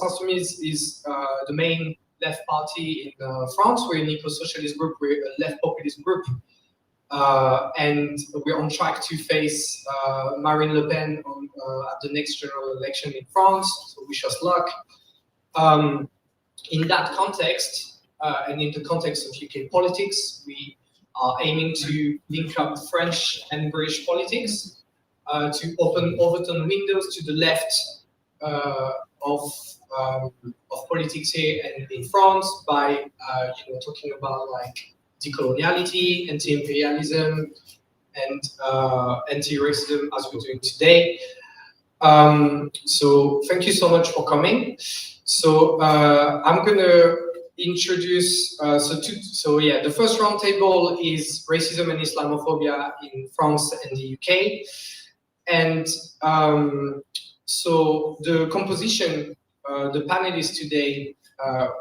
Insoumise is the main left party in France. We're an eco-socialist group, we're a left populist group. And we're on track to face Marine Le Pen at the next general election in France, so wish us luck. In that context, and in the context of UK politics, we are aiming to link up French and British politics to overturn windows to the left of politics here and in France by talking about like decoloniality, anti-imperialism, and anti-racism as we're doing today. So thank you so much for coming. So I'm gonna introduce, the first roundtable is racism and Islamophobia in France and the UK. And so the composition, the panelists today,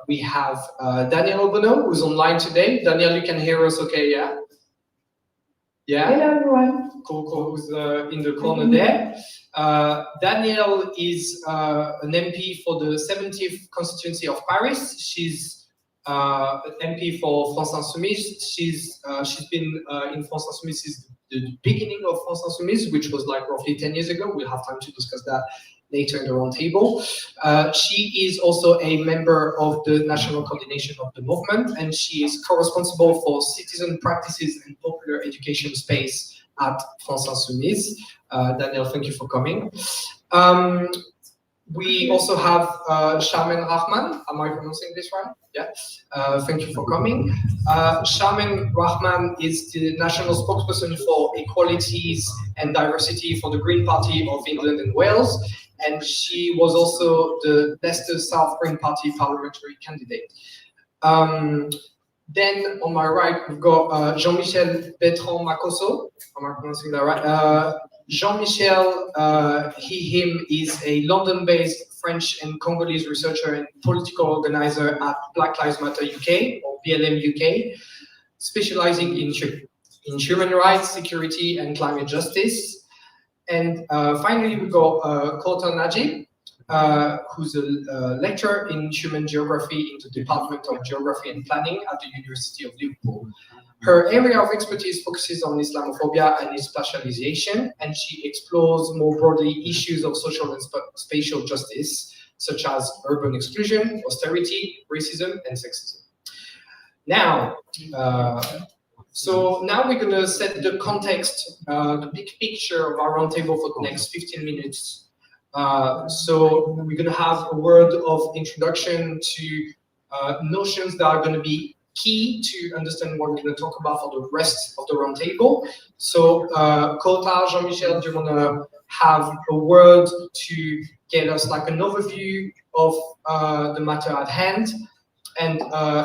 we have Danièle Obono, who's online today. Danièle, you can hear us okay, yeah? Yeah? Hello, everyone. Cool, who's in the corner there. Danièle is an MP for the 70th constituency of Paris. She's an MP for France Insoumise. She's been in France Insoumise since the beginning of France Insoumise, which was like roughly 10 years ago. We'll have time to discuss that later in the roundtable. She is also a member of the National Coordination of the Movement, and she is co-responsible for citizen practices and popular education space at France Insoumise. Danièle, thank you for coming. We also have Sharmen Rahman. Am I pronouncing this right? Yeah. Thank you for coming. Sharmen Rahman is the national spokesperson for Equalities and Diversity for the Green Party of England and Wales. And she was also the Leicester South Green Party parliamentary candidate. Then on my right, we've got Jean-Michel Betran-Makosso. Am I pronouncing that right? Jean-Michel, him is a London-based French and Congolese researcher and political organizer at Black Lives Matter UK, or BLM UK, specializing in human rights, security, and climate justice. And finally, we've got Kawtar Najib, who's a lecturer in human geography in the Department of Geography and Planning at the University of Liverpool. Her area of expertise focuses on Islamophobia and its spatialization, and she explores more broadly issues of social and spatial justice, such as urban exclusion, austerity, racism, and sexism. Now, now we're gonna set the context, the big picture of our roundtable for the next 15 minutes. So we're gonna have a word of introduction to notions that are gonna be key to understand what we're going to talk about for the rest of the roundtable. So, Kawtar, Jean-Michel, do you want to have a word to get us like an overview of the matter at hand, and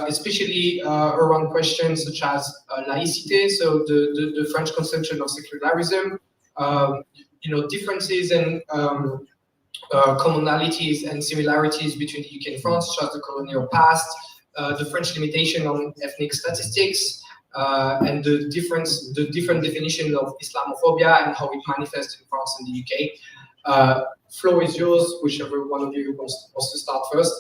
especially around questions such as laïcité, so the French conception of secularism, differences and commonalities and similarities between the UK and France, such as the colonial past, the French limitation on ethnic statistics, and the different definition of Islamophobia and how it manifests in France and the UK. Floor is yours, whichever one of you wants to start first.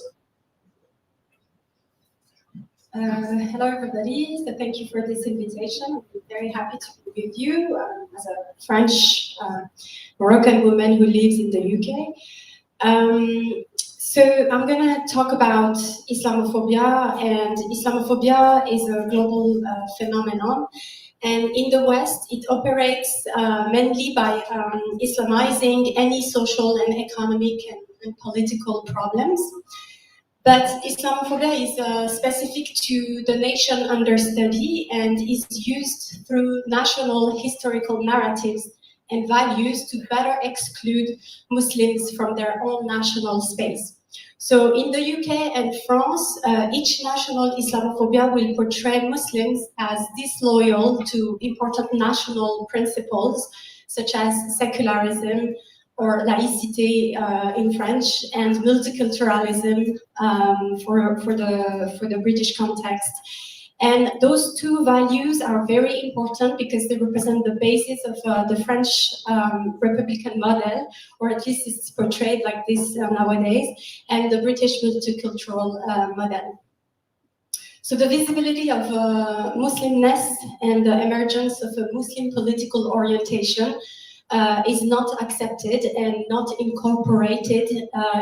Hello everybody, so thank you for this invitation. I'm very happy to be with you as a French Moroccan woman who lives in the UK. So I'm going to talk about Islamophobia, and Islamophobia is a global phenomenon. And in the West, it operates mainly by Islamizing any social and economic and political problems. But Islamophobia is specific to the nation under study and is used through national historical narratives and values to better exclude Muslims from their own national space. So in the UK and France, each national Islamophobia will portray Muslims as disloyal to important national principles, such as secularism or laïcité in French, and multiculturalism for the British context. And those two values are very important because they represent the basis of the French Republican model, or at least it's portrayed like this nowadays, and the British multicultural model. So the visibility of Muslimness and the emergence of a Muslim political orientation is not accepted and not incorporated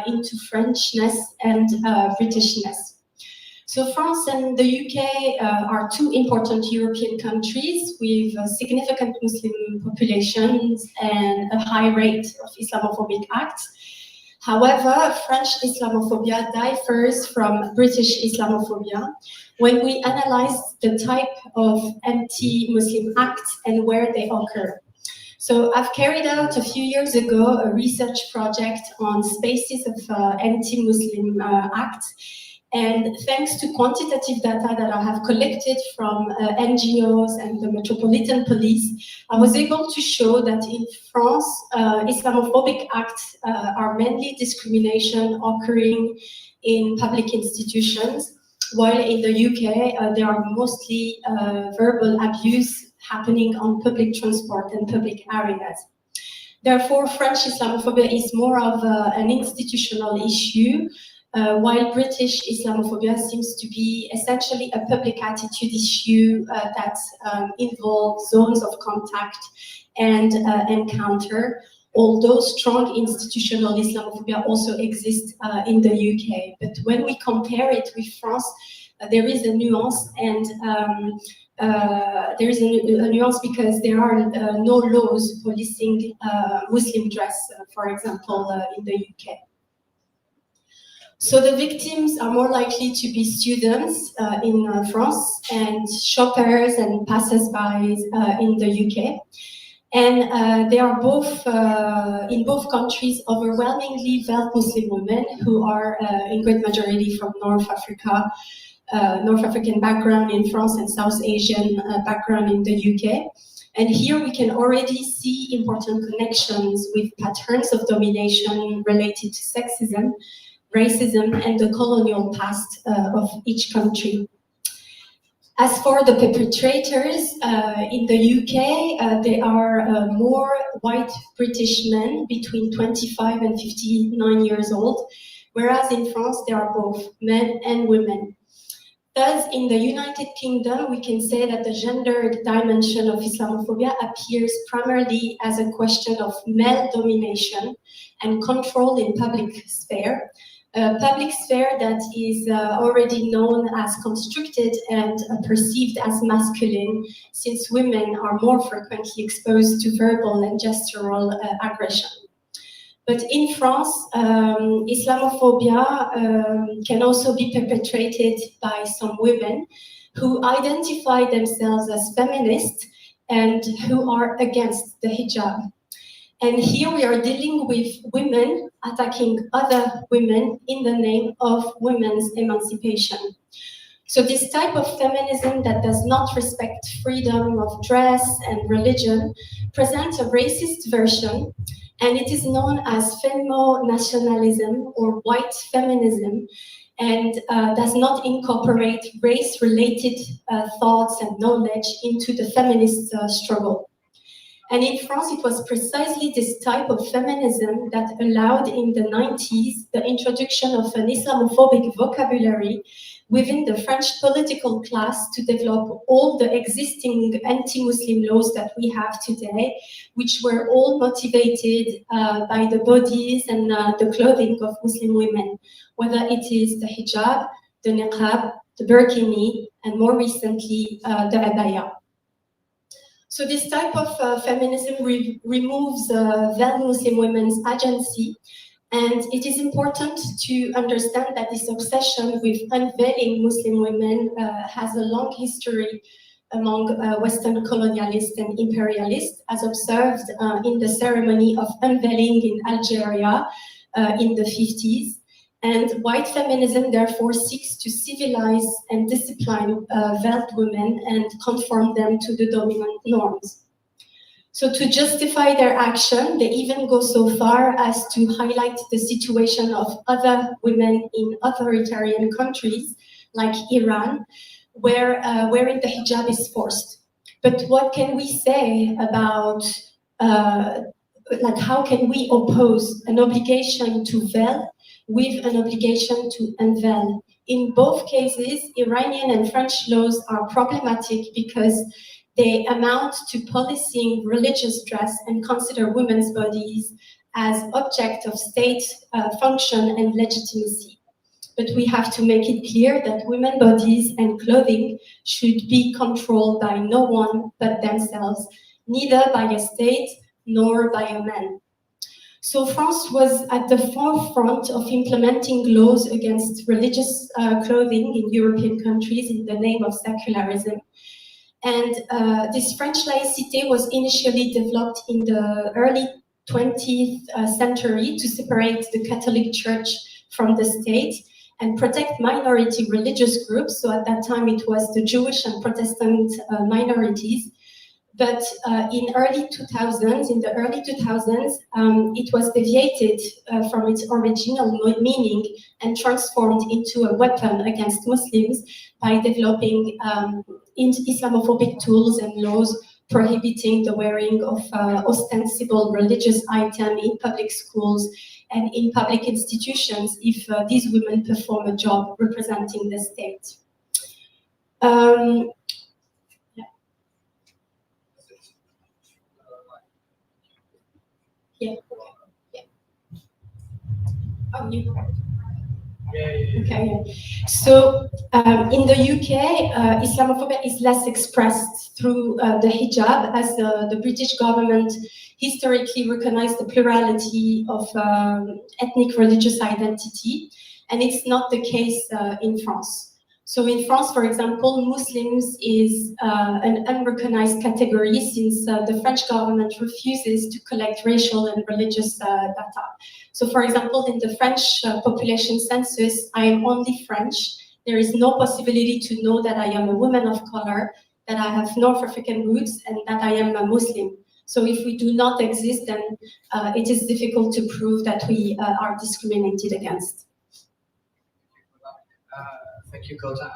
into Frenchness and Britishness. So France and the UK are two important European countries with significant Muslim populations and a high rate of Islamophobic acts. However, French Islamophobia differs from British Islamophobia when we analyze the type of anti-Muslim acts and where they occur. So I've carried out a few years ago a research project on spaces of anti-Muslim acts. And thanks to quantitative data that I have collected from NGOs and the Metropolitan Police, I was able to show that in France, Islamophobic acts are mainly discrimination occurring in public institutions, while in the UK, there are mostly verbal abuse happening on public transport and public areas. Therefore, French Islamophobia is more of an institutional issue, while British Islamophobia seems to be essentially a public attitude issue that involves zones of contact and encounter, although strong institutional Islamophobia also exists in the UK. But when we compare it with France, there is a nuance, and there is a nuance because there are no laws policing Muslim dress, for example, in the UK. So the victims are more likely to be students in France and shoppers and passers-by in the UK. And they are both, in both countries, overwhelmingly veiled Muslim women who are in great majority from North Africa, North African background in France and South Asian background in the UK. And here we can already see important connections with patterns of domination related to sexism, racism, and the colonial past of each country. As for the perpetrators, in the UK, they are more white British men between 25 and 59 years old, whereas in France, they are both men and women. Thus, in the United Kingdom, we can say that the gendered dimension of Islamophobia appears primarily as a question of male domination and control in public sphere, a public sphere that is already known as constricted and perceived as masculine, since women are more frequently exposed to verbal and gestural aggression. But in France, Islamophobia can also be perpetrated by some women who identify themselves as feminist and who are against the hijab. And here we are dealing with women attacking other women in the name of women's emancipation. So this type of feminism that does not respect freedom of dress and religion presents a racist version, and it is known as femo-nationalism or white feminism, and does not incorporate race-related thoughts and knowledge into the feminist struggle. And in France, it was precisely this type of feminism that allowed in the 90s the introduction of an Islamophobic vocabulary within the French political class to develop all the existing anti-Muslim laws that we have today, which were all motivated by the bodies and the clothing of Muslim women, whether it is the hijab, the niqab, the burkini, and more recently, the abaya. So this type of feminism removes veiled Muslim women's agency, and it is important to understand that this obsession with unveiling Muslim women has a long history among Western colonialists and imperialists, as observed in the ceremony of unveiling in Algeria in the 50s. And white feminism therefore seeks to civilize and discipline veiled women and conform them to the dominant norms. So to justify their action, they even go so far as to highlight the situation of other women in authoritarian countries like Iran, where wearing the hijab is forced. But what can we say about, like, how can we oppose an obligation to veil with an obligation to unveil? In both cases, Iranian and French laws are problematic because they amount to policing religious dress and consider women's bodies as object of state function and legitimacy. But we have to make it clear that women's bodies and clothing should be controlled by no one but themselves, neither by a state nor by a man. So France was at the forefront of implementing laws against religious clothing in European countries in the name of secularism. And this French laïcité was initially developed in the early 20th century to separate the Catholic Church from the state and protect minority religious groups. So at that time it was the Jewish and Protestant minorities. But in the early 2000s, it was deviated from its original meaning and transformed into a weapon against Muslims by developing Islamophobic tools and laws prohibiting the wearing of ostensible religious items in public schools and in public institutions if these women perform a job representing the state. Yeah. Yeah. Oh, you. Okay. Yeah. So in the UK, Islamophobia is less expressed through the hijab, as the British government historically recognized the plurality of ethnic religious identity, and it's not the case in France. So in France, for example, Muslims is an unrecognized category since the French government refuses to collect racial and religious data. So for example, in the French population census, I am only French. There is no possibility to know that I am a woman of color, that I have North African roots, and that I am a Muslim. So if we do not exist, then it is difficult to prove that we are discriminated against. Thank you, Kawtar.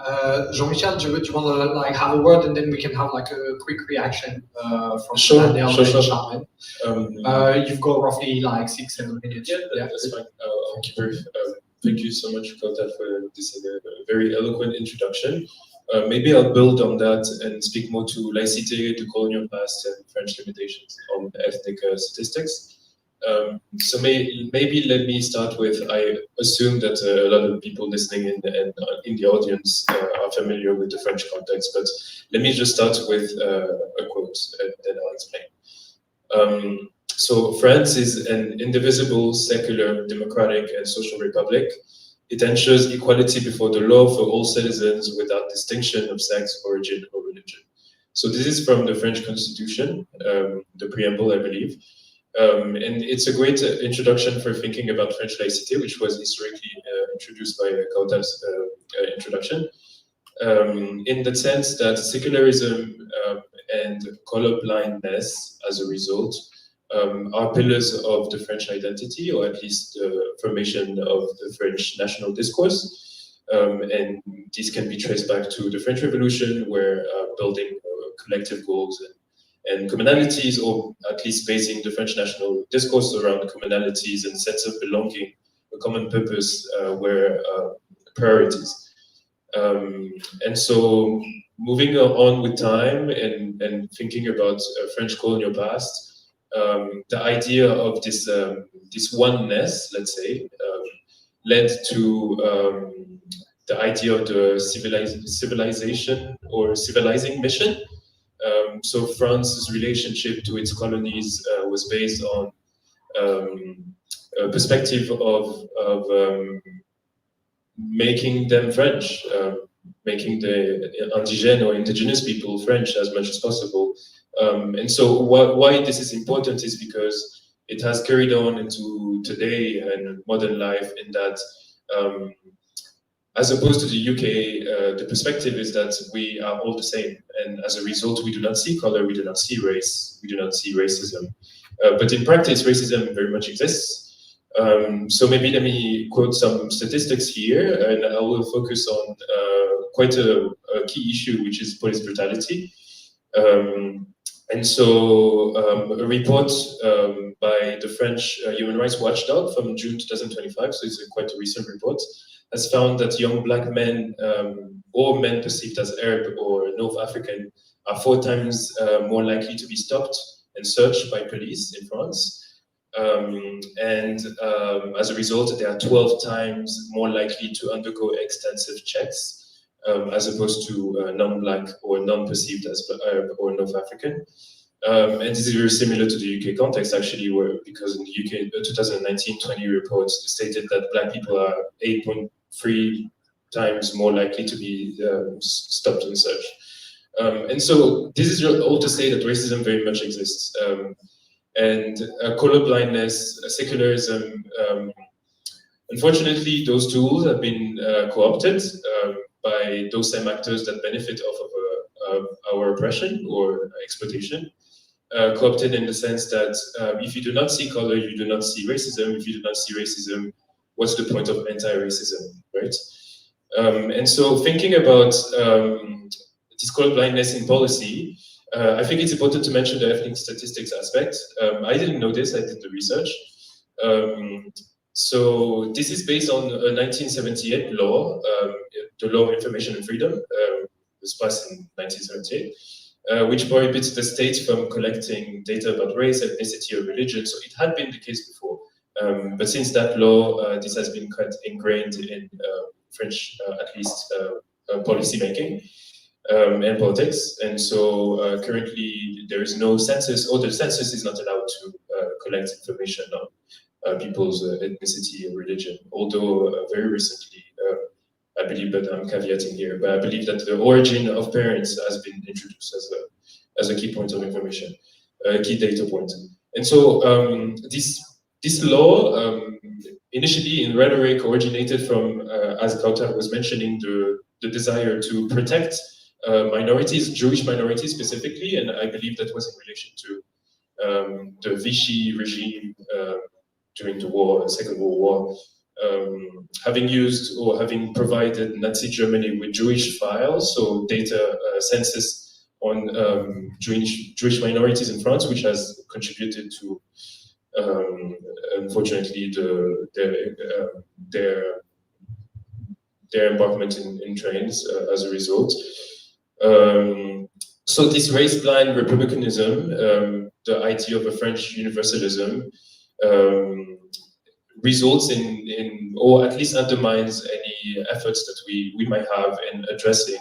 Jean-Michel, do you want to like have a word, and then we can have like a quick reaction from Danièle and Sharmen. You've got roughly like 6-7 minutes. Yeah, that's fine. Thank you so much, Kawtar, for this very eloquent introduction. Maybe I'll build on that and speak more to laïcité, decolonial past, and French limitations on ethnic statistics. So maybe let me start with, I assume that a lot of people listening in the audience are familiar with the French context, but let me just start with a quote and then I'll explain. So France is an indivisible, secular, democratic and social republic. It ensures equality before the law for all citizens without distinction of sex, origin or religion. So this is from the French Constitution, the preamble, I believe. And it's a great introduction for thinking about French laïcité, which was historically introduced by Kawtar's introduction, in the sense that secularism and colorblindness, as a result, are pillars of the French identity, or at least the formation of the French national discourse. And these can be traced back to the French Revolution, where building collective goals and commonalities, or at least basing the French national discourse around commonalities and sense of belonging, a common purpose, were priorities. And so moving on with time and thinking about French colonial past, the idea of this this oneness, let's say, led to the idea of the civilization or civilizing mission. So France's relationship to its colonies was based on a perspective of making them French, making the indigène or indigenous people French as much as possible. And so why this is important is because it has carried on into today and modern life, in that as opposed to the UK, the perspective is that we are all the same, and as a result, we do not see color, we do not see race, we do not see racism. But in practice, racism very much exists. So maybe let me quote some statistics here, and I will focus on quite a a key issue, which is police brutality. And so a report by the French human rights watchdog from June 2025, so it's quite a recent report, has found that young black men or men perceived as Arab or North African are 4 times more likely to be stopped and searched by police in France. As a result, they are 12 times more likely to undergo extensive checks as opposed to non-black or non-perceived as Arab or North African. And this is very similar to the UK context, actually, because in the UK, the 2019-20 report stated that black people are 8.3 times more likely to be stopped and searched. And so this is all to say that racism very much exists. And colorblindness, secularism, unfortunately, those tools have been co-opted by those same actors that benefit off of our oppression or exploitation. Co-opted in the sense that if you do not see color, you do not see racism. If you do not see racism, what's the point of anti-racism, right? And so thinking about this colorblindness in policy, I think it's important to mention the ethnic statistics aspect. I didn't know this, I did the research. So this is based on a 1978 law, the Law of Information and Freedom, was passed in 1978, which prohibits the state from collecting data about race, ethnicity, or religion. So it had been the case before. But since that law, this has been quite ingrained in French, at least, policy making and politics. And so currently there is no census, or the census is not allowed to collect information on people's ethnicity and religion. Although very recently, I believe, but I'm caveating here, but I believe that the origin of parents has been introduced as a key point of information, a key data point. And so this law, initially in rhetoric, originated from, as Kawtar was mentioning, the desire to protect minorities, Jewish minorities specifically, and I believe that was in relation to the Vichy regime during the war, Second World War, having used or having provided Nazi Germany with Jewish files, so data census on Jewish minorities in France, which has contributed to, unfortunately, their embarkment in trains as a result. So this race-blind republicanism, the idea of a French universalism, results in, or at least undermines any efforts that we might have in addressing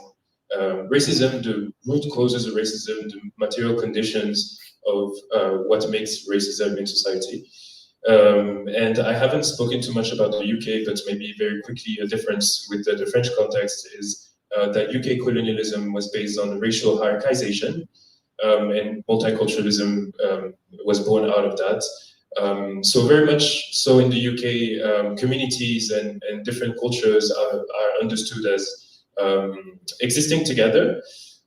racism, the root causes of racism, the material conditions of what makes racism in society. And I haven't spoken too much about the UK, but maybe very quickly a difference with the French context is that UK colonialism was based on racial hierarchization, and multiculturalism was born out of that. So very much so in the UK, communities and different cultures are understood as existing together,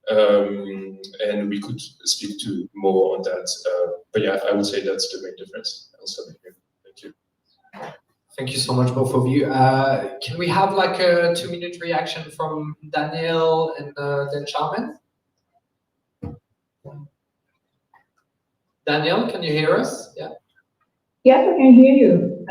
and we could speak to more on that. But yeah, I would say that's the main difference. I'll stop here. Thank you. Thank you so much, both of you. Can we have like a 2-minute reaction from Danièle and then Sharmen? Danièle, can you hear us? Yeah. Yes, I can hear you.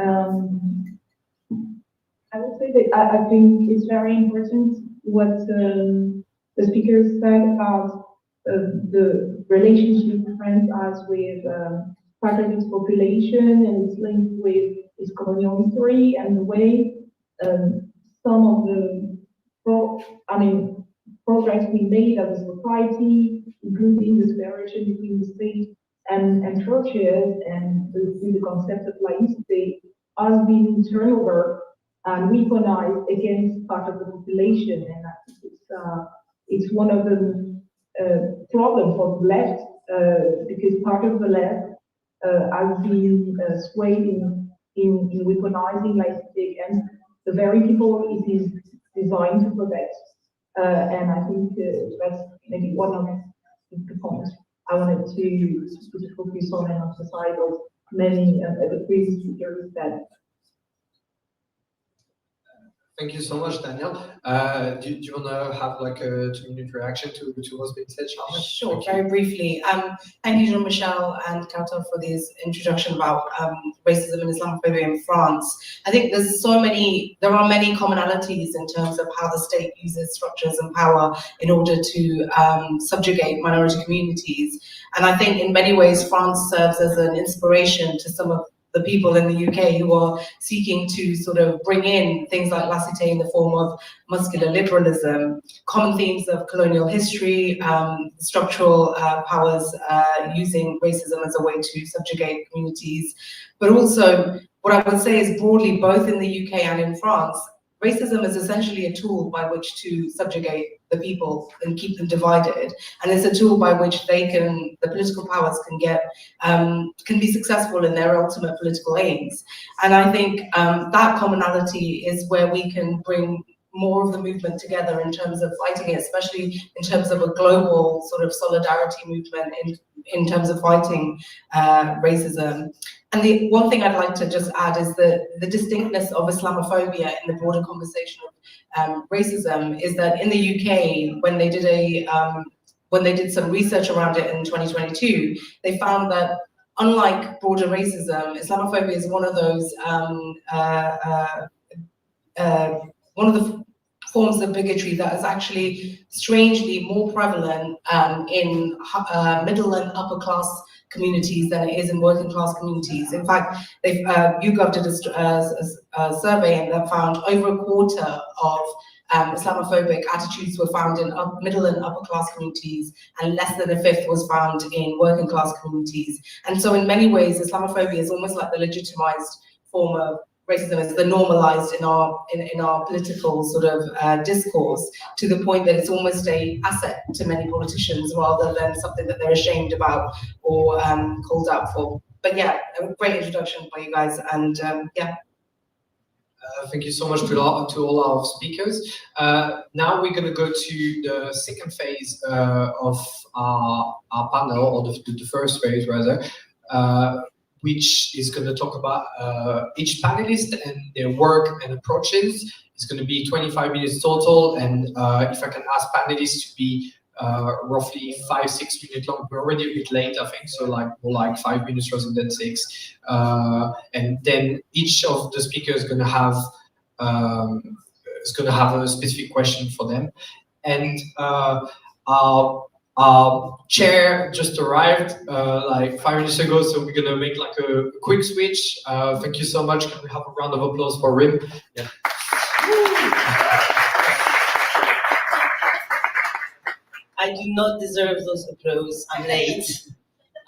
I would say that I think it's very important what the speakers said about the relationship France has with part of its population, and it's linked with its colonial history and the way some of the progress we made as a society, including the separation between the state and churches, and the concept of laicity has been turned over and weaponized against part of the population, and I think it's one of the problems for the left, because part of the left has been swayed in weaponizing laicity against the very people it is designed to protect, and I think that's maybe one of the points I wanted to focus on and emphasize of many of the previous speakers that. Thank you so much, Danièle. Do you want to have like a 2-minute reaction to what's been said, Sharmen? Sure, very briefly. Thank you, Jean-Michel and Kawtar, for this introduction about racism and Islamophobia in France. I think there are many commonalities in terms of how the state uses structures and power in order to subjugate minority communities. And I think in many ways, France serves as an inspiration to some of the people in the UK who are seeking to sort of bring in things like laicité in the form of muscular liberalism, common themes of colonial history, structural powers using racism as a way to subjugate communities. But also, what I would say is broadly, both in the UK and in France, racism is essentially a tool by which to subjugate the people and keep them divided. And it's a tool by which the political powers can be successful in their ultimate political aims. And I think that commonality is where we can bring more of the movement together in terms of fighting it, especially in terms of a global sort of solidarity movement in terms of fighting racism. And the one thing I'd like to just add is that the distinctness of Islamophobia in the broader conversation of racism is that in the UK, when they did some research around it in 2022, they found that unlike broader racism, Islamophobia is one of those one of the forms of bigotry that is actually strangely more prevalent in middle and upper class communities than it is in working class communities. In fact, YouGov did a survey and they found over a quarter of Islamophobic attitudes were found in middle and upper class communities, and less than a fifth was found in working class communities. And so in many ways, Islamophobia is almost like the legitimized form of racism. It's the normalized in our political sort of discourse, to the point that it's almost an asset to many politicians rather than something that they're ashamed about or called out for. But yeah, a great introduction by you guys, and yeah. Thank you so much to all our speakers. Now we're going to go to the second phase of our panel, or the first phase rather, which is going to talk about each panelist and their work and approaches. It's going to be 25 minutes total, and if I can ask panelists to be roughly 5-6 minutes long. We're already a bit late, I think, so like more like 5 minutes rather than 6. And then each of the speakers is going to have a specific question for them. And our chair just arrived like 5 minutes ago, so we're gonna make like a quick switch. Thank you so much. Can we have a round of applause for Rim? Yeah. I do not deserve those applause. I'm late.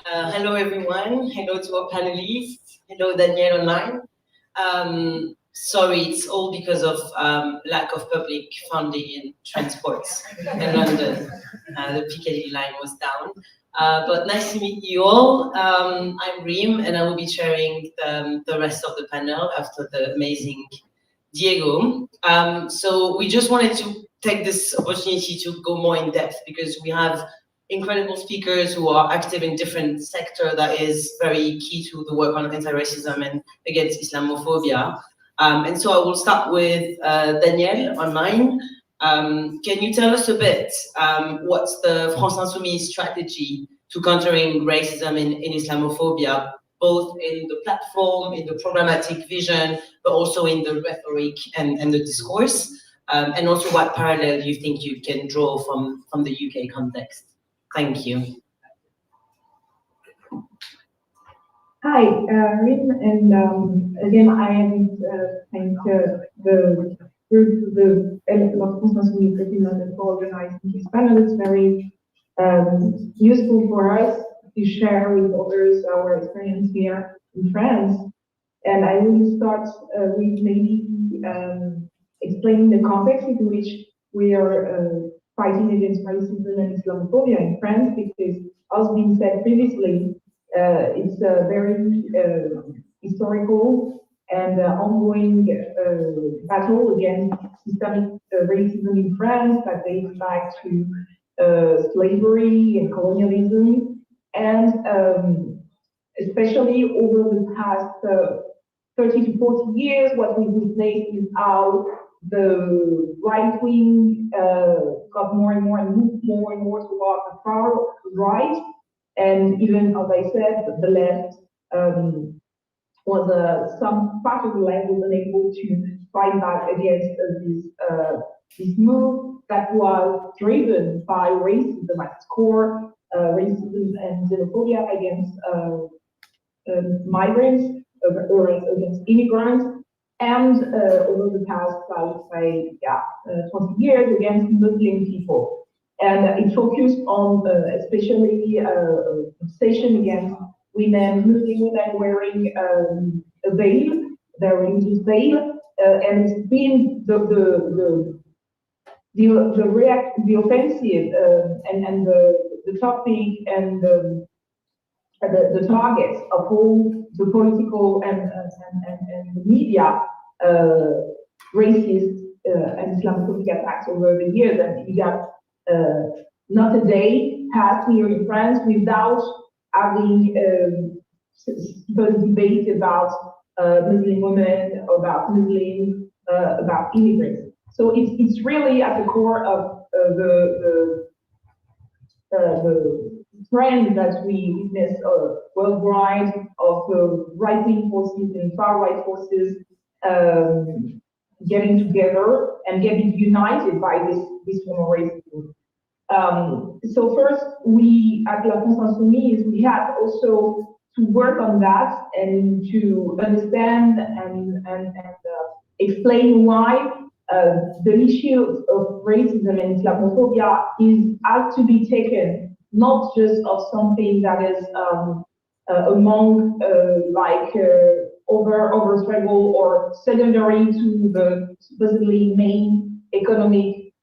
Hello, everyone. Hello to our panelists. Hello, Danièle online. Sorry, it's all because of lack of public funding in transport in London. The Piccadilly line was down. But nice to meet you all. I'm Rim, and I will be chairing the rest of the panel after the amazing Diego. So we just wanted to take this opportunity to go more in depth, because we have incredible speakers who are active in different sectors that is very key to the work on anti-racism and against Islamophobia. And so I will start with Danièle online. Can you tell us a bit what's the France Insoumise strategy to countering racism in Islamophobia, both in the platform, in the programmatic vision, but also in the rhetoric and the discourse? And also what parallel you think you can draw from the UK context? Thank you. Hi, Rim, and again, I am thank the group, the France Insoumise London for organizing this panel. It's very useful for us to share with others our experience here in France. And I will start with maybe explaining the context in which we are fighting against racism and Islamophobia in France, because, as been said previously, it's a very historical and ongoing battle against systemic racism in France that dates back to slavery and colonialism, and especially over the past 30 to 40 years, what we've witnessed is how the right wing got more and more and moved more and more toward the far right, and even, as I said, the left was some part of the left was unable to fight back against this move that was driven by racism at its core, racism and xenophobia against migrants, against immigrants, and over the past, I would say, 20 years against Muslim people. And it focused on especially obsession against women, Muslim women wearing a veil, their religious veil, and it's been the offensive and the topic and the targets of all the political and the media racist and Islamophobic attacks over the years. And you got not a day passed here in France without having debate about Muslim women, about Muslims, about immigrants. So it's really at the core of the trend that we witness worldwide of right-wing forces and far-right forces getting together and getting united by this form of racism. So first, we at La France Insoumise, we had also to work on that and to understand and explain why the issue of racism and Islamophobia has to be taken not just of something that is among over struggle or secondary to the supposedly main economic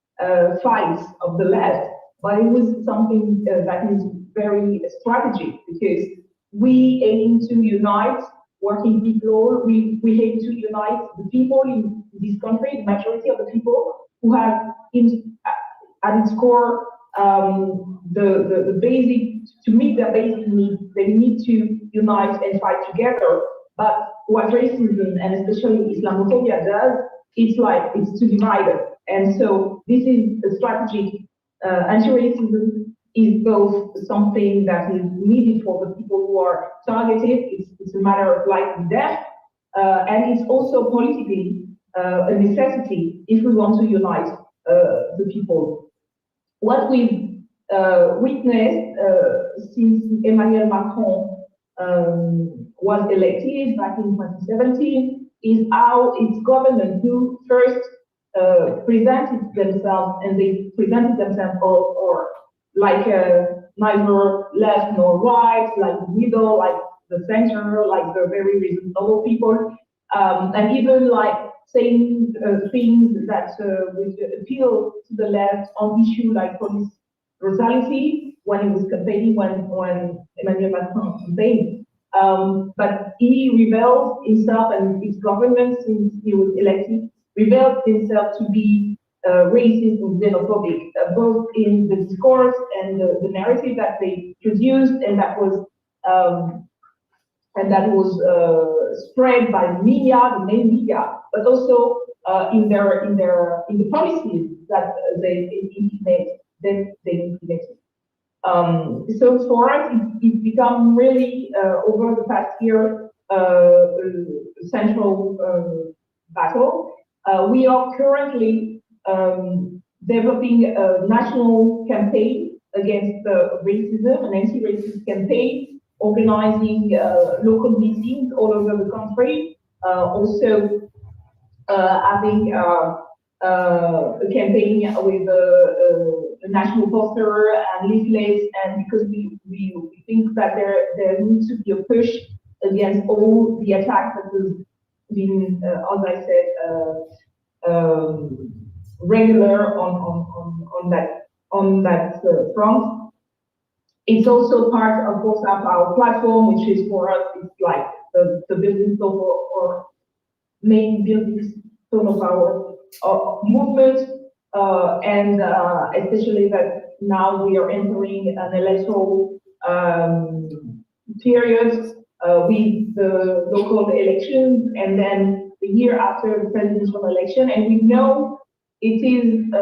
fights of the left, but it was something that is very strategic, because we aim to unite working people, we aim to unite the people in this country, the majority of the people who have at its core the basic, to meet their basic needs, they need to unite and fight together. But what racism and especially Islamophobia does, it's to divide us. And so this is a strategic anti-racism is both something that is needed for the people who are targeted, it's a matter of life and death, and it's also politically a necessity if we want to unite the people. What we've witnessed since Emmanuel Macron was elected back in 2017 is how its government, who first presented themselves, and they presented themselves or like neither left nor right, like the middle, like the center, like the very reasonable people, and even like saying things that would appeal to the left on issues like police brutality when he was campaigning, when Emmanuel Macron campaigned. But he revealed himself and his government, since he was elected, revealed himself to be racist and xenophobic, both in the discourse and the narrative that they produced, and that was spread by the media, the main media, but also in the policies that they implemented. So for us, it's become really over the past year a central battle. We are currently developing a national campaign against racism, an anti-racist campaign, organizing local meetings all over the country, also having a campaign with a national poster and leaflets, and because we think that there needs to be a push against all the attacks that have been, as I said, regular on that front. It's also part, of course, of our platform, which is for us, it's like the building stone or main building stone of our movement, and especially that now we are entering an electoral period with the local elections, and then the year after the presidential election, and we know it is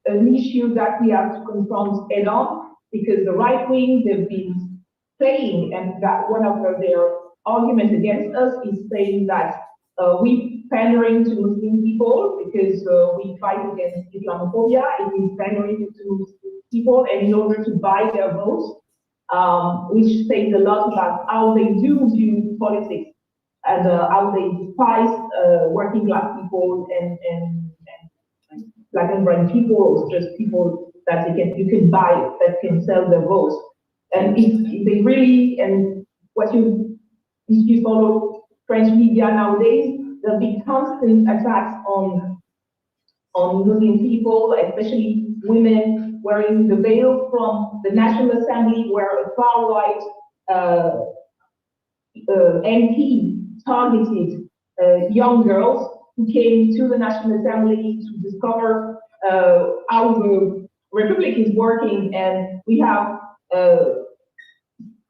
an issue that we have to confront head on, because the right wing, they've been saying, and that one of their arguments against us is saying that we pandering to Muslim people because we fight against Islamophobia. It is pandering to Muslim people, and in order to buy their votes, which says a lot about how they do view politics and how they despise working class people and black and brown people, or just people that you can buy, that can sell their votes. And if they really, and if you follow French media nowadays, there'll be constant attacks on Muslim people, especially women wearing the veil from the National Assembly, where a far-right MP targeted young girls who came to the National Assembly to discover how the Republic is working. And we have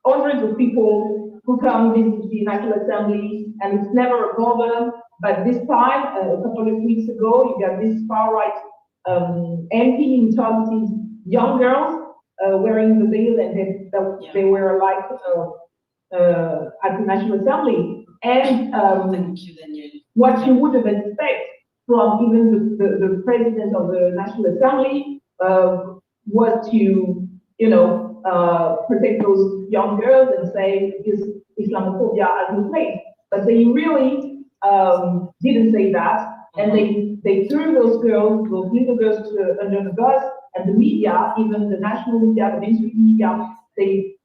hundreds of people who come visit the National Assembly, and it's never a problem. But this time, a couple of weeks ago, you got this far-right MP who targeted young girls wearing the veil, and they were like at the National Assembly. And thank you, Danièle. What you would have expected from even the president of the National Assembly was to, protect those young girls and say this Islamophobia has no place. But they really didn't say that, and they threw those little girls under the bus, and the media, even the national media, the mainstream media, they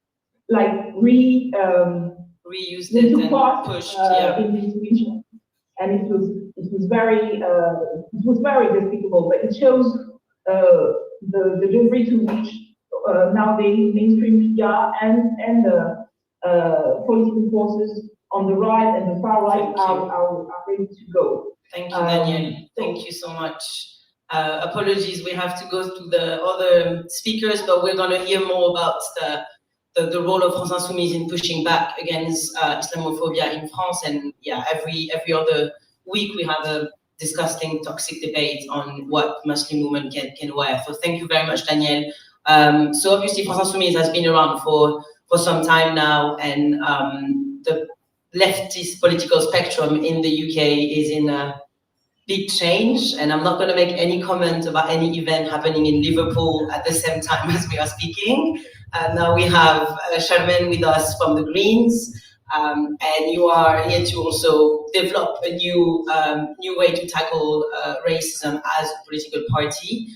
reused it and pushed in this region, and it was very despicable. But it shows the degree to which nowadays mainstream media and political forces on the right and the far right are ready to go. Thank you, Danièle. Thank you so much. Apologies, we have to go to the other speakers, but we're going to hear more about the role of France Insoumise in pushing back against Islamophobia in France. And every other week we have a disgusting, toxic debate on what Muslim women can wear. So thank you very much, Danièle. So obviously France Insoumise has been around for some time now, and the leftist political spectrum in the UK is in a big change, and I'm not going to make any comment about any event happening in Liverpool at the same time as we are speaking. Now we have Sharmen with us from the Greens, and you are here to also develop a new way to tackle racism as a political party.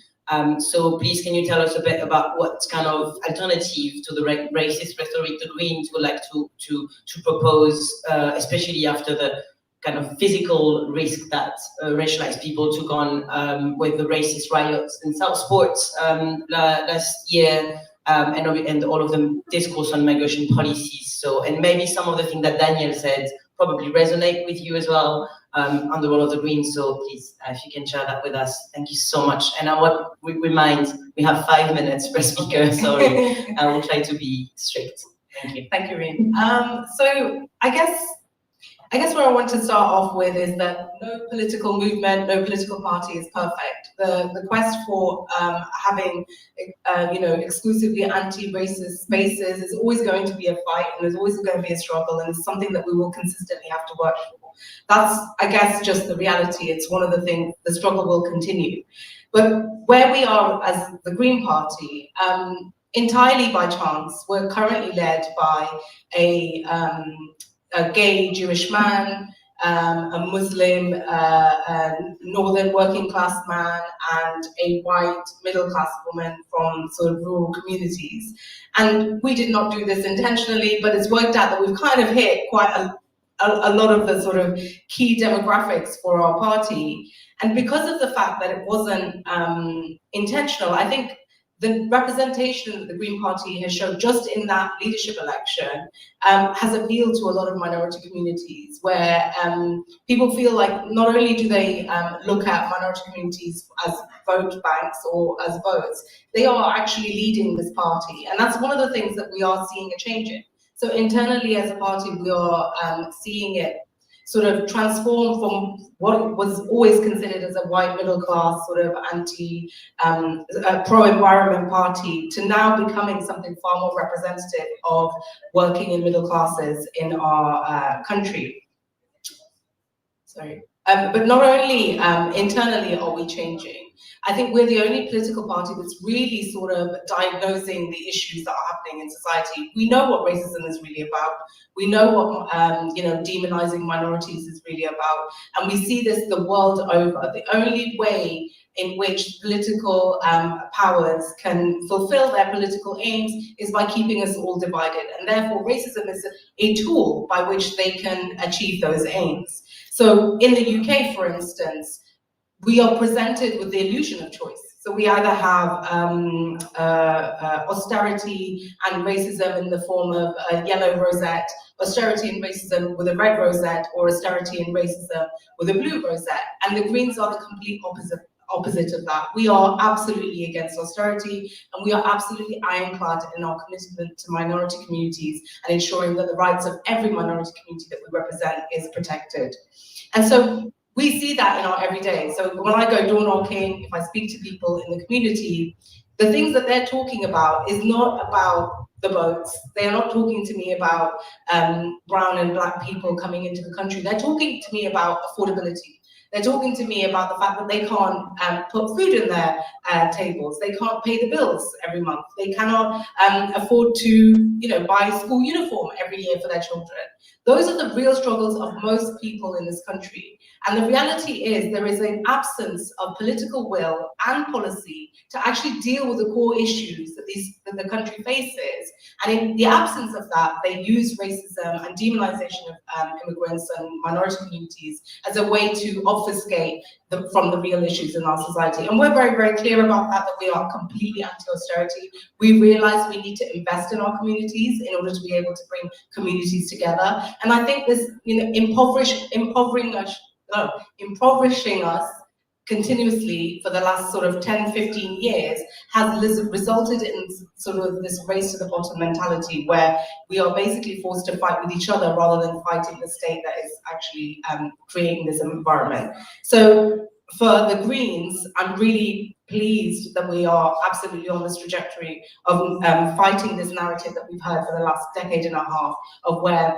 So please, can you tell us a bit about what kind of alternative to the racist rhetoric the Greens would like to propose, especially after the kind of physical risk that racialized people took on with the racist riots in Southport last year, and all of the discourse on migration policies. So, and maybe some of the things that Danièle said probably resonate with you as well on the role of the Greens. So please, if you can share that with us, thank you so much. And I want to remind, we have 5 minutes per speaker, sorry. I will try to be strict. Thank you. Thank you, Reen. So I guess where I want to start off with is that no political movement, no political party is perfect. The quest for having, exclusively anti-racist spaces is always going to be a fight, and there's always going to be a struggle, and it's something that we will consistently have to work for. That's, I guess, just the reality. It's one of the things, the struggle will continue. But where we are as the Green Party, entirely by chance, we're currently led by a gay Jewish man, a Muslim, northern working class man, and a white middle class woman from sort of rural communities. And we did not do this intentionally, but it's worked out that we've kind of hit quite a lot of the sort of key demographics for our party. And because of the fact that it wasn't intentional, I think the representation that the Green Party has shown just in that leadership election has appealed to a lot of minority communities, where people feel like not only do they look at minority communities as vote banks or as votes, they are actually leading this party. And that's one of the things that we are seeing a change in. So internally as a party, we are seeing it. sort of transformed from what was always considered as a white middle class sort of anti pro-environment party to now becoming something far more representative of working and middle classes in our country. Sorry. But not only internally are we changing, I think we're the only political party that's really sort of diagnosing the issues that are happening in society. We know what racism is really about. We know what demonizing minorities is really about, and we see this the world over. The only way in which political powers can fulfill their political aims is by keeping us all divided, and therefore racism is a tool by which they can achieve those aims. So in the UK, for instance, we are presented with the illusion of choice. So we either have austerity and racism in the form of a yellow rosette, austerity and racism with a red rosette, or austerity and racism with a blue rosette. And the Greens are the complete opposite of that. We are absolutely against austerity, and we are absolutely ironclad in our commitment to minority communities and ensuring that the rights of every minority community that we represent is protected. And so we see that in our everyday. So when I go door knocking, if I speak to people in the community, the things that they're talking about is not about the votes. They are not talking to me about brown and black people coming into the country. They're talking to me about affordability. They're talking to me about the fact that they can't put food in their tables. They can't pay the bills every month. They cannot afford to, buy school uniform every year for their children. Those are the real struggles of most people in this country. And the reality is there is an absence of political will and policy to actually deal with the core issues that the country faces. And in the absence of that, they use racism and demonization of immigrants and minority communities as a way to obfuscate from the real issues in our society. And we're very, very clear about that we are completely anti-austerity. We realize we need to invest in our communities in order to be able to bring communities together. And I think this, impoverishing us continuously for the last sort of 10, 15 years has resulted in sort of this race to the bottom mentality where we are basically forced to fight with each other rather than fighting the state that is actually creating this environment. So for the Greens, I'm really pleased that we are absolutely on this trajectory of fighting this narrative that we've heard for the last decade and a half of where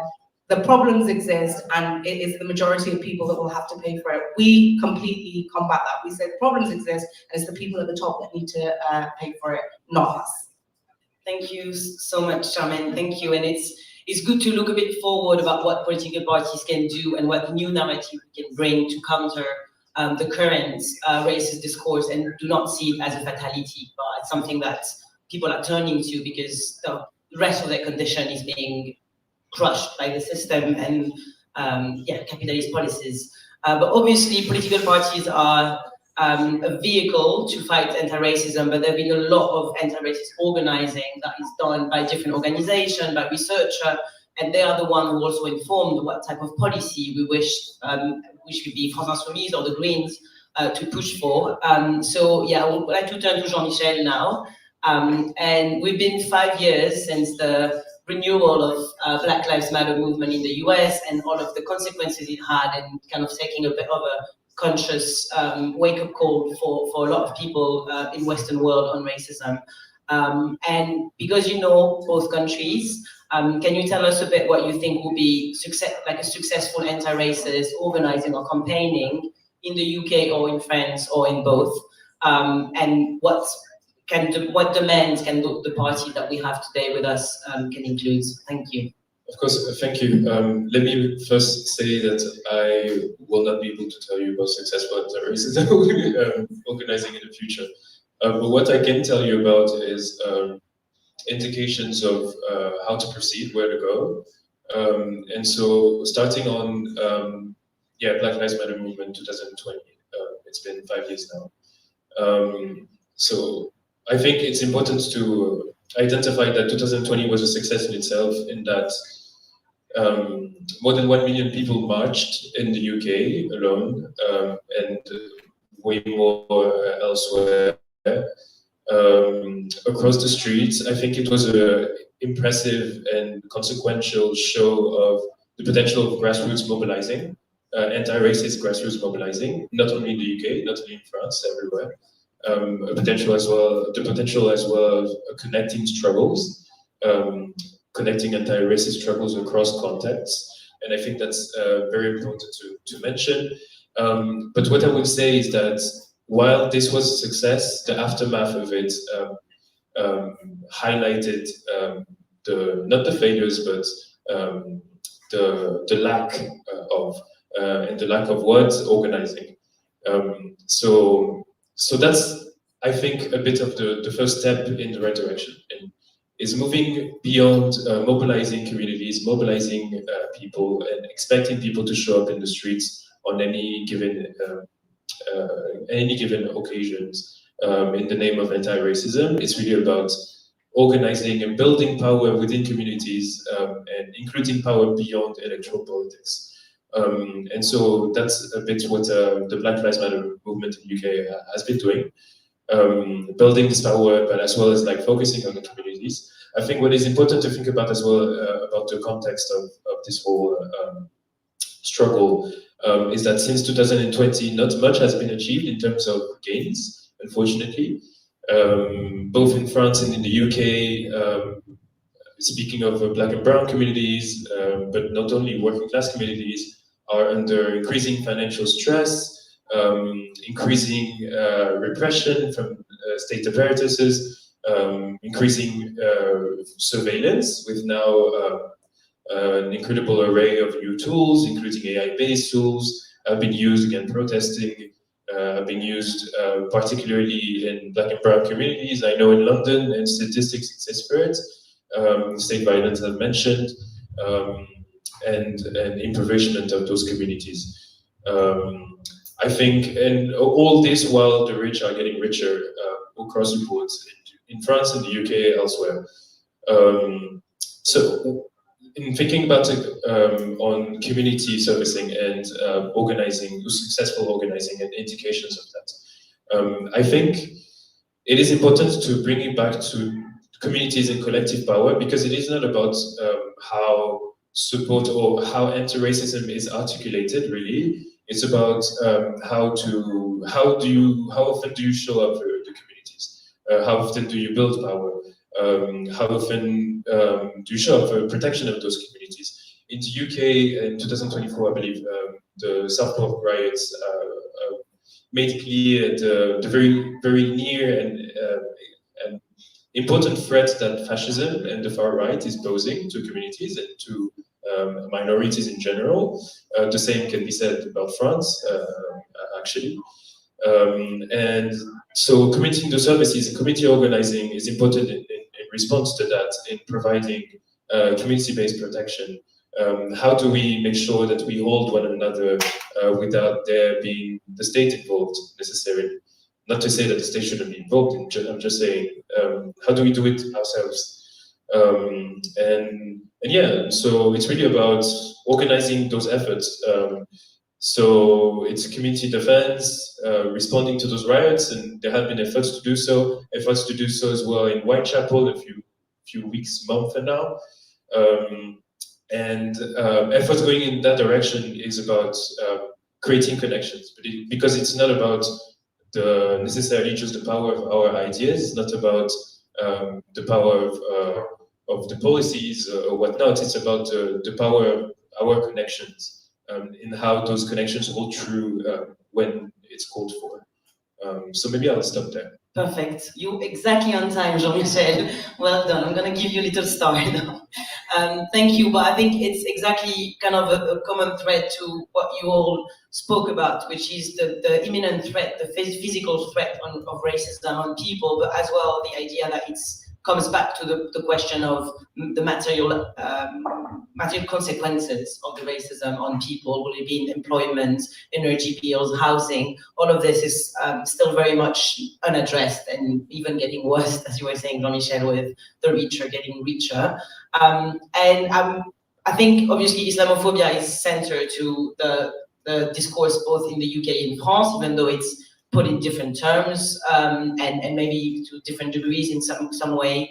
the problems exist and it is the majority of people that will have to pay for it. We completely combat that. We say the problems exist and it's the people at the top that need to pay for it, not us. Thank you so much, Sharmen. Thank you. And it's good to look a bit forward about what political parties can do and what new narrative we can bring to counter the current racist discourse, and do not see it as a fatality, but something that people are turning to because the rest of their condition is being crushed by the system and capitalist policies. But obviously political parties are a vehicle to fight anti-racism, but there have been a lot of anti-racist organizing that is done by different organizations, by researchers, and they are the ones who also informed what type of policy we wish, which would be France Insoumise or the Greens, to push for. So yeah, I would like to turn to Jean-Michel now. And we've been 5 years since the renewal of Black Lives Matter movement in the US and all of the consequences it had, and kind of taking a bit of a conscious wake-up call for a lot of people in Western world on racism. And because you know both countries, can you tell us a bit what you think will be a successful anti-racist organizing or campaigning in the UK or in France or in both? And what demands can the party that we have today with us can include? Thank you. Of course, thank you. Let me first say that I will not be able to tell you about successful anti-racism organizing in the future. But what I can tell you about is indications of how to proceed, where to go. And so starting on, Black Lives Matter movement 2020, it's been 5 years now. So I think it's important to identify that 2020 was a success in itself, in that more than 1 million people marched in the UK alone, and way more elsewhere. Across the streets, I think it was an impressive and consequential show of the potential of grassroots mobilizing. anti-racist grassroots mobilizing, not only in the UK, not only in France, everywhere. The potential as well of connecting struggles, connecting anti-racist struggles across contexts, and I think that's very important to mention. But what I would say is that while this was a success, the aftermath of it highlighted not the failures, but the lack of and the lack of what organizing. So that's, I think, a bit of the first step in the right direction, and is moving beyond mobilizing communities, mobilizing people, and expecting people to show up in the streets on any given occasions in the name of anti-racism. It's really about organizing and building power within communities and including power beyond electoral politics. And so that's a bit what the Black Lives Matter movement in the UK has been doing, building this power, but as well as like focusing on the communities. I think what is important to think about as well about the context of this whole struggle is that since 2020, not much has been achieved in terms of gains, unfortunately, both in France and in the UK. Speaking of Black and Brown communities, but not only working class communities, are under increasing financial stress, increasing repression from state apparatuses, increasing surveillance with now an incredible array of new tools, including AI-based tools, have been used against protesting, have been used particularly in Black and Brown communities. I know in London and statistics exist for it. State violence I've mentioned, and impoverishment of those communities. I think, and all this while the rich are getting richer across the board in France and the UK, elsewhere. So, in thinking about on community servicing and organizing, successful organizing and indications of that, I think it is important to bring it back to communities and collective power, because it is not about how support or how anti-racism is articulated, really. It's about how often do you show up for the communities? How often do you build power? How often do you show up for protection of those communities? In the UK in 2024, I believe, the South Pole riots made clear the very, very near and important threat that fascism and the far right is posing to communities and to minorities in general. The same can be said about France, actually. And so committing the services and community organizing is important in response to that, in providing community-based protection. How do we make sure that we hold one another without there being the state involved necessarily? Not to say that the state shouldn't be involved, I'm just saying, how do we do it ourselves? And yeah, so it's really about organizing those efforts. So it's community defense, responding to those riots, and there have been efforts to do so as well in Whitechapel a few weeks, months now. And efforts going in that direction is about creating connections, because it's not about necessarily just the power of our ideas. It's not about the power of the policies or whatnot. It's about the power of our connections and how those connections hold true when it's called for. So maybe I'll stop there. Perfect. You exactly on time, Jean-Michel. Well done. I'm going to give you a little star now. Thank you. But I think it's exactly kind of a common thread to what you all spoke about, which is the imminent threat, the physical threat of racism on people, but as well the idea that it comes back to the question of the material consequences of the racism on people. Will it be in employment, energy bills, housing? All of this is still very much unaddressed, and even getting worse, as you were saying, Jean-Michel, with the richer getting richer. I think obviously Islamophobia is central to the discourse both in the UK and France, even though it's put in different terms and maybe to different degrees in some way,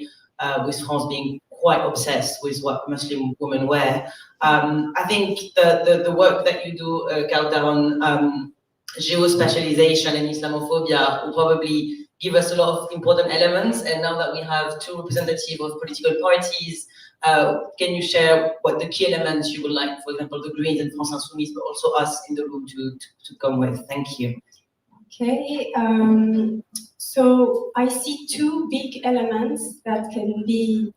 with France being quite obsessed with what Muslim women wear. I think the work that you do, Kawtar, on geospatialization and Islamophobia will probably give us a lot of important elements. And now that we have two representatives of political parties, can you share what the key elements you would like, for example, the Greens and France Insoumise, but also us in the room to come with? Thank you. Okay, so I see two big elements that can be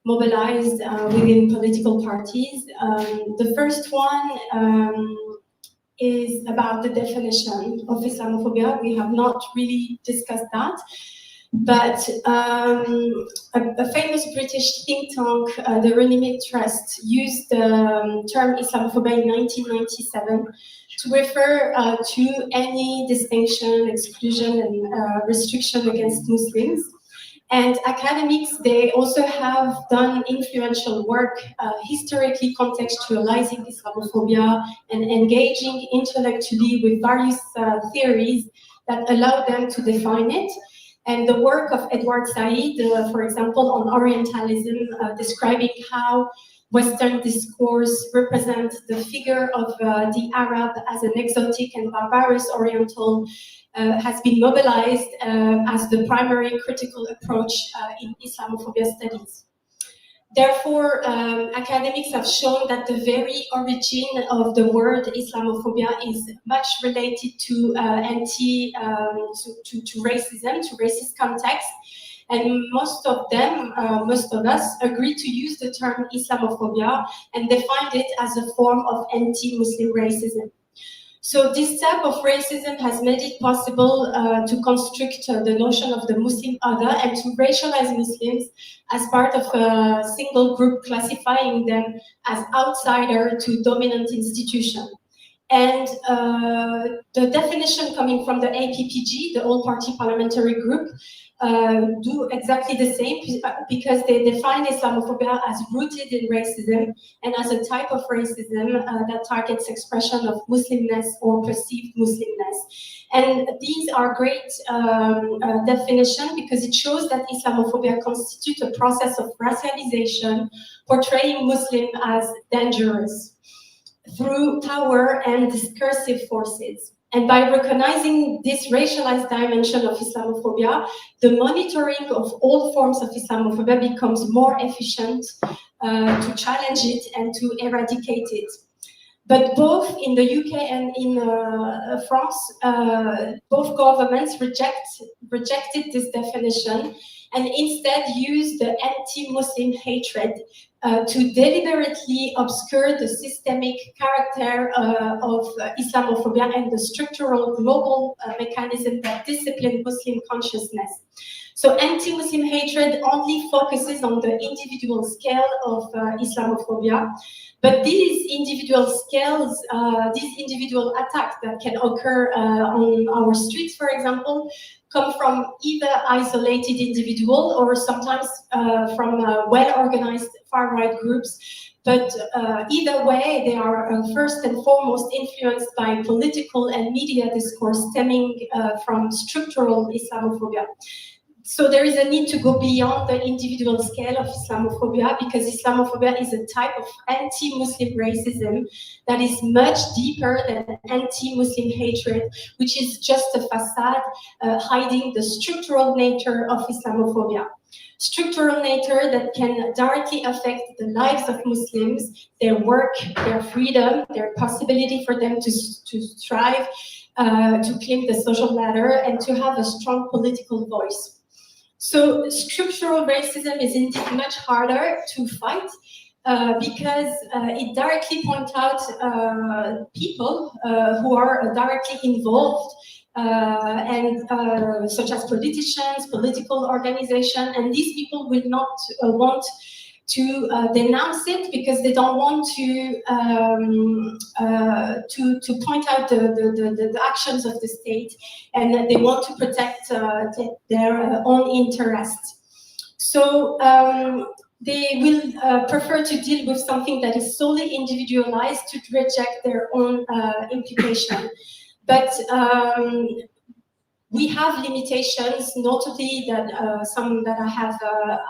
mobilized within political parties. The first one is about the definition of Islamophobia. We have not really discussed that, but a famous British think tank, the Runnymede Trust, used the term Islamophobia in 1997 to refer to any distinction, exclusion, and restriction against Muslims. And academics, they also have done influential work historically contextualizing Islamophobia and engaging intellectually with various theories that allow them to define it. And the work of Edward Said, for example, on Orientalism, describing how Western discourse represents the figure of the Arab as an exotic and barbarous Oriental, has been mobilized as the primary critical approach in Islamophobia studies. Therefore, academics have shown that the very origin of the word Islamophobia is much related to to racism, to racist context, and most of them, most of us, agree to use the term Islamophobia and define it as a form of anti-Muslim racism. So this type of racism has made it possible to construct the notion of the Muslim other and to racialize Muslims as part of a single group, classifying them as outsider to dominant institution. And the definition coming from the APPG, the All-Party Parliamentary Group, do exactly the same, because they define Islamophobia as rooted in racism and as a type of racism that targets expression of Muslimness or perceived Muslimness. And these are great definition because it shows that Islamophobia constitutes a process of racialization, portraying Muslim as dangerous through power and discursive forces. And by recognizing this racialized dimension of Islamophobia, the monitoring of all forms of Islamophobia becomes more efficient to challenge it and to eradicate it. But both in the UK and in France, both governments rejected this definition and instead used the anti-Muslim hatred to deliberately obscure the systemic character of Islamophobia and the structural global mechanism that discipline Muslim consciousness. So anti-Muslim hatred only focuses on the individual scale of Islamophobia, but these individual scales, these individual attacks that can occur on our streets, for example, come from either isolated individual or sometimes from well-organized far-right groups. But either way, they are first and foremost influenced by political and media discourse stemming from structural Islamophobia. So there is a need to go beyond the individual scale of Islamophobia, because Islamophobia is a type of anti-Muslim racism that is much deeper than anti-Muslim hatred, which is just a facade hiding the structural nature of Islamophobia. Structural nature that can directly affect the lives of Muslims, their work, their freedom, their possibility for them to strive, to climb the social ladder, and to have a strong political voice. So structural racism is indeed much harder to fight because it directly points out people who are directly involved and such as politicians, political organizations, and these people will not want to denounce it because they don't want to point out the actions of the state, and they want to protect their own interests. So they will prefer to deal with something that is solely individualized to reject their own implication. But we have limitations, notably that some that I have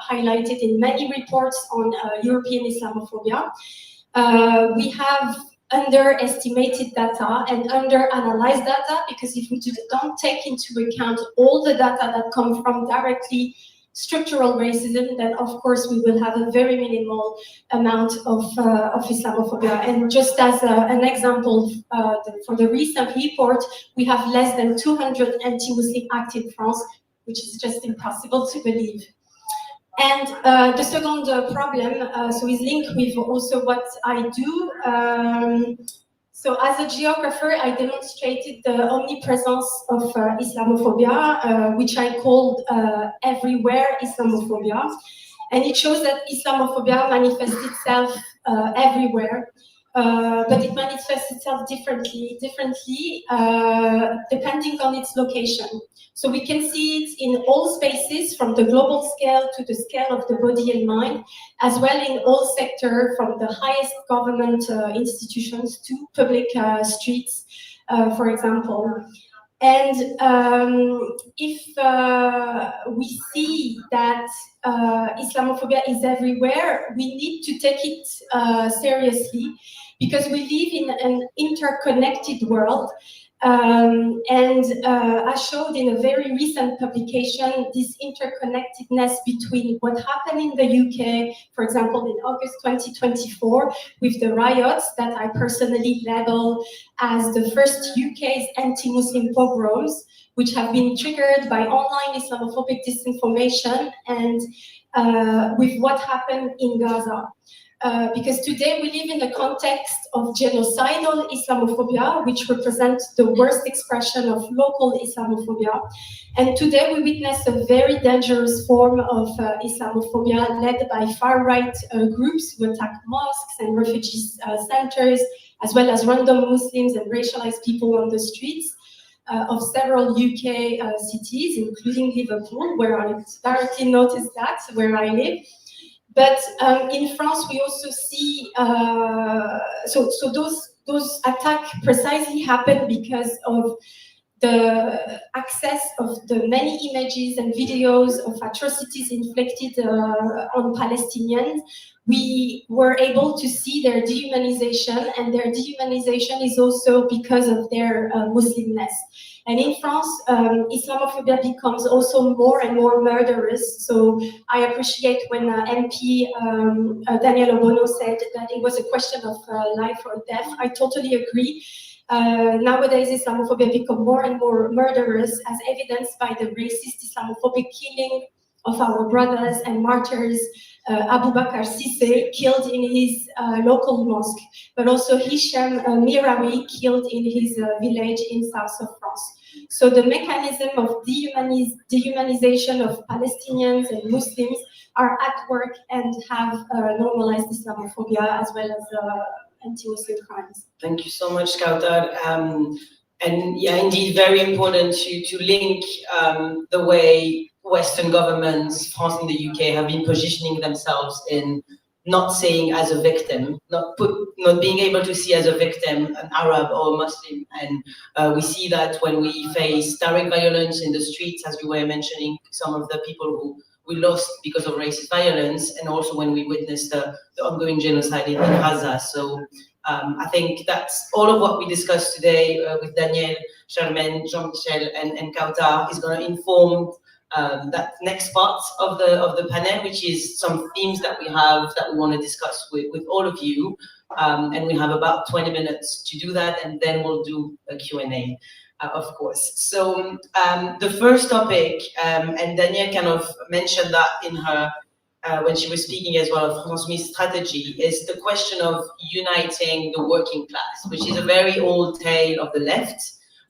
highlighted in many reports on European Islamophobia. We have underestimated data and under-analyzed data, because if we don't take into account all the data that come from directly structural racism, then of course we will have a very minimal amount of Islamophobia. And just as an example, for the recent report, we have less than 200 anti-Muslim acts in France, which is just impossible to believe. And the second problem, so is linked with also what I do. So as a geographer, I demonstrated the omnipresence of Islamophobia, which I called everywhere Islamophobia. And it shows that Islamophobia manifests itself everywhere, but it manifests itself differently depending on its location. So we can see it in all spaces, from the global scale to the scale of the body and mind, as well in all sectors, from the highest government institutions to public streets, for example. And if we see that Islamophobia is everywhere, we need to take it seriously, because we live in an interconnected world. As showed in a very recent publication, this interconnectedness between what happened in the UK, for example, in August 2024, with the riots that I personally label as the first UK's anti-Muslim pogroms, which have been triggered by online Islamophobic disinformation, and with what happened in Gaza. Because today we live in the context of genocidal Islamophobia, which represents the worst expression of local Islamophobia. And today we witness a very dangerous form of Islamophobia led by far-right groups who attack mosques and refugee centers, as well as random Muslims and racialized people on the streets of several UK cities, including Liverpool, where I directly noticed that, where I live. But in France, we also see, so those attacks precisely happen because of the access of the many images and videos of atrocities inflicted on Palestinians. We were able to see their dehumanization, and their dehumanization is also because of their Muslimness. And in France, Islamophobia becomes also more and more murderous. So I appreciate when MP Danièle Obono said that it was a question of life or death. I totally agree. Nowadays, Islamophobia becomes more and more murderous, as evidenced by the racist Islamophobic killing of our brothers and martyrs, Abu Bakr Sise, killed in his local mosque, but also Hisham Mirawi, killed in his village in south of France. So the mechanism of dehumanization of Palestinians and Muslims are at work and have normalized Islamophobia as well as anti-Muslim crimes. Thank you so much, Kawtar. And yeah, indeed, very important to link the way Western governments, France and the UK, have been positioning themselves in not saying as a victim, not being able to see as a victim an Arab or a Muslim. And we see that when we face direct violence in the streets, as we were mentioning, some of the people who we lost because of racist violence, and also when we witnessed the ongoing genocide in Gaza. So I think that's all of what we discussed today with Danièle, Sharmen, Jean-Michel, and Kawtar is going to inform that next part of the panel, which is some themes that we have that we want to discuss with all of you. And we have about 20 minutes to do that, and then we'll do a Q&A, of course. So the first topic, and Danièle kind of mentioned that in her, when she was speaking as well of France Insoumise strategy, is the question of uniting the working class, which is a very old tale of the left,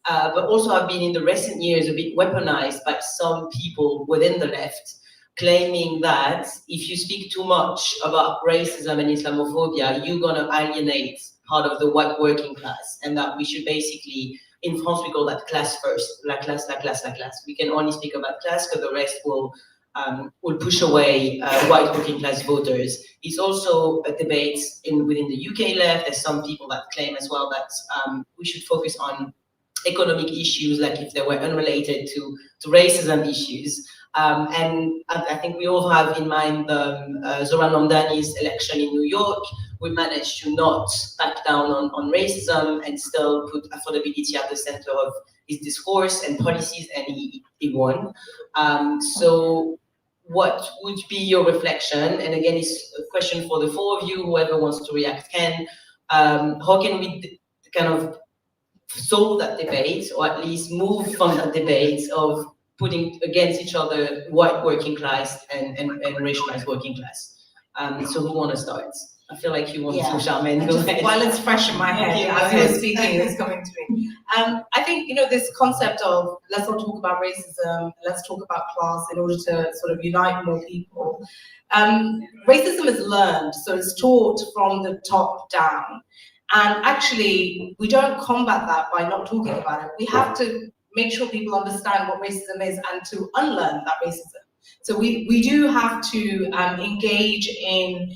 but also have been in the recent years a bit weaponized by some people within the left, claiming that if you speak too much about racism and Islamophobia, you're going to alienate part of the white working class, and that we should basically, in France we call that class first, la classe, la classe, la classe. We can only speak about class because the rest will push away white working class voters. It's also a debate within the UK left. There's some people that claim as well that we should focus on economic issues, like if they were unrelated to racism issues. And I think we all have in mind Zoran Mamdani's election in New York. We managed to not back down on racism and still put affordability at the center of his discourse and policies, and he won. So what would be your reflection? And again, it's a question for the four of you, whoever wants to react can. How can we kind of solve that debate, or at least move from that debate of putting against each other white working class and racialized working class? So who want to start? I feel like you want to, Sharmen. Go ahead. While it's fresh in my head, as you were speaking, it's coming to me. I think, this concept of let's not talk about racism, let's talk about class in order to sort of unite more people. Racism is learned, so it's taught from the top down. And actually, we don't combat that by not talking about it. We have to make sure people understand what racism is and to unlearn that racism. So we do have to engage in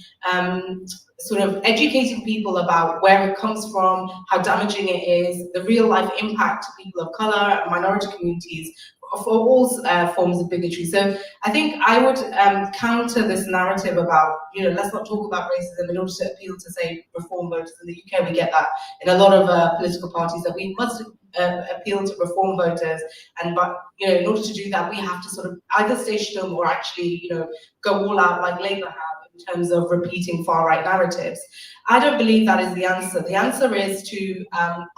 sort of educating people about where it comes from, how damaging it is, the real life impact to people of color, minority communities, for all forms of bigotry. So I think I would counter this narrative about, let's not talk about racism in order to appeal to, say, reform voters. In the UK, we get that in a lot of political parties, that we must appeal to reform voters. But in order to do that, we have to sort of either stay still or actually, go all out like Labour have in terms of repeating far-right narratives. I don't believe that is the answer. The answer is to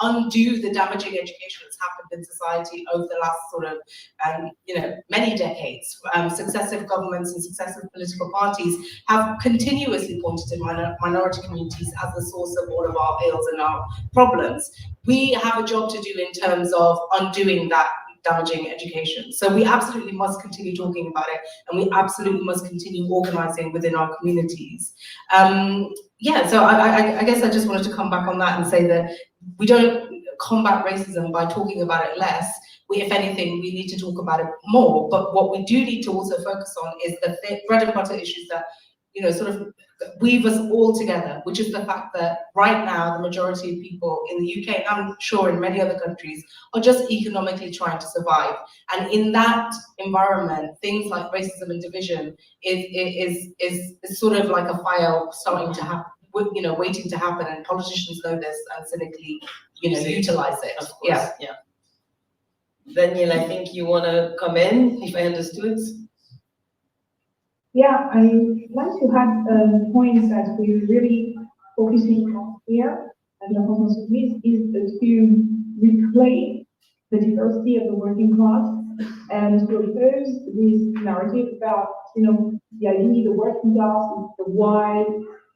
undo the damaging education that's happened in society over the last sort of, many decades. Successive governments and successive political parties have continuously pointed to minority communities as the source of all of our ills and our problems. We have a job to do in terms of undoing that damaging education. So we absolutely must continue talking about it, and we absolutely must continue organizing within our communities. So I guess I just wanted to come back on that and say that we don't combat racism by talking about it less. If anything, we need to talk about it more. But what we do need to also focus on is the bread and butter issues that, sort of weave us all together, which is the fact that right now the majority of people in the UK, and I'm sure in many other countries, are just economically trying to survive. And in that environment, things like racism and division is sort of like a fire starting to happen, waiting to happen, and politicians know this and cynically, utilize it. Of course, yeah. Danièle, I think you want to come in, if I understood. Yeah, I like to have points that we're really focusing on here at La France Insoumise is to reclaim the diversity of the working class and to oppose this narrative about, the idea the working class is the white,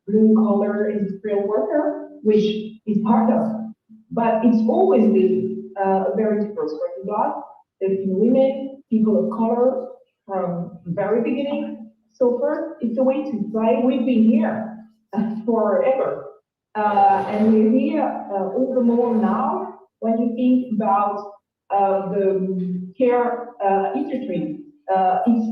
blue-collar industrial worker, which is part of. But it's always been a very diverse working class. There's been women, people of color from the very beginning. So first, it's a way to say we've been here forever. And we're here all the more now when you think about the care industry. It's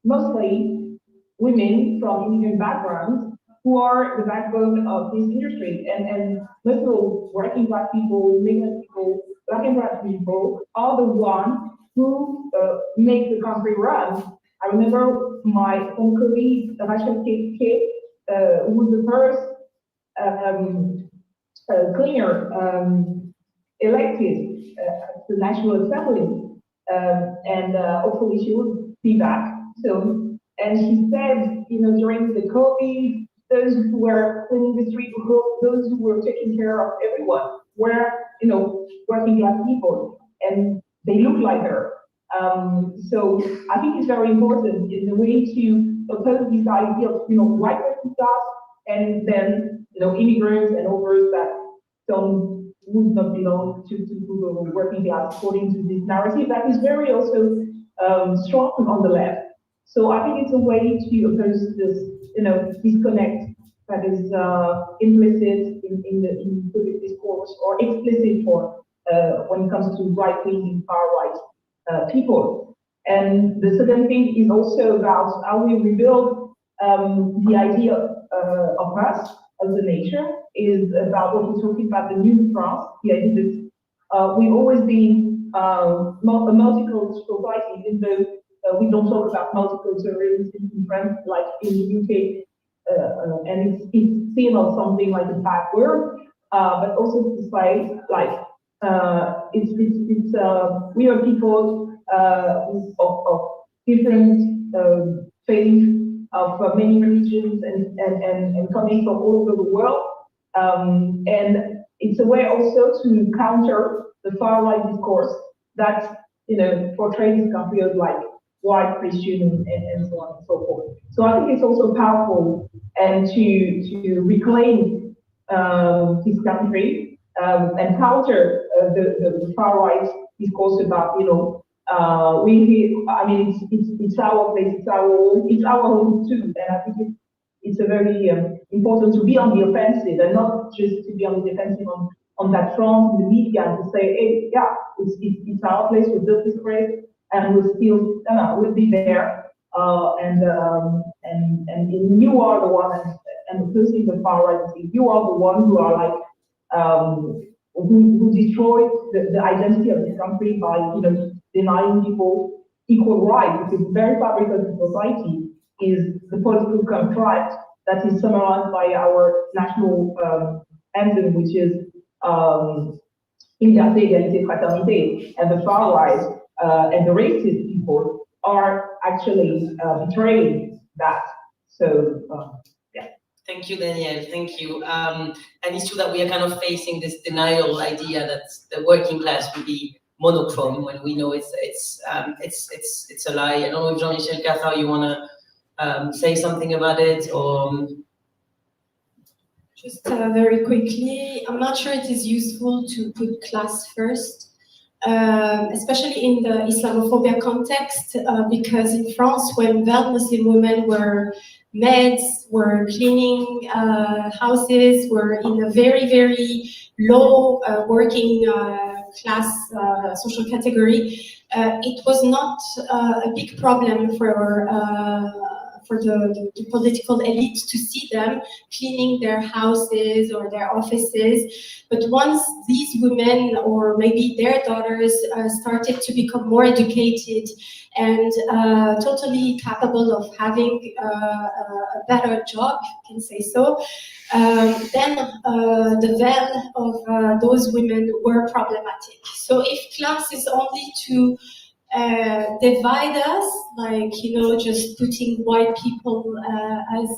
mostly women from immigrant backgrounds who are the backbone of this industry. And most of the working class people, immigrant people, black and brown people are the ones who make the country run. I remember my own colleague, Rachel K, who was the first cleaner elected at the National Assembly, and hopefully she will be back soon. And she said, during the COVID, those who were cleaning the street, those who were taking care of everyone were, working class people, and they look like her. So I think it's very important in the way to oppose this idea of, white working class, and then, immigrants and others that would not belong to the working class according to this narrative that is very also strong on the left. So I think it's a way to oppose this, disconnect that is implicit in the public discourse, or explicit for when it comes to right-wing and far-right people. And the second thing is also about how we rebuild the idea of us as a nation, is about what we're talking about, the new France, the idea that we've always been a multicultural society, even though we don't talk about multiculturalism in France like in the UK, and it's seen as something like a bad word, but also to say like we are people of different faiths, of many religions, and coming from all over the world, and it's a way also to counter the far right discourse that portrays this country as like white Christian and so on and so forth. So I think it's also powerful and to reclaim this country and counter the far right discourse about I mean it's our place, it's our home too, and I think it's a very important to be on the offensive and not just to be on the defensive on that front in the media and to say, hey, yeah, it's our place, we built this place, and we'll be there. And you are the one, and this is the far right. You are the one who are like who destroyed the identity of this country by denying people equal rights, because the very fabric of the society is the political contract that is summarized by our national anthem, which is Liberté, Égalité, Fraternité, and the far right and the racist people are actually betraying that. So, yeah. Thank you, Danièle. Thank you. And it's true that we are kind of facing this denial idea that the working class will be monochrome when we know it's a lie. I don't know if Jean-Michel, Kawtar, you want to say something about it, or just very quickly, I'm not sure it is useful to put class first, especially in the Islamophobia context, because in France, when veiled Muslim women were maids, were cleaning houses, were in a very, very low working class social category, it was not a big problem for the political elite to see them cleaning their houses or their offices. But once these women, or maybe their daughters, started to become more educated and totally capable of having a better job, you can say so, then the veil of those women were problematic. So if class is only to divide us, like, just putting white people as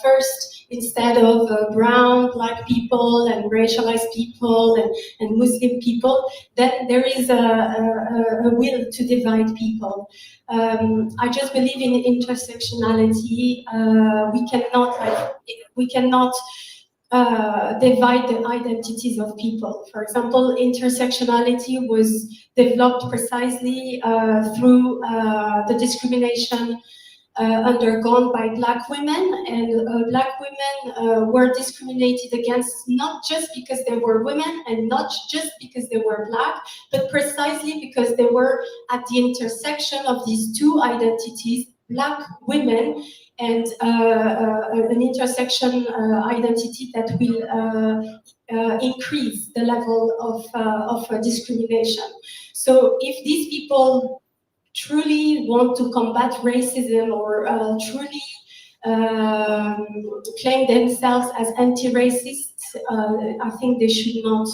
first instead of brown, black people and racialized people and Muslim people, then there is a will to divide people. I just believe in intersectionality. We cannot divide the identities of people. For example, intersectionality was developed precisely through the discrimination undergone by Black women, and Black women were discriminated against not just because they were women and not just because they were Black, but precisely because they were at the intersection of these two identities, Black women and an intersection identity that will increase the level of discrimination. So if these people truly want to combat racism or truly claim themselves as anti-racists, I think they should not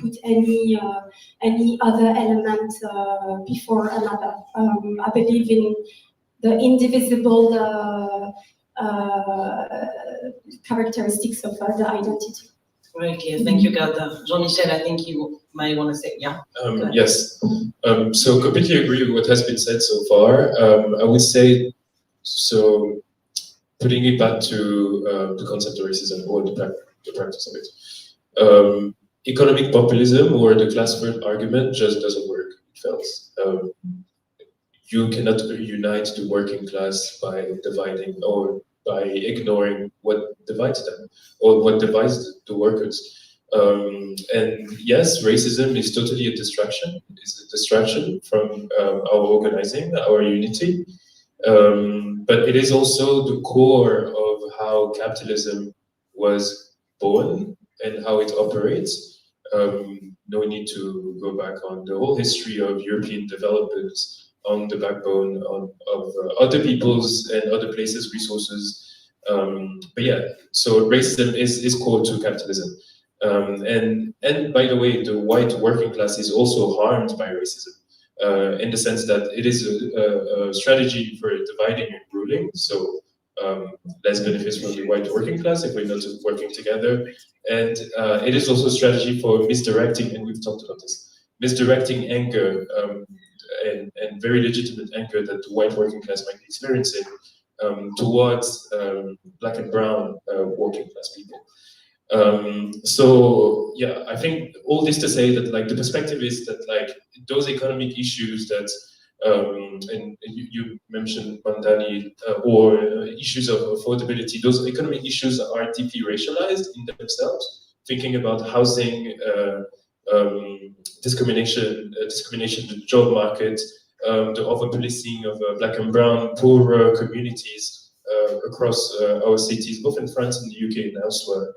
put any other element before another. I believe in the indivisible characteristics of the identity. Very clear. Thank you, Kawtar. Jean-Michel, I think you might want to say, yeah. Yes. So completely agree with what has been said so far. I would say, so putting it back to the concept of racism or the practice of it. Economic populism or the class first argument just doesn't work. It fails. You cannot unite the working class by dividing or by ignoring what divides them or what divides the workers. And yes, racism is totally a distraction. It's a distraction from our organizing, our unity. But it is also the core of how capitalism was born and how it operates. no need to go back on the whole history of European development on the backbone of other people's and other places' resources. But yeah, so racism is core to capitalism. And by the way, the white working class is also harmed by racism, in the sense that it is a strategy for dividing and ruling. So less benefits from the white working class if we're not working together. And it is also a strategy for misdirecting, and we've talked about this, misdirecting anger and very legitimate anger that the white working class might be experiencing towards black and brown working class people. So yeah, I think all this to say that like the perspective is that like those economic issues that and you mentioned Mandani or issues of affordability, those economic issues are deeply racialized in themselves. Thinking about housing, discrimination in the job market, the over-policing of black and brown poorer communities across our cities, both in France and the UK and elsewhere.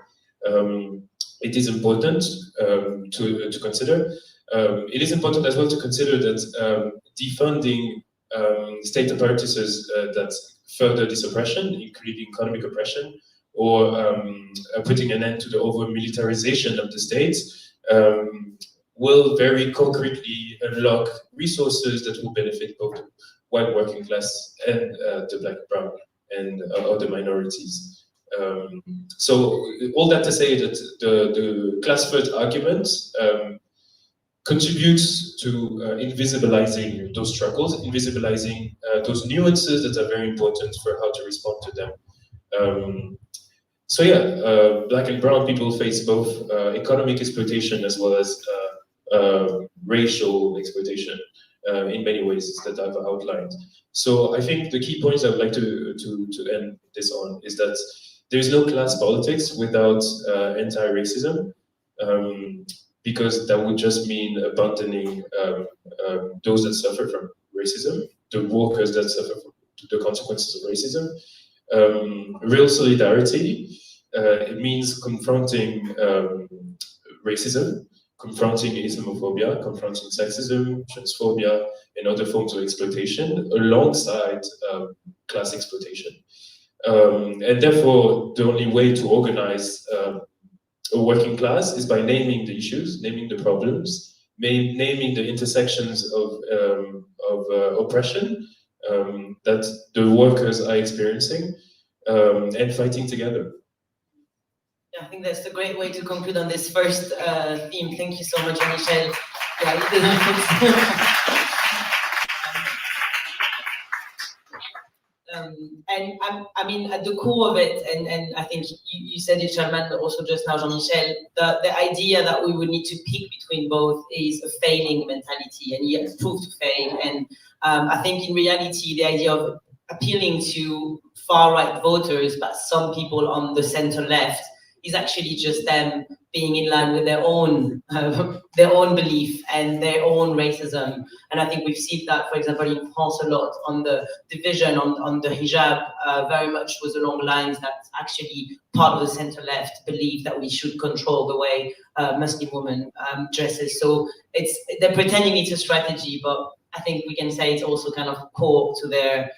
It is important to consider. It is important as well to consider that defunding state apparatuses that further this oppression, including economic oppression, or putting an end to the over-militarization of the states, will very concretely unlock resources that will benefit both the white working class and the black, brown, and other minorities. So all that to say that the class-first argument contributes to invisibilizing those struggles, invisibilizing those nuances that are very important for how to respond to them. So yeah, black and brown people face both economic exploitation as well as racial exploitation in many ways that I've outlined. So I think the key points I would like to end this on is that there is no class politics without anti-racism, because that would just mean abandoning those that suffer from racism, the workers that suffer from the consequences of racism. Real solidarity, it means confronting racism, confronting islamophobia, confronting sexism, transphobia, and other forms of exploitation alongside class exploitation. And therefore, the only way to organize a working class is by naming the issues, naming the problems, naming the intersections of oppression that the workers are experiencing, and fighting together. I think that's a great way to conclude on this first theme. Thank you so much, Jean-Michel. Yeah, and I mean, at the core of it, and I think you said it, Sharmen, but also just now, Jean-Michel, the idea that we would need to pick between both is a failing mentality, and yet proved to fail. And I think in reality, the idea of appealing to far-right voters, but some people on the center-left, is actually just them being in line with their own belief and their own racism. And I think we've seen that, for example, in France a lot on the division on the hijab, very much was along lines that actually part of the center-left believe that we should control the way Muslim women dresses. So they're pretending it's a strategy, but I think we can say it's also kind of core to their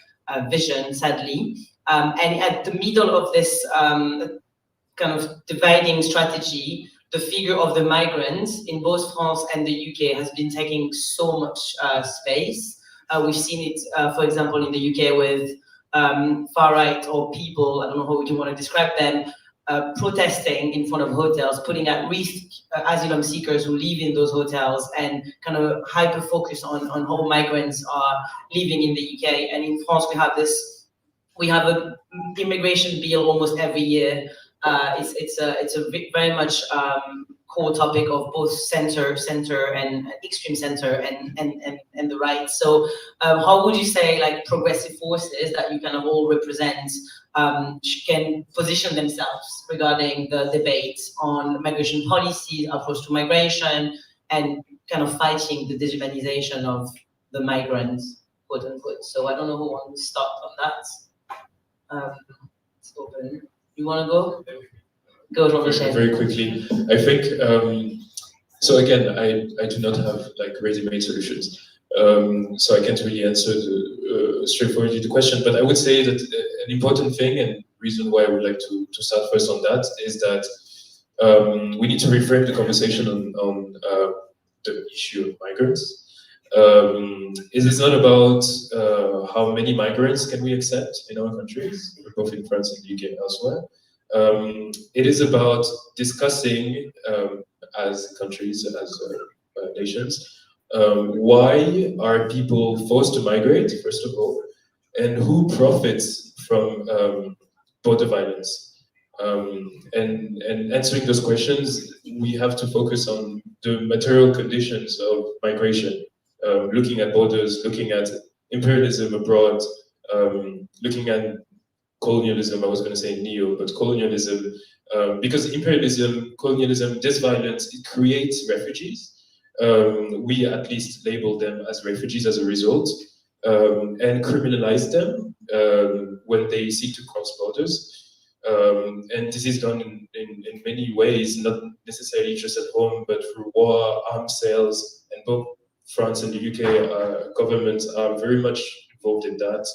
vision, sadly. And at the middle of this kind of dividing strategy, the figure of the migrants in both France and the UK has been taking so much space. We've seen it, for example, in the UK with far-right or people, I don't know how you want to describe them, protesting in front of hotels, putting at risk asylum seekers who live in those hotels, and kind of hyper-focus on how migrants are living in the UK. And in France, we have an immigration bill almost every year. It's a very much core topic of both center and extreme center and the right. So how would you say like progressive forces that you kind of all represent can position themselves regarding the debate on migration policy, approach to migration, and kind of fighting the dehumanization of the migrants, quote unquote? So I don't know who wants to start on that. It's open. You want to go? Go, Jean-Michel. Very quickly. I think So again, I do not have like ready-made solutions. So I can't really answer straightforwardly the question, but I would say that an important thing and reason why I would like to start first on that is that we need to reframe the conversation on the issue of migrants. It is not about how many migrants can we accept in our countries, both in France and the UK and elsewhere. It is about discussing as countries, as nations, why are people forced to migrate, first of all, and who profits from border violence? And answering those questions, we have to focus on the material conditions of migration, looking at borders, looking at imperialism abroad, looking at colonialism. I was going to say neo, but colonialism, because imperialism, colonialism, this violence, it creates refugees. We at least label them as refugees as a result, and criminalize them when they seek to cross borders. And this is done in many ways, not necessarily just at home, but through war, arms sales, and both France and the UK governments are very much involved in that.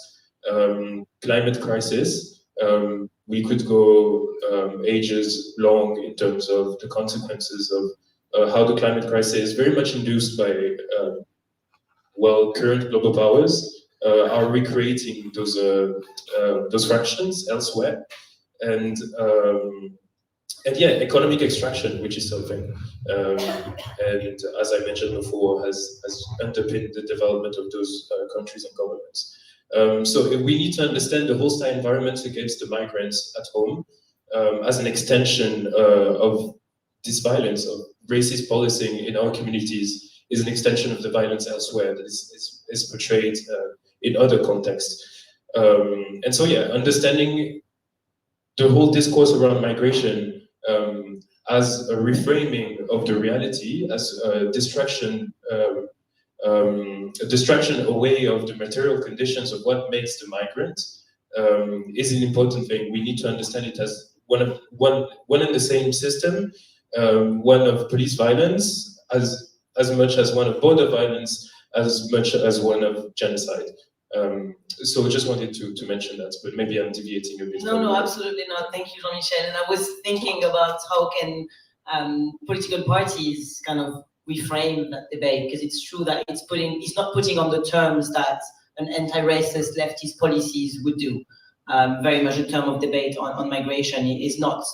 Climate crisis, we could go ages long in terms of the consequences of how the climate crisis is very much induced by, well, current global powers are recreating those fractions elsewhere. And yeah, economic extraction, which is something, and as I mentioned before, has underpinned the development of those countries and governments. So we need to understand the hostile environment against the migrants at home as an extension of this violence, of racist policing in our communities is an extension of the violence elsewhere that is portrayed in other contexts. And so yeah, understanding the whole discourse around migration as a reframing of the reality, as a distraction away of the material conditions of what makes the migrant is an important thing. We need to understand it as one and the same system, one of police violence as much as one of border violence, as much as one of genocide. So I just wanted to mention that, but maybe I'm deviating a bit. No, absolutely not. Thank you, Jean-Michel. And I was thinking about how can political parties kind of reframe that debate, because it's true that it's not putting on the terms that an anti-racist leftist policies would do. Very much the term of debate on migration is not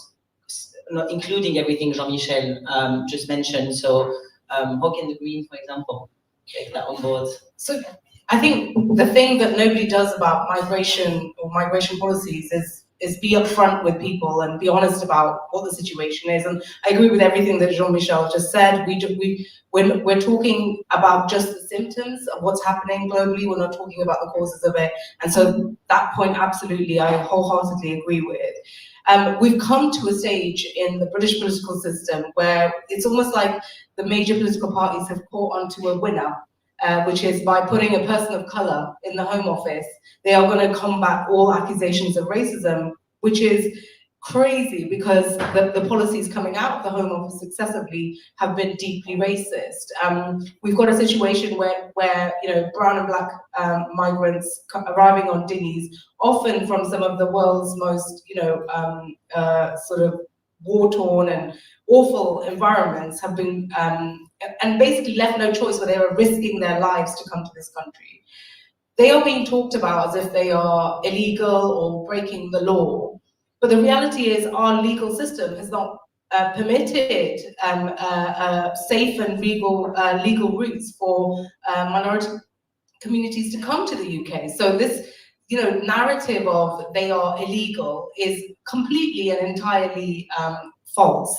including everything Jean-Michel just mentioned. So how can the Greens, for example, take that on board? So I think the thing that nobody does about migration or migration policies is be upfront with people and be honest about what the situation is. And I agree with everything that Jean-Michel just said. We're talking about just the symptoms of what's happening globally. We're not talking about the causes of it. And so that point, absolutely, I wholeheartedly agree with. We've come to a stage in the British political system where it's almost like the major political parties have caught onto a winner. Which is by putting a person of color in the Home Office, they are going to combat all accusations of racism, which is crazy because the policies coming out of the Home Office successively have been deeply racist. We've got a situation where brown and black migrants arriving on dinghies, often from some of the world's most sort of war-torn and awful environments, have been and basically left no choice where they were risking their lives to come to this country. They are being talked about as if they are illegal or breaking the law. But the reality is our legal system has not permitted safe and legal routes for minority communities to come to the UK. So this narrative of they are illegal is completely and entirely false.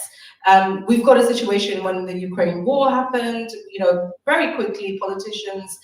We've got a situation when the Ukraine war happened, very quickly politicians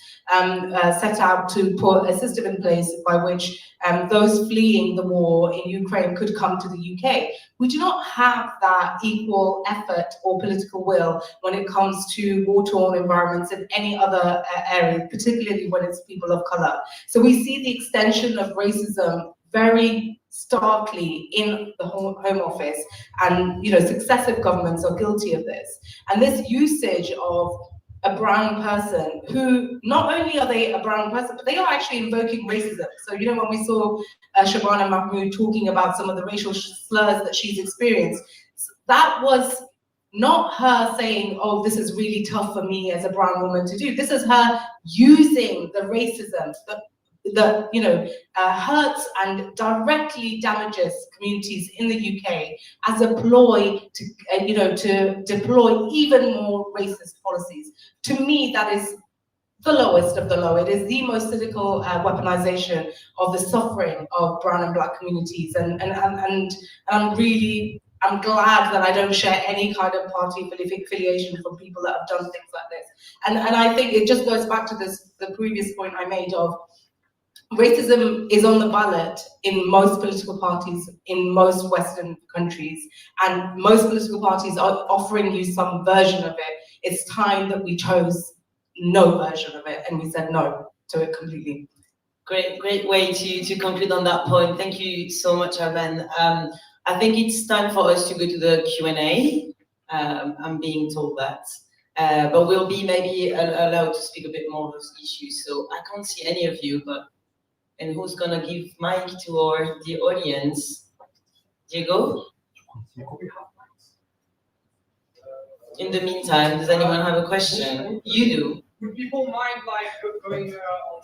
set out to put a system in place by which those fleeing the war in Ukraine could come to the UK. We do not have that equal effort or political will when it comes to war-torn environments in any other area, particularly when it's people of color. So we see the extension of racism very starkly in the Home Office, and successive governments are guilty of this. And this usage of a brown person, who not only are they a brown person, but they are actually invoking racism. So when we saw Shabana Mahmood talking about some of the racial slurs that she's experienced, that was not her saying, oh, this is really tough for me as a brown woman to do. This is her using the racism that hurts and directly damages communities in the UK as a ploy to deploy even more racist policies. To me, that is the lowest of the low. It is the most cynical weaponization of the suffering of brown and black communities, and I'm glad that I don't share any kind of party affiliation from people that have done things like this. And I think it just goes back to the previous point I made of racism is on the ballot in most political parties in most Western countries, and most political parties are offering you some version of it. It's time that we chose no version of it, and we said no to it completely. Great way to conclude on that point. Thank you so much, Rahman. I think it's time for us to go to the Q&A. I'm being told that. But we'll be maybe allowed to speak a bit more of those issues. So I can't see any of you, and who's gonna give mic to the audience? Diego? In the meantime, does anyone have a question? You do. Would people mind going on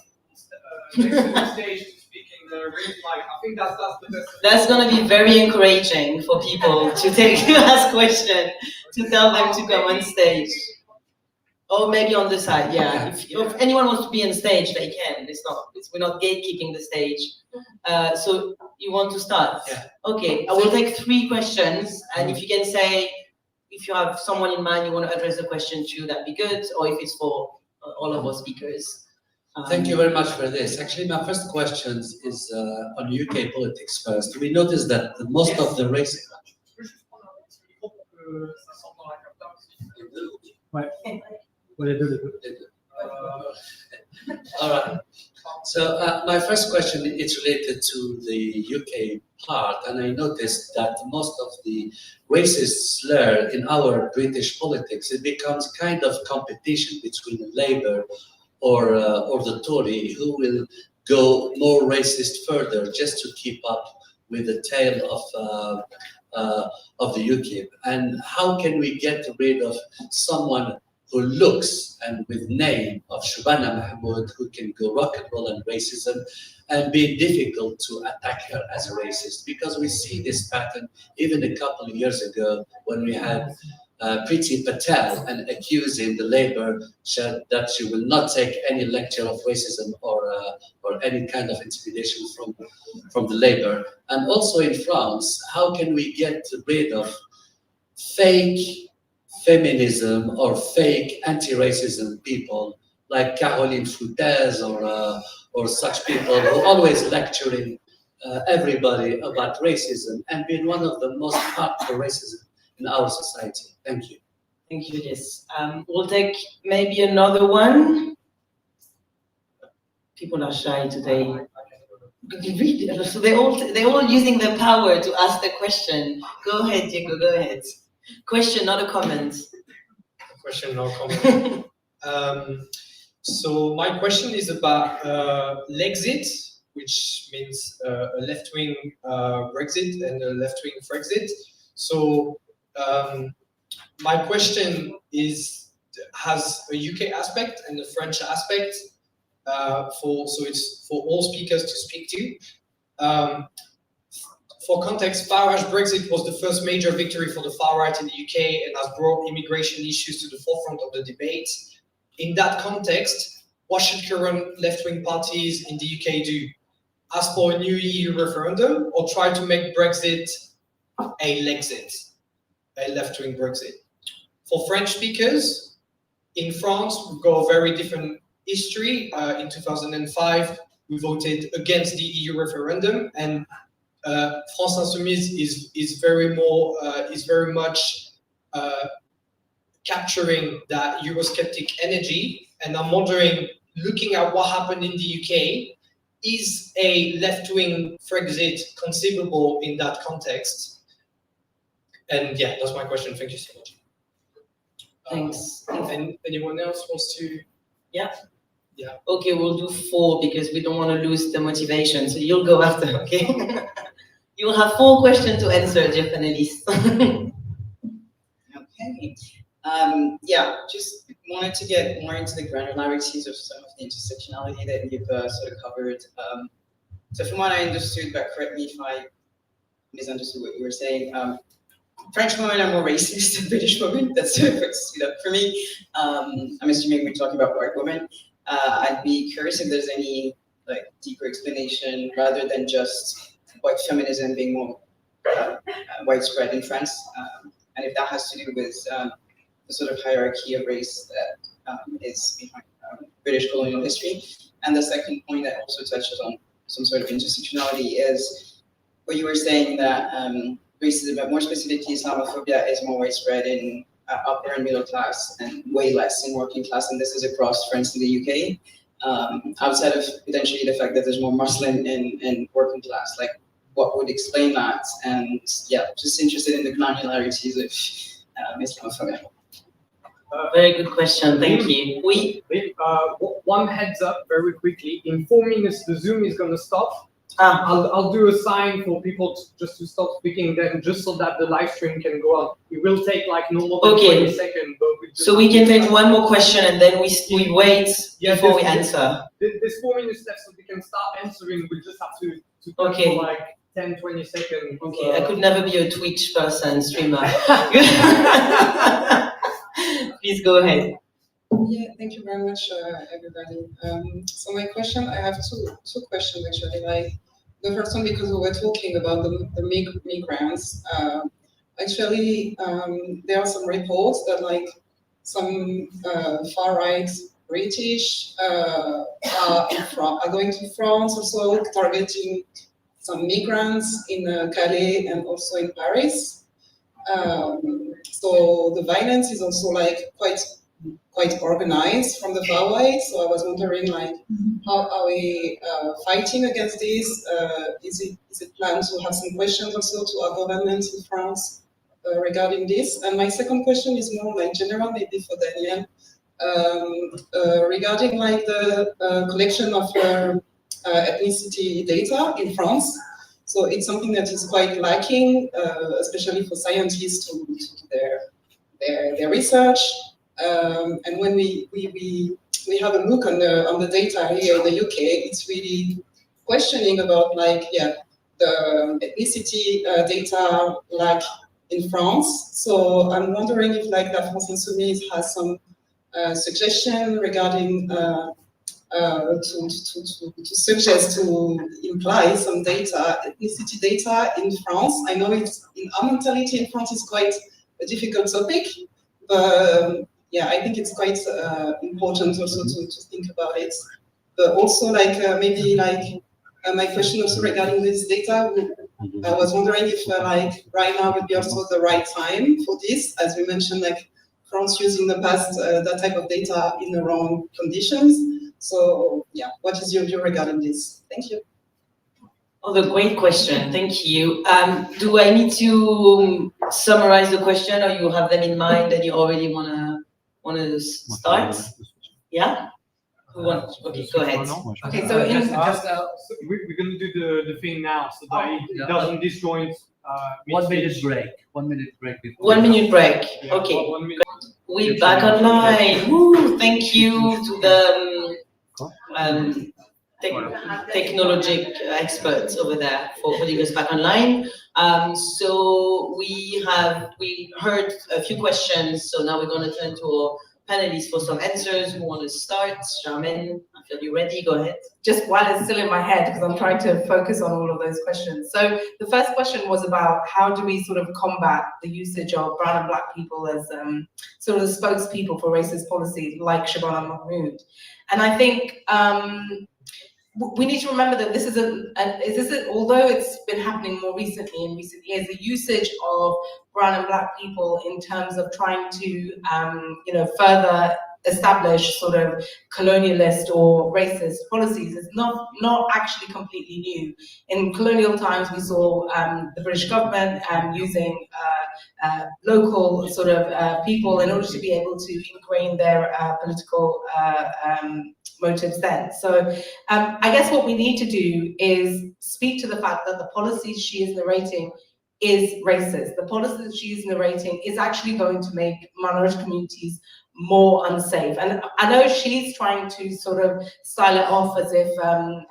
stage to speak in the real mic? I think that's the best. That's gonna be very encouraging for people to ask questions, to tell them to come on stage. Or maybe on the side, yeah. If anyone wants to be on stage, they can. We're not gatekeeping the stage. So you want to start? Yeah. Okay, I will take 3 questions, and if you can say, if you have someone in mind you want to address the question to, that'd be good, or if it's for all of our speakers. Thank you very much for this. Actually, my first question is on UK politics first. We noticed that most of the races... All right. So my first question is related to the UK part, and I noticed that most of the racist slur in our British politics, it becomes kind of competition between Labour or the Tory, who will go more racist further just to keep up with the tail of the UKIP. And how can we get rid of someone who looks and with name of Shabana Mahmood, who can go rock and roll and racism, and be difficult to attack her as a racist? Because we see this pattern even a couple of years ago when we had Priti Patel and accusing the Labour that she will not take any lecture of racism or any kind of intimidation from the Labour. And also in France, how can we get rid of fake feminism or fake anti-racism people like Caroline Foutez or such people who always lecturing everybody about racism and being one of the most hardcore racism in our society? Thank you. Thank you, yes. We'll take maybe another one. People are shy today. So they're all using their power to ask the question. Go ahead, Diego, go ahead. Question, not a comment. Question, no comment. So my question is about Lexit, which means a left-wing Brexit and a left-wing Frexit. So my question has a UK aspect and a French aspect. So it's for all speakers to speak to. For context, Farage Brexit was the first major victory for the far right in the UK and has brought immigration issues to the forefront of the debate. In that context, what should current left-wing parties in the UK do? Ask for a new EU referendum or try to make Brexit a Lexit, a left-wing Brexit? For French speakers, in France, we've got a very different history. In 2005, we voted against the EU referendum, and France Insoumise is very much capturing that Eurosceptic energy. And I'm wondering, looking at what happened in the UK, is a left-wing Frexit conceivable in that context? And yeah, that's my question. Thank you so much. Thanks. And anyone else wants to? Yeah. Yeah. Okay, we'll do 4 because we don't want to lose the motivation. So you'll go after, okay? You'll have 4 questions to answer, dear panelists. Okay. Yeah, just wanted to get more into the granularities of some of the intersectionality that you've sort of covered. So from what I understood, but correct me if I misunderstood what you were saying, French women are more racist than British women. That's sort of stood up for me. I'm assuming we're talking about white women. I'd be curious if there's any like deeper explanation rather than just white feminism being more widespread in France, and if that has to do with the sort of hierarchy of race that is behind British colonial history. And the second point that also touches on some sort of intersectionality is what you were saying that racism, but more specifically Islamophobia, is more widespread in upper and middle class and way less in working class, and this is across France and the UK. Outside of potentially the fact that there's more Muslim in working class, like what would explain that? And yeah, just interested in the granularities of Islamophobia. Very good question, thank you. One heads up very quickly. In 4 minutes, the Zoom is going to stop. I'll do a sign for people just to stop speaking, then just so that the live stream can go on. It will take like no more than 20 seconds. But so we can take one more question and then we wait before we answer. There's 4 minutes left, so we can start answering. We just have to talk for like 10, 20 seconds. Okay, I could never be a Twitch person, streamer. Please go ahead. Yeah, thank you very much, everybody. So my question, I have two questions actually. Like the first one, because we were talking about the migrants. Actually, there are some reports that like some far-right British are going to France, also targeting some migrants in Calais and also in Paris. So the violence is also like quite organized from the far right. So I was wondering, like, how are we fighting against this? Is it planned to have some questions also to our government in France regarding this? And my second question is more like general, maybe for Danièle, regarding like the collection of ethnicity data in France. So it's something that is quite lacking, especially for scientists to do their research. And when we have a look on the data here in the UK, it's really questioning about like the ethnicity data lack in France. So I'm wondering if like the France Insoumise has some suggestion regarding to suggest to imply some data, ethnicity data in France. I know it's in our mentality in France is quite a difficult topic, but yeah, I think it's quite important also to think about it. But also like maybe like my question also regarding this data, I was wondering if like right now would be also the right time for this, as we mentioned, like France used in the past that type of data in the wrong conditions. So yeah, what is your view regarding this? Thank you. Oh, the great question. Thank you. Do I need to summarize the question, or you have them in mind and you already wanna start? Yeah. Okay, go ahead. Okay, so we're gonna do the thing now, so that it doesn't disjoint. 1 minute break. 1 minute break. 1 minute break. Yeah, Okay. 1 minute. We're back online. Woo! Thank you to the technologic experts over there for putting us back online. So we heard a few questions. So now we're going to turn to our panelists for some answers. Who want to start? Sharmen, I feel you ready. Go ahead. Just while it's still in my head, because I'm trying to focus on all of those questions. So the first question was about how do we sort of combat the usage of brown and black people as sort of the spokespeople for racist policies like Shabana Mahmood. And I think we need to remember that this is although it's been happening more recently in recent years, the usage of brown and black people in terms of trying to further establish sort of colonialist or racist policies is not actually completely new. In colonial times, we saw the British government using local sort of people in order to be able to ingrain their political motives then. So I guess what we need to do is speak to the fact that the policies she is narrating is racist. The policies she is narrating is actually going to make minority communities more unsafe. And I know she's trying to sort of style it off as if,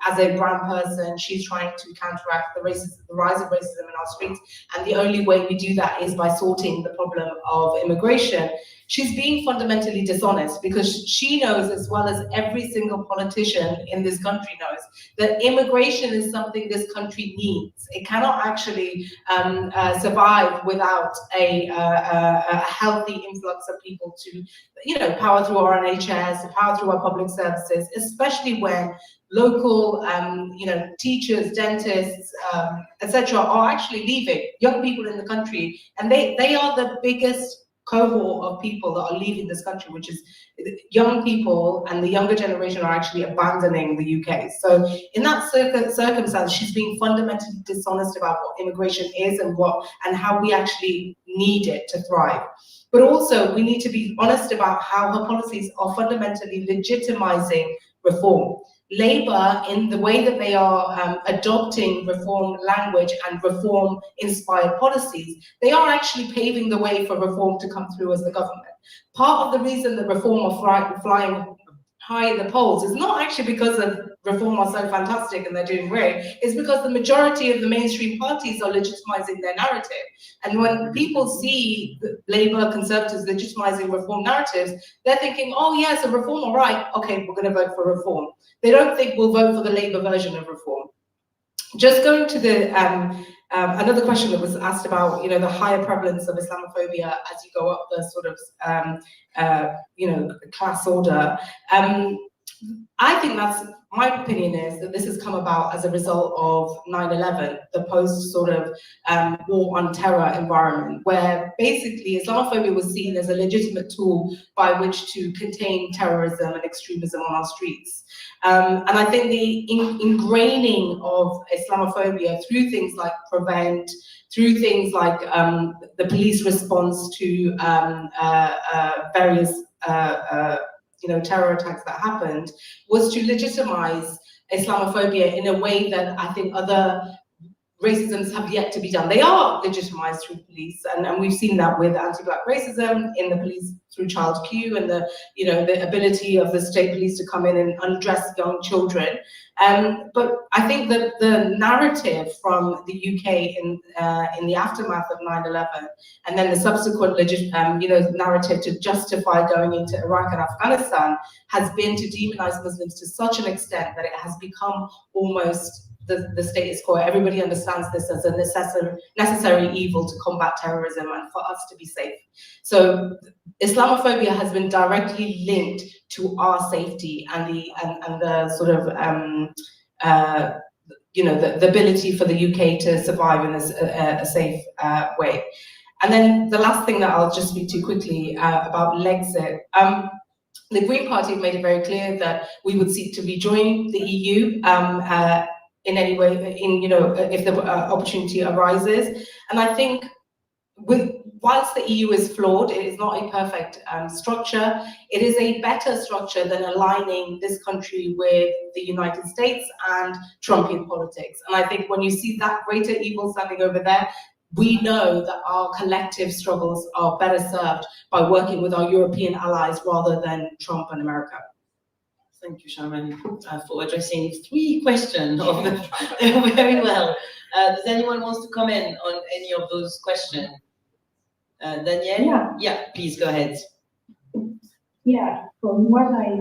as a brown person, she's trying to counteract the rise of racism in our streets. And the only way we do that is by sorting the problem of immigration. She's being fundamentally dishonest because she knows, as well as every single politician in this country knows, that immigration is something this country needs. It cannot actually survive without a healthy influx of people to, power through our NHS, power through our public services, especially when local, teachers, dentists, etc., are actually leaving. Young people in the country, and they are the biggest cohort of people that are leaving this country, which is young people, and the younger generation are actually abandoning the UK. So in that circumstance, she's being fundamentally dishonest about what immigration is and how we actually need it to thrive. But also, we need to be honest about how her policies are fundamentally legitimizing reform. Labour, in the way that they are adopting reform language and reform-inspired policies, they are actually paving the way for reform to come through as the government. Part of the reason that reform are flying high in the polls is not actually because of reform are so fantastic and they're doing great, it's because the majority of the mainstream parties are legitimizing their narrative. And when people see Labour, Conservatives legitimizing reform narratives, they're thinking, oh yes, a reform, all right, okay, we're going to vote for reform. They don't think we'll vote for the Labour version of reform. Just going to the another question that was asked about, the higher prevalence of Islamophobia as you go up the sort of, class order. I think my opinion is that this has come about as a result of 9/11, the post sort of war on terror environment, where basically Islamophobia was seen as a legitimate tool by which to contain terrorism and extremism on our streets. And I think the ingraining of Islamophobia through things like Prevent, through things like the police response to various terror attacks that happened, was to legitimize Islamophobia in a way that I think other racisms have yet to be done. They are legitimized through police, and we've seen that with anti-Black racism in the police through Child Q and the ability of the state police to come in and undress young children. But I think that the narrative from the UK in the aftermath of 9/11, and then the subsequent narrative to justify going into Iraq and Afghanistan, has been to demonize Muslims to such an extent that it has become almost the status quo. Everybody understands this as a necessary evil to combat terrorism and for us to be safe. So Islamophobia has been directly linked to our safety and the sort of the ability for the UK to survive in a safe way. And then the last thing that I'll just speak to quickly about Lexit. The Green Party have made it very clear that we would seek to rejoin the EU in any way, if the opportunity arises. And I think whilst the EU is flawed, it is not a perfect structure. It is a better structure than aligning this country with the United States and Trumpian politics. And I think when you see that greater evil standing over there, we know that our collective struggles are better served by working with our European allies rather than Trump and America. Thank you, Sharmen, for addressing 3 questions very well. Does anyone wants to comment on any of those questions? Danièle? Yeah, please go ahead. Yeah, from what I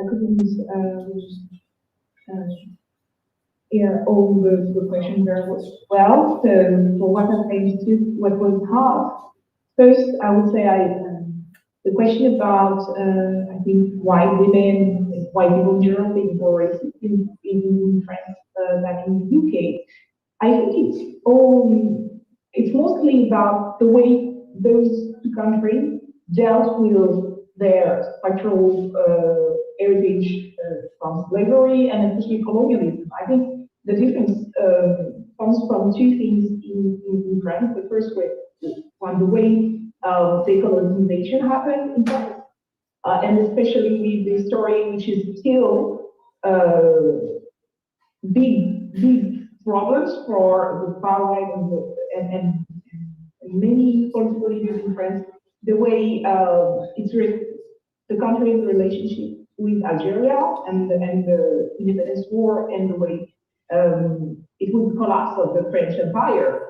couldn't hear all the questions very well. So for what I understood, what was hard, first I would say the question about I think white women, white people in general being more racist in France than in the UK. I think it's mostly about the way those two countries dealt with their structural heritage from slavery and especially colonialism. I think the difference comes from two things in France. The first one, the way decolonization happened in France, and especially with the story which is still big problems for the far right and many political leaders in France, the way the country's relationship with Algeria and the independence war, and the way it was the collapse of the French Empire.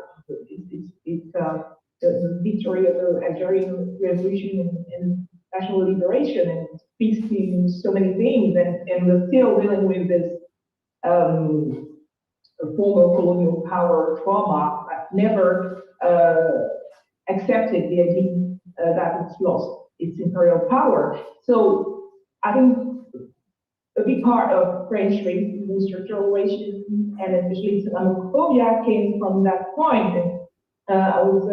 It's the victory of the Algerian Revolution and national liberation, and it speaks to so many things, and we're still dealing with this former colonial power trauma that never accepted the idea that it's lost its imperial power. So I think a big part of French racism, structural racism, and especially islamophobia came from that point. And I was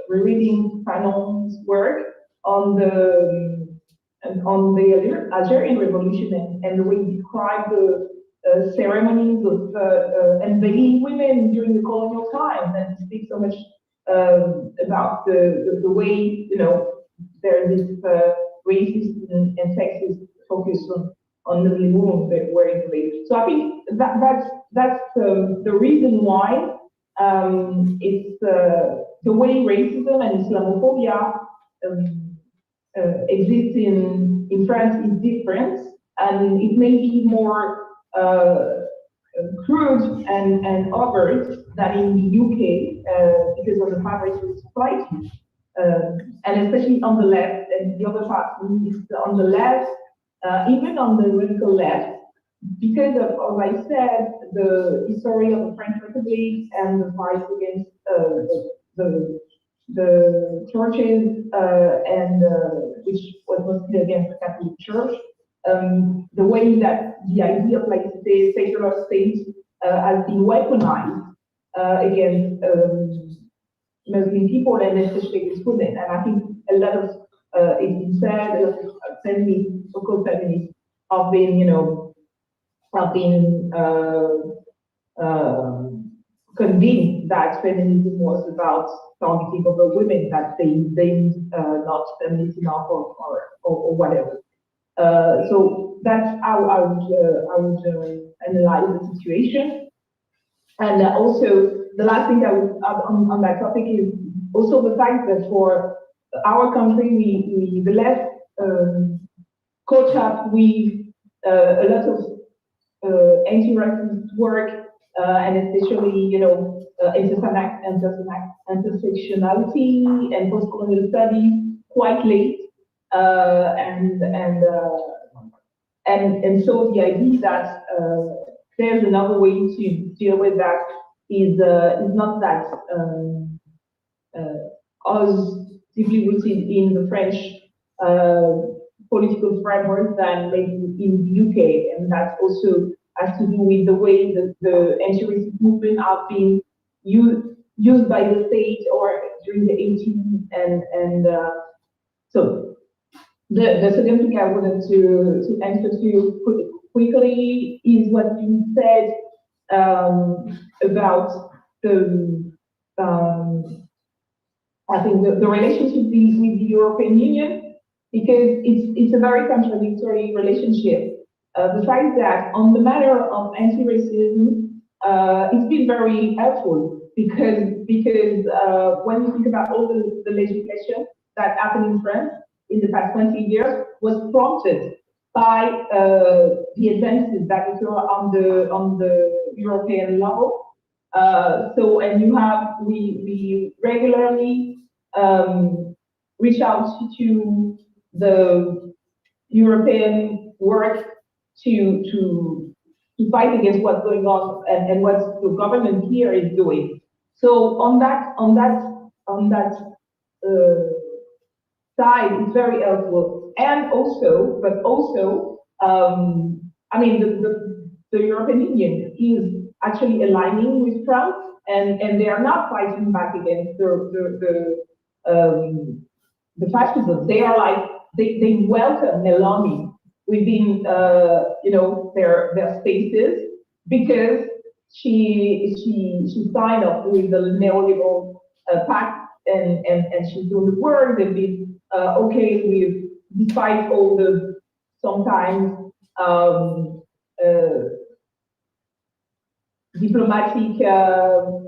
rereading Fanon's work on the Algerian Revolution and the way he described the ceremonies of unveiling women during the colonial times, and he speaks so much about the way, there is this racist and sexist focus on the women that were in the way. So I think that's the reason why it's the way racism and Islamophobia exists in France is different, and it may be more crude and overt than in the UK because of the high-racial society, and especially on the left, and the other part is on the left, even on the radical left, because of, as I said, the history of the French Republic and the fight against the churches, and which was mostly against the Catholic Church. The way that the idea of the secular state has been weaponized against Muslim people, and especially against women. And I think a lot of it's been said, a lot of feminists, so-called feminists, have been convinced that feminism was about targeting of the women, that they not feminist enough or whatever. So that's how I would analyze the situation. And also, the last thing I would add on that topic is also the fact that for our country, we the left caught up with a lot of anti-racist work, and especially, intersectionality and post-colonial studies quite late. And so the idea that there's another way to deal with that is not that as deeply rooted in the French political framework than maybe in the UK, and that also has to do with the way that the anti-racist movement have been used by the state or during the 80s, and so. The second thing I wanted to answer to you quickly is what you said about I think the relationship with the European Union, because it's a very contradictory relationship. The fact that on the matter of anti-racism, it's been very helpful because when you think about all the legislation that happened in France in the past 20 years, was prompted by the advances that occur on the European level. And we regularly reach out to the European work to fight against what's going on and what the government here is doing. So on that side, it's very helpful, and also, I mean, the European Union is actually aligning with France, and they are not fighting back against the fascism. They are like they welcome Meloni within, their spaces because she signed up with the neoliberal pact and she's doing the work. They've been okay with, despite all the sometimes diplomatic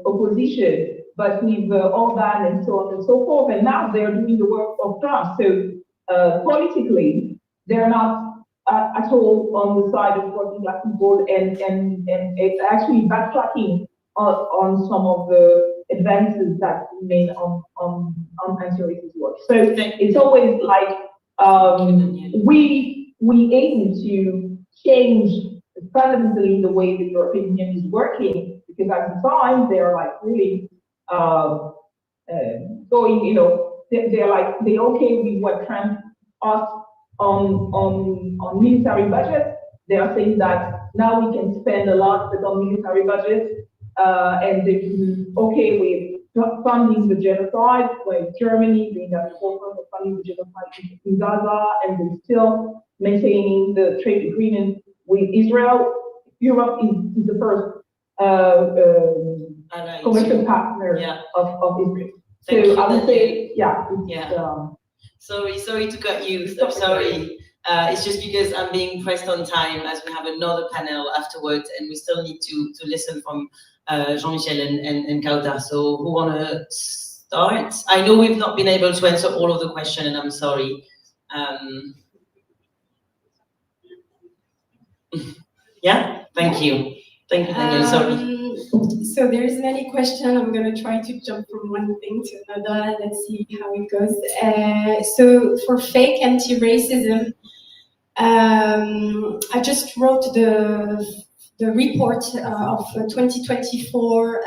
opposition, but with Orban and so on and so forth. And now they're doing the work of Trump. So politically, they're not at all on the side of working class people, and it's actually backtracking on some of the advances that we made on anti-racist work. So it's always like we aim to change fundamentally the way the European Union is working, because at the time they're like really going, they're okay with what Trump asked on military budget. They are saying that now we can spend a lot but on military budget, and they're okay with funding the genocide, like Germany being at the forefront of funding the genocide in Gaza, and they're still maintaining the trade agreement with Israel. Europe is the first commercial partner of Israel. So I would say, Sorry to cut you. I'm sorry. It's just because I'm being pressed on time as we have another panel afterwards, and we still need to listen from Jean-Michel and Kawtar. So who want to start? I know we've not been able to answer all of the questions, and I'm sorry. Yeah, thank you. Thank you, Danièle. Sorry. So there's many questions. I'm going to try to jump from one thing to another. Let's see how it goes. So for fake anti-racism, I just wrote the report of 2024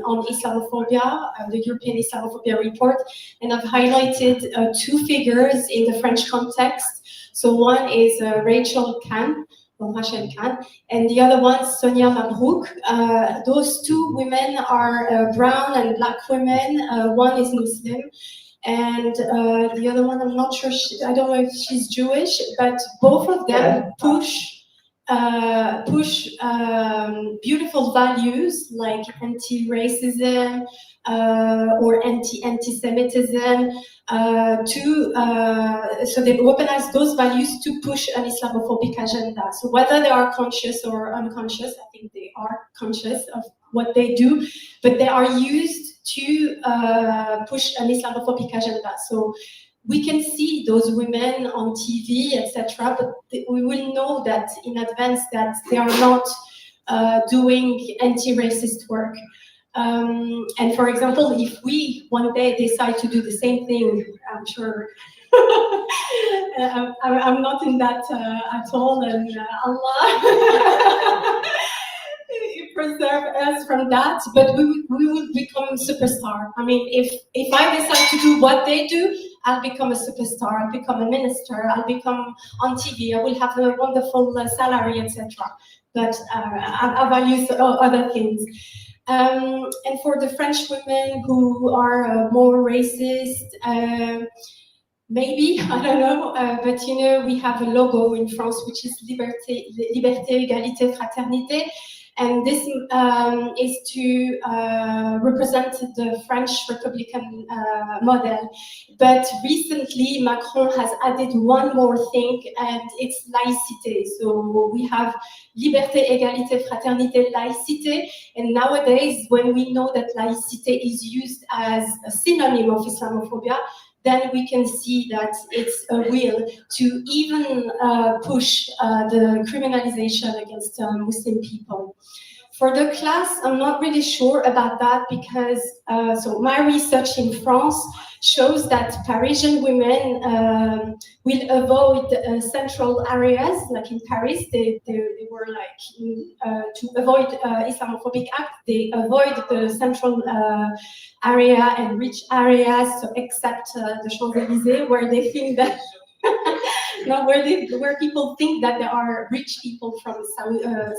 on Islamophobia, the European Islamophobia report, and I've highlighted two figures in the French context. So one is Rachel Khan, and the other one, Sonia Mabrouk. Those two women are brown and black women. One is Muslim, and the other one, I'm not sure. I don't know if she's Jewish, but both of them push beautiful values like anti-racism or anti-Semitism. So they weaponize those values to push an Islamophobic agenda. So whether they are conscious or unconscious, I think they are conscious of what they do, but they are used to push an Islamophobic agenda. So we can see those women on TV, etc., but we will know that in advance that they are not doing anti-racist work. And for example, if we one day decide to do the same thing, I'm sure I'm not in that at all, and Allah preserve us from that, but we will become a superstar. I mean, if I decide to do what they do, I'll become a superstar, I'll become a minister, I'll become on TV, I will have a wonderful salary, etc. But I value other things. And for the French women who are more racist, maybe, I don't know, but we have a logo in France which is Liberté, Égalité, Fraternité, and this is to represent the French Republican model. But recently, Macron has added one more thing, and it's laïcité. So we have Liberté, Égalité, Fraternité, laïcité, and nowadays, when we know that laïcité is used as a synonym of Islamophobia, then we can see that it's a will to even push the criminalization against Muslim people. For the class, I'm not really sure about that because, so my research in France shows that Parisian women will avoid central areas, like in Paris, they were like, to avoid Islamophobic acts, they avoid the central area and rich areas, so except the Champs-Élysées, where they think that not where people think that there are rich people from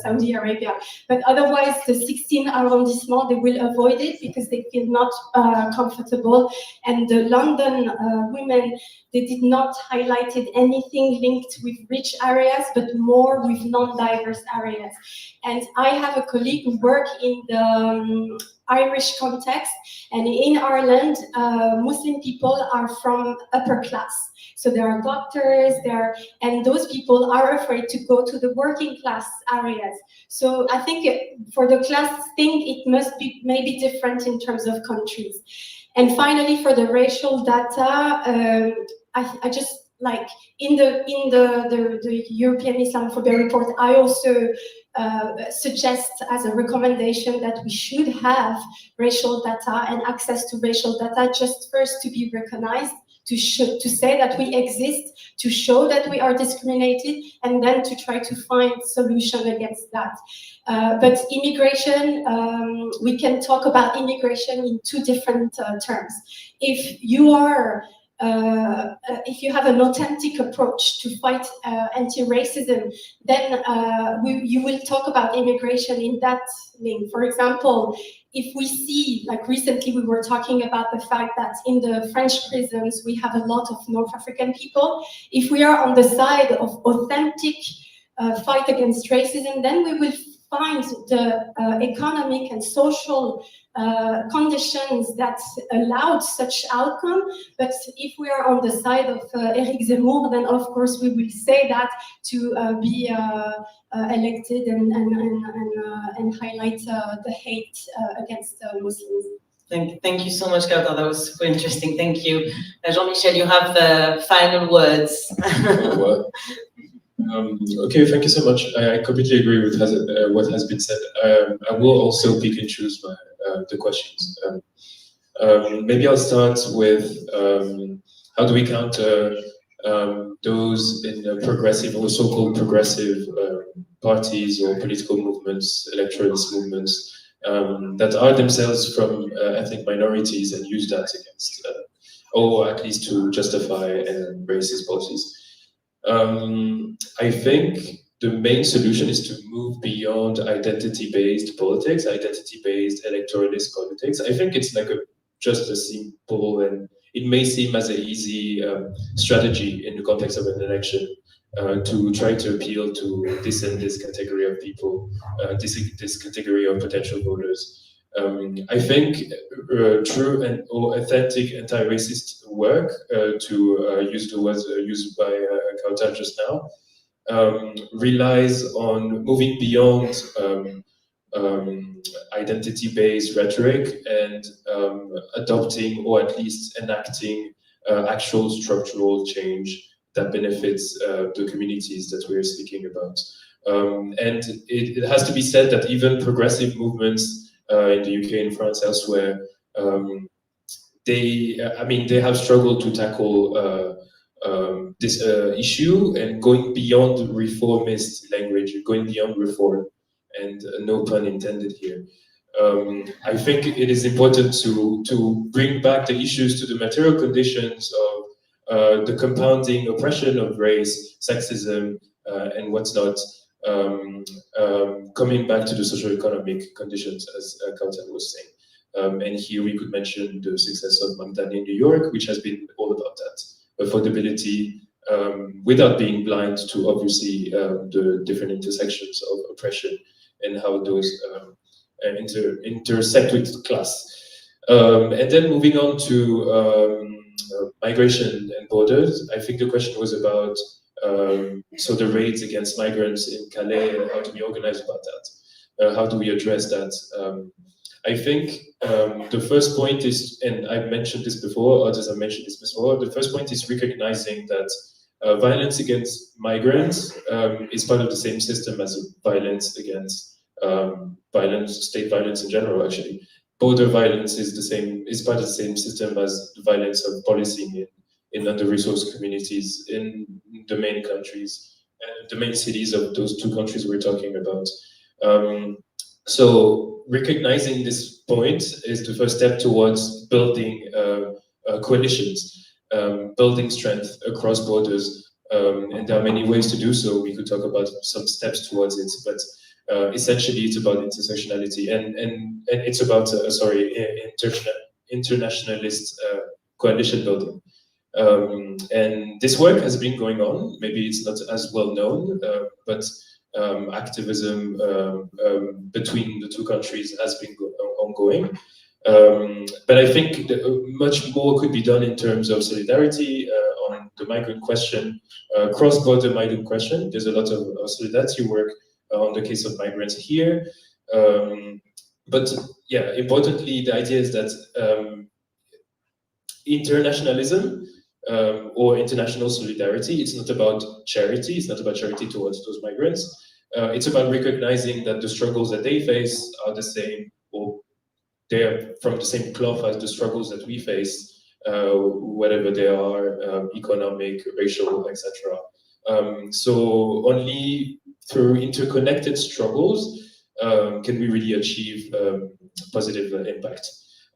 Saudi Arabia. But otherwise, the 16 arrondissement, they will avoid it because they feel not comfortable. And the London women, they did not highlighted anything linked with rich areas, but more with non-diverse areas. And I have a colleague who works in the Irish context, and in Ireland, Muslim people are from upper class. So there are doctors there, and those people are afraid to go to the working class areas. So I think for the class thing, it must be maybe different in terms of countries. And finally, for the racial data, I just like in the European Islamophobia report, I also suggest as a recommendation that we should have racial data and access to racial data, just first to be recognized, to say that we exist, to show that we are discriminated, and then to try to find solution against that. But immigration, we can talk about immigration in two different terms. If you are if you have an authentic approach to fight anti-racism, then you will talk about immigration in that link. For example, if we see, like recently we were talking about the fact that in the French prisons we have a lot of North African people. If we are on the side of authentic fight against racism, then we will find the economic and social conditions that allowed such outcome. But if we are on the side of Eric Zemmour, then of course we will say that to be elected and highlight the hate against Muslims. Thank you so much, Kawtar. That was super interesting. Thank you. Jean-Michel, you have the final words. Okay, thank you so much. I completely agree with what has been said. I will also pick and choose the questions. Maybe I'll start with how do we counter those in progressive or so-called progressive parties or political movements, electoralist movements that are themselves from ethnic minorities and use that against, or at least to justify racist policies. I think the main solution is to move beyond identity-based politics, identity-based electoralist politics. I think it's like just a simple, and it may seem as an easy strategy in the context of an election to try to appeal to this and this category of people, this category of potential voters. I think true and authentic anti-racist work, to use the words used by Kawtar just now, relies on moving beyond identity-based rhetoric and adopting or at least enacting actual structural change that benefits the communities that we're speaking about. And it has to be said that even progressive movements in the UK, in France, elsewhere, they have struggled to tackle this issue and going beyond reformist language, going beyond reform, and no pun intended here. I think it is important to bring back the issues to the material conditions of the compounding oppression of race, sexism, and what's not. Coming back to the socio-economic conditions, as Kawtar was saying. And here we could mention the success of Magdalene in New York, which has been all about that. Affordability, without being blind to obviously the different intersections of oppression and how those intersect with class. And then moving on to migration and borders, I think the question was about so the raids against migrants in Calais, how do we organize about that? How do we address that? I think the first point is, and I've mentioned this before, others have mentioned this before, the first point is recognizing that violence against migrants is part of the same system as violence against state violence in general, actually. Border violence is part of the same system as the violence of policing in under-resourced communities in the main countries and the main cities of those two countries we're talking about. So recognizing this point is the first step towards building coalitions, building strength across borders, And there are many ways to do so. We could talk about some steps towards it, but essentially it's about intersectionality and it's about internationalist coalition building. And this work has been going on. Maybe it's not as well known, but activism between the two countries has been ongoing. But I think that much more could be done in terms of solidarity on the migrant question, cross-border migrant question. There's a lot of solidarity work on the case of migrants here. But yeah, importantly, the idea is that internationalism or international solidarity, it's not about charity, it's not about charity towards those migrants. It's about recognizing that the struggles that they face are the same, or they're from the same cloth as the struggles that we face, whatever they are, economic, racial, etc. So only through interconnected struggles can we really achieve positive impact.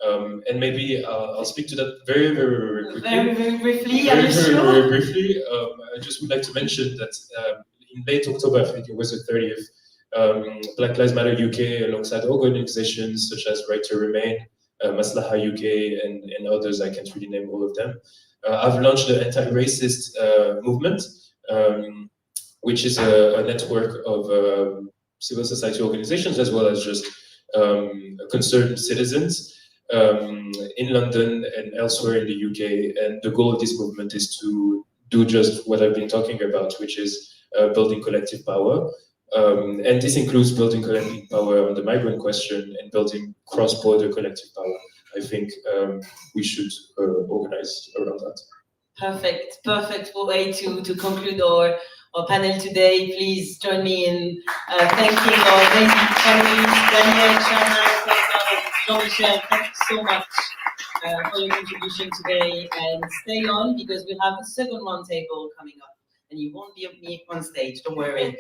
And maybe I'll speak to that very, very quickly. Very briefly, Very briefly. I just would like to mention that in late October, I think it was the 30th, Black Lives Matter UK, alongside organizations such as Right to Remain, Maslaha UK, and others, I can't really name all of them, I've launched the anti-racist movement, which is a network of civil society organizations as well as just concerned citizens in London and elsewhere in the UK. And the goal of this movement is to do just what I've been talking about, which is building collective power. And this includes building collective power on the migrant question and building cross-border collective power. I think we should organize around that. Perfect way to conclude our panel today. Please join me in thanking our amazing panelists, Danièle, Sharmen, Jean-Michel. Thank you so much for your contribution today, and stay on because we have a second roundtable coming up, and you won't be on stage. Don't worry.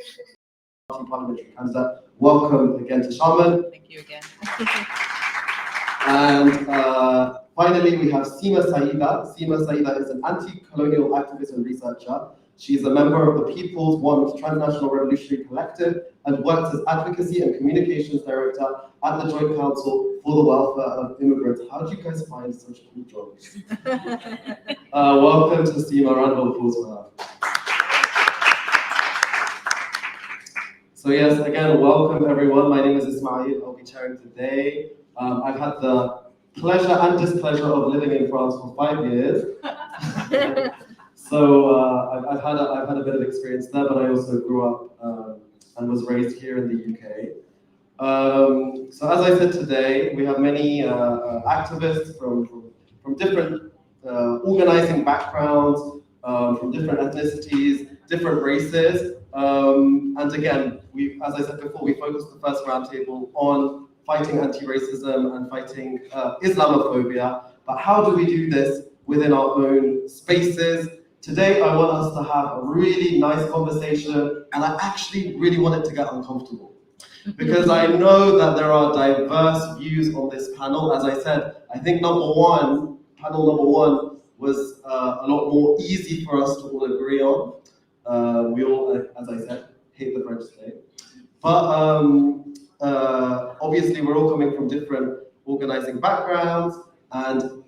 Parliamentary candidate. Welcome again to Sharmen. Thank you again. And finally, we have Seema Syeda. Seema Syeda is an anti-colonial activist and researcher. She is a member of the People's One's Transnational Revolutionary Collective and works as Advocacy and Communications Director at the Joint Council for the Welfare of Immigrants. How do you guys find such cool jobs? Welcome to Seema. Round of applause for her. So yes, again, welcome everyone. My name is Ismail. I'll be chairing today. I've had the pleasure and displeasure of living in France for 5 years. So I've had a bit of experience there, but I also grew up and was raised here in the UK. So as I said today, we have many activists from different organizing backgrounds, from different ethnicities, different races. And again, as I said before, we focused the first roundtable on fighting anti-racism and fighting Islamophobia. But how do we do this within our own spaces? Today, I want us to have a really nice conversation, and I actually really want it to get uncomfortable. Because I know that there are diverse views on this panel. As I said, I think panel number one was a lot more easy for us to all agree on. We all, as I said, hate the French today. But obviously, we're all coming from different organizing backgrounds. And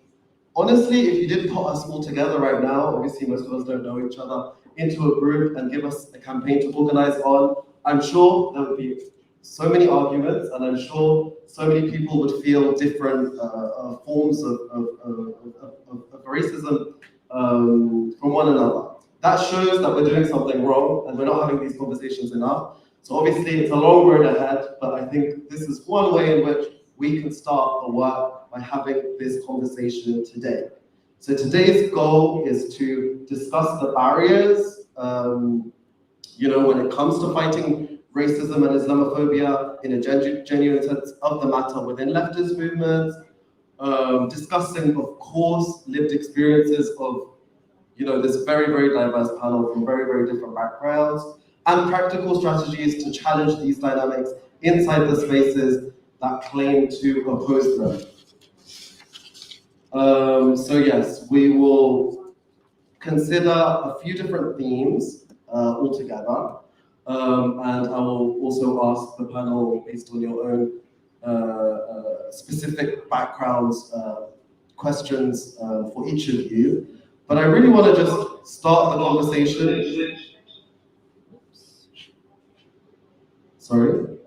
honestly, if you did put us all together right now, obviously most of us don't know each other, into a group and give us a campaign to organize on, I'm sure there would be so many arguments, and I'm sure so many people would feel different forms of racism from one another. That shows that we're doing something wrong and we're not having these conversations enough. So obviously it's a long road ahead, but I think this is one way in which we can start the work by having this conversation today. So today's goal is to discuss the barriers, when it comes to fighting racism and Islamophobia in a genuine sense of the matter within leftist movements, discussing, of course, lived experiences of this very, very diverse panel from very, very different backgrounds, and practical strategies to challenge these dynamics inside the spaces that claim to oppose them. So yes, we will consider a few different themes altogether. And I will also ask the panel, based on your own specific backgrounds, questions for each of you. But I really want to just start the conversation. Sorry?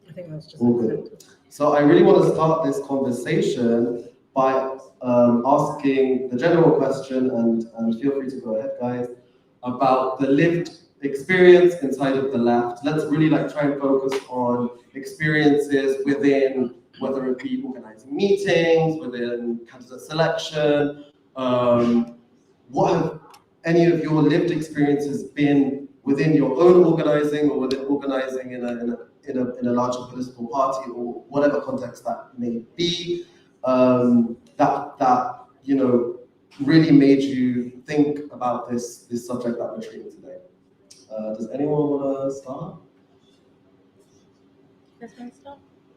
I think that's just all good. So I really want to start this conversation by asking the general question, and feel free to go ahead, guys, about the lived experience inside of the left. Let's really try and focus on experiences within, whether it be organizing meetings, within candidate selection. What have any of your lived experiences been within your own organizing, or within organizing in a larger political party, or whatever context that may be, that really made you think about this subject that we're treating today? Does anyone want to start?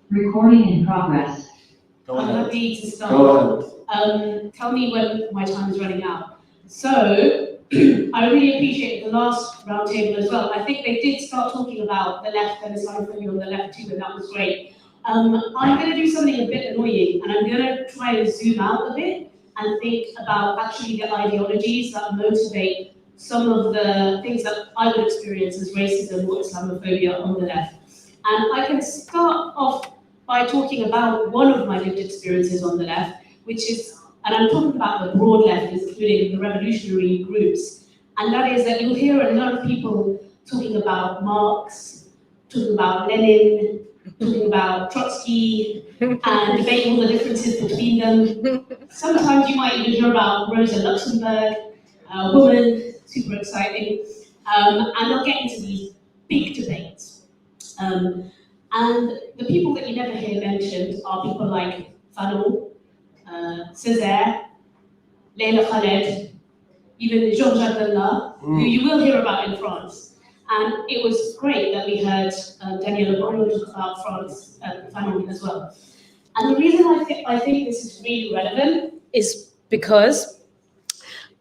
Recording in progress. Go ahead. I'm happy to start. Go ahead. Tell me when my time is running out. So, I really appreciate the last roundtable as well. I think they did start talking about the left and Islamophobia on the left too, and that was great. I'm going to do something a bit annoying, and I'm going to try and zoom out a bit and think about actually the ideologies that motivate some of the things that I would experience as racism or Islamophobia on the left. And I can start off by talking about one of my lived experiences on the left, which is, and I'm talking about the broad left, including the revolutionary groups, and that is that you'll hear a lot of people talking about Marx, talking about Lenin, talking about Trotsky, and debating all the differences between them. Sometimes you might even hear about Rosa Luxemburg, a woman, super exciting, and they'll get into these big debates. And the people that you never hear mentioned are people like Fanon, Césaire, Leila Khaled, even Georges Abdallah, who you will hear about in France. And it was great that we heard Danièle Obono talk about France, Fanon as well. And the reason I think this is really relevant is because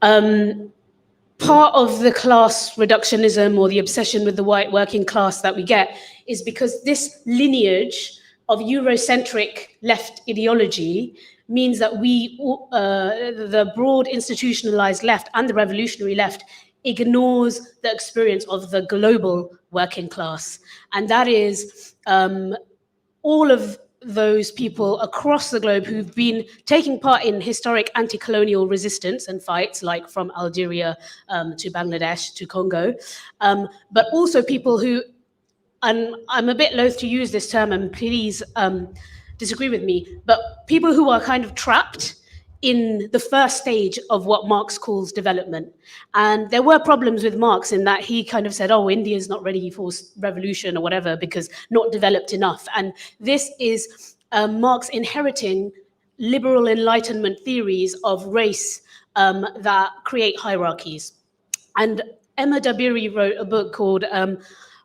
part of the class reductionism or the obsession with the white working class that we get is because this lineage of Eurocentric left ideology means that we, the broad institutionalized left and the revolutionary left, ignores the experience of the global working class. And that is all of those people across the globe who've been taking part in historic anti-colonial resistance and fights, like from Algeria to Bangladesh to Congo, but also people who, and I'm a bit loath to use this term, and please disagree with me, but people who are kind of trapped in the first stage of what Marx calls development. And there were problems with Marx in that he kind of said, oh, India's not ready for revolution or whatever because not developed enough. And this is Marx inheriting liberal Enlightenment theories of race that create hierarchies. And Emma Dabiri wrote a book called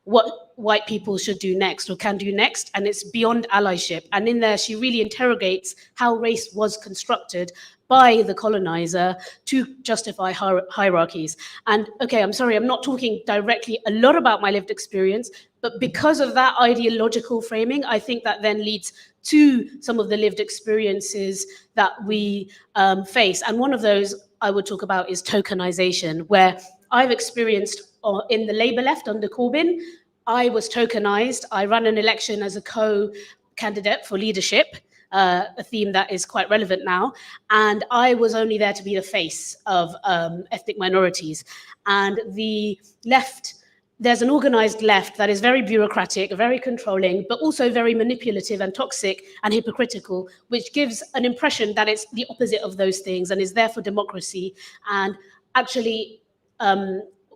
What White People Should Do Next or Can Do Next, and it's Beyond Allyship. And in there, she really interrogates how race was constructed by the colonizer to justify hierarchies. And okay, I'm sorry, I'm not talking directly a lot about my lived experience, but because of that ideological framing, I think that then leads to some of the lived experiences that we face. And one of those I would talk about is tokenization, where I've experienced in the Labour left under Corbyn, I was tokenized. I ran an election as a co-candidate for leadership, a theme that is quite relevant now. And I was only there to be the face of ethnic minorities. And the left, there's an organized left that is very bureaucratic, very controlling, but also very manipulative and toxic and hypocritical, which gives an impression that it's the opposite of those things and is there for democracy. And actually,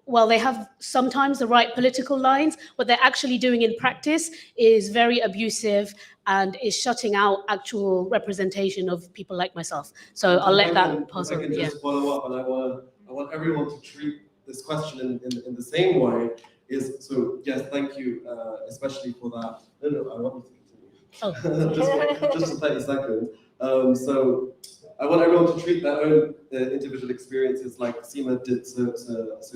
while they have sometimes the right political lines, what they're actually doing in practice is very abusive and is shutting out actual representation of people like myself. So I'll let that pass on. I can just follow up, and I want everyone to treat this question in the same way. So yes, thank you, especially for that. No, I want you to continue. Oh. just for 30 seconds. So I want everyone to treat their own individual experiences like Seema did so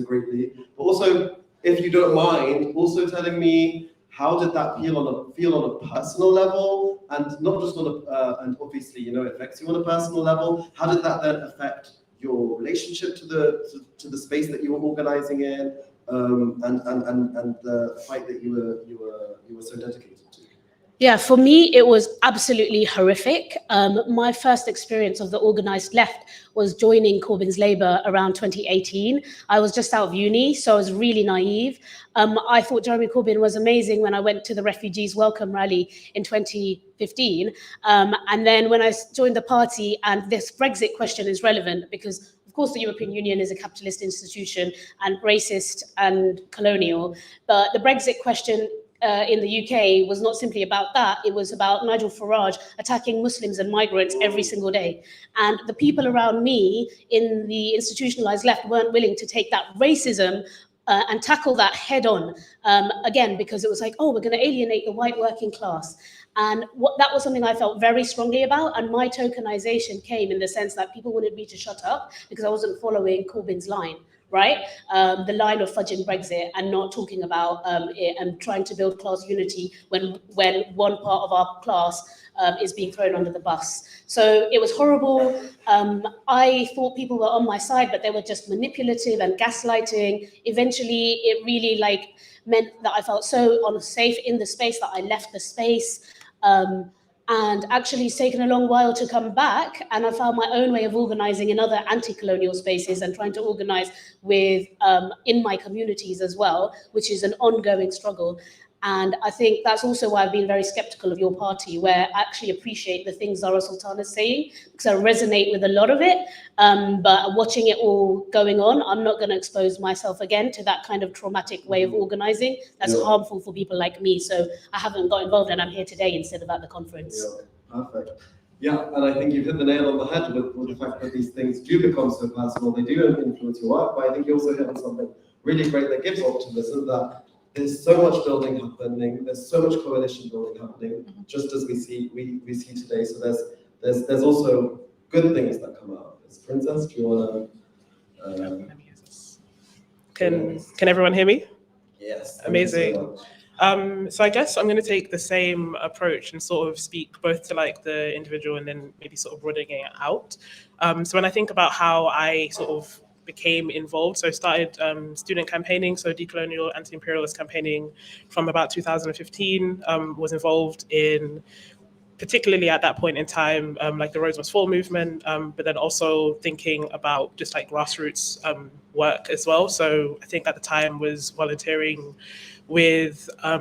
greatly. But also, if you don't mind, also telling me how did that feel on a personal level, and not just on a and obviously it affects you on a personal level. How did that then affect your relationship to the space that you were organizing in, and the fight that you were so dedicated to? Yeah, for me, it was absolutely horrific. My first experience of the organized left was joining Corbyn's Labour around 2018. I was just out of uni, so I was really naive. I thought Jeremy Corbyn was amazing when I went to the Refugees Welcome Rally in 2015. And then when I joined the party, and this Brexit question is relevant because of course, the European Union is a capitalist institution and racist and colonial, but the Brexit question in the UK was not simply about that. It was about Nigel Farage attacking Muslims and migrants every single day. And the people around me in the institutionalized left weren't willing to take that racism and tackle that head on, again, because it was like, oh, we're going to alienate the white working class. And that was something I felt very strongly about. And my tokenization came in the sense that people wanted me to shut up because I wasn't following Corbyn's line. Right? The line of fudging Brexit and not talking about it and trying to build class unity when one part of our class is being thrown under the bus. So it was horrible. I thought people were on my side, but they were just manipulative and gaslighting. Eventually, it really meant that I felt so unsafe in the space that I left the space. And actually it's taken a long while to come back, and I found my own way of organizing in other anti-colonial spaces and trying to organize with in my communities as well, which is an ongoing struggle. And I think that's also why I've been very skeptical of your party, where I actually appreciate the things Zara Sultan is saying, because I resonate with a lot of it. But watching it all going on, I'm not going to expose myself again to that kind of traumatic way of organizing that's harmful for people like me. So I haven't got involved, and I'm here today instead of at the conference. Yeah, perfect. Yeah, and I think you've hit the nail on the head with the fact that these things do become so personal. They do influence your work, but I think you also hit on something really great that gives optimism, that there's so much building happening, there's so much coalition building happening, just as we see today. So there's also good things that come out. Princess, do you want to? Can everyone hear me? Yes. Amazing. So I guess I'm going to take the same approach and sort of speak both to the individual and then maybe sort of broadening it out. So when I think about how I sort of became involved, so I started student campaigning, so decolonial anti-imperialist campaigning from about 2015, was involved in, particularly at that point in time, the Rose Must Fall movement, but then also thinking about just grassroots work as well. So I think at the time was volunteering with a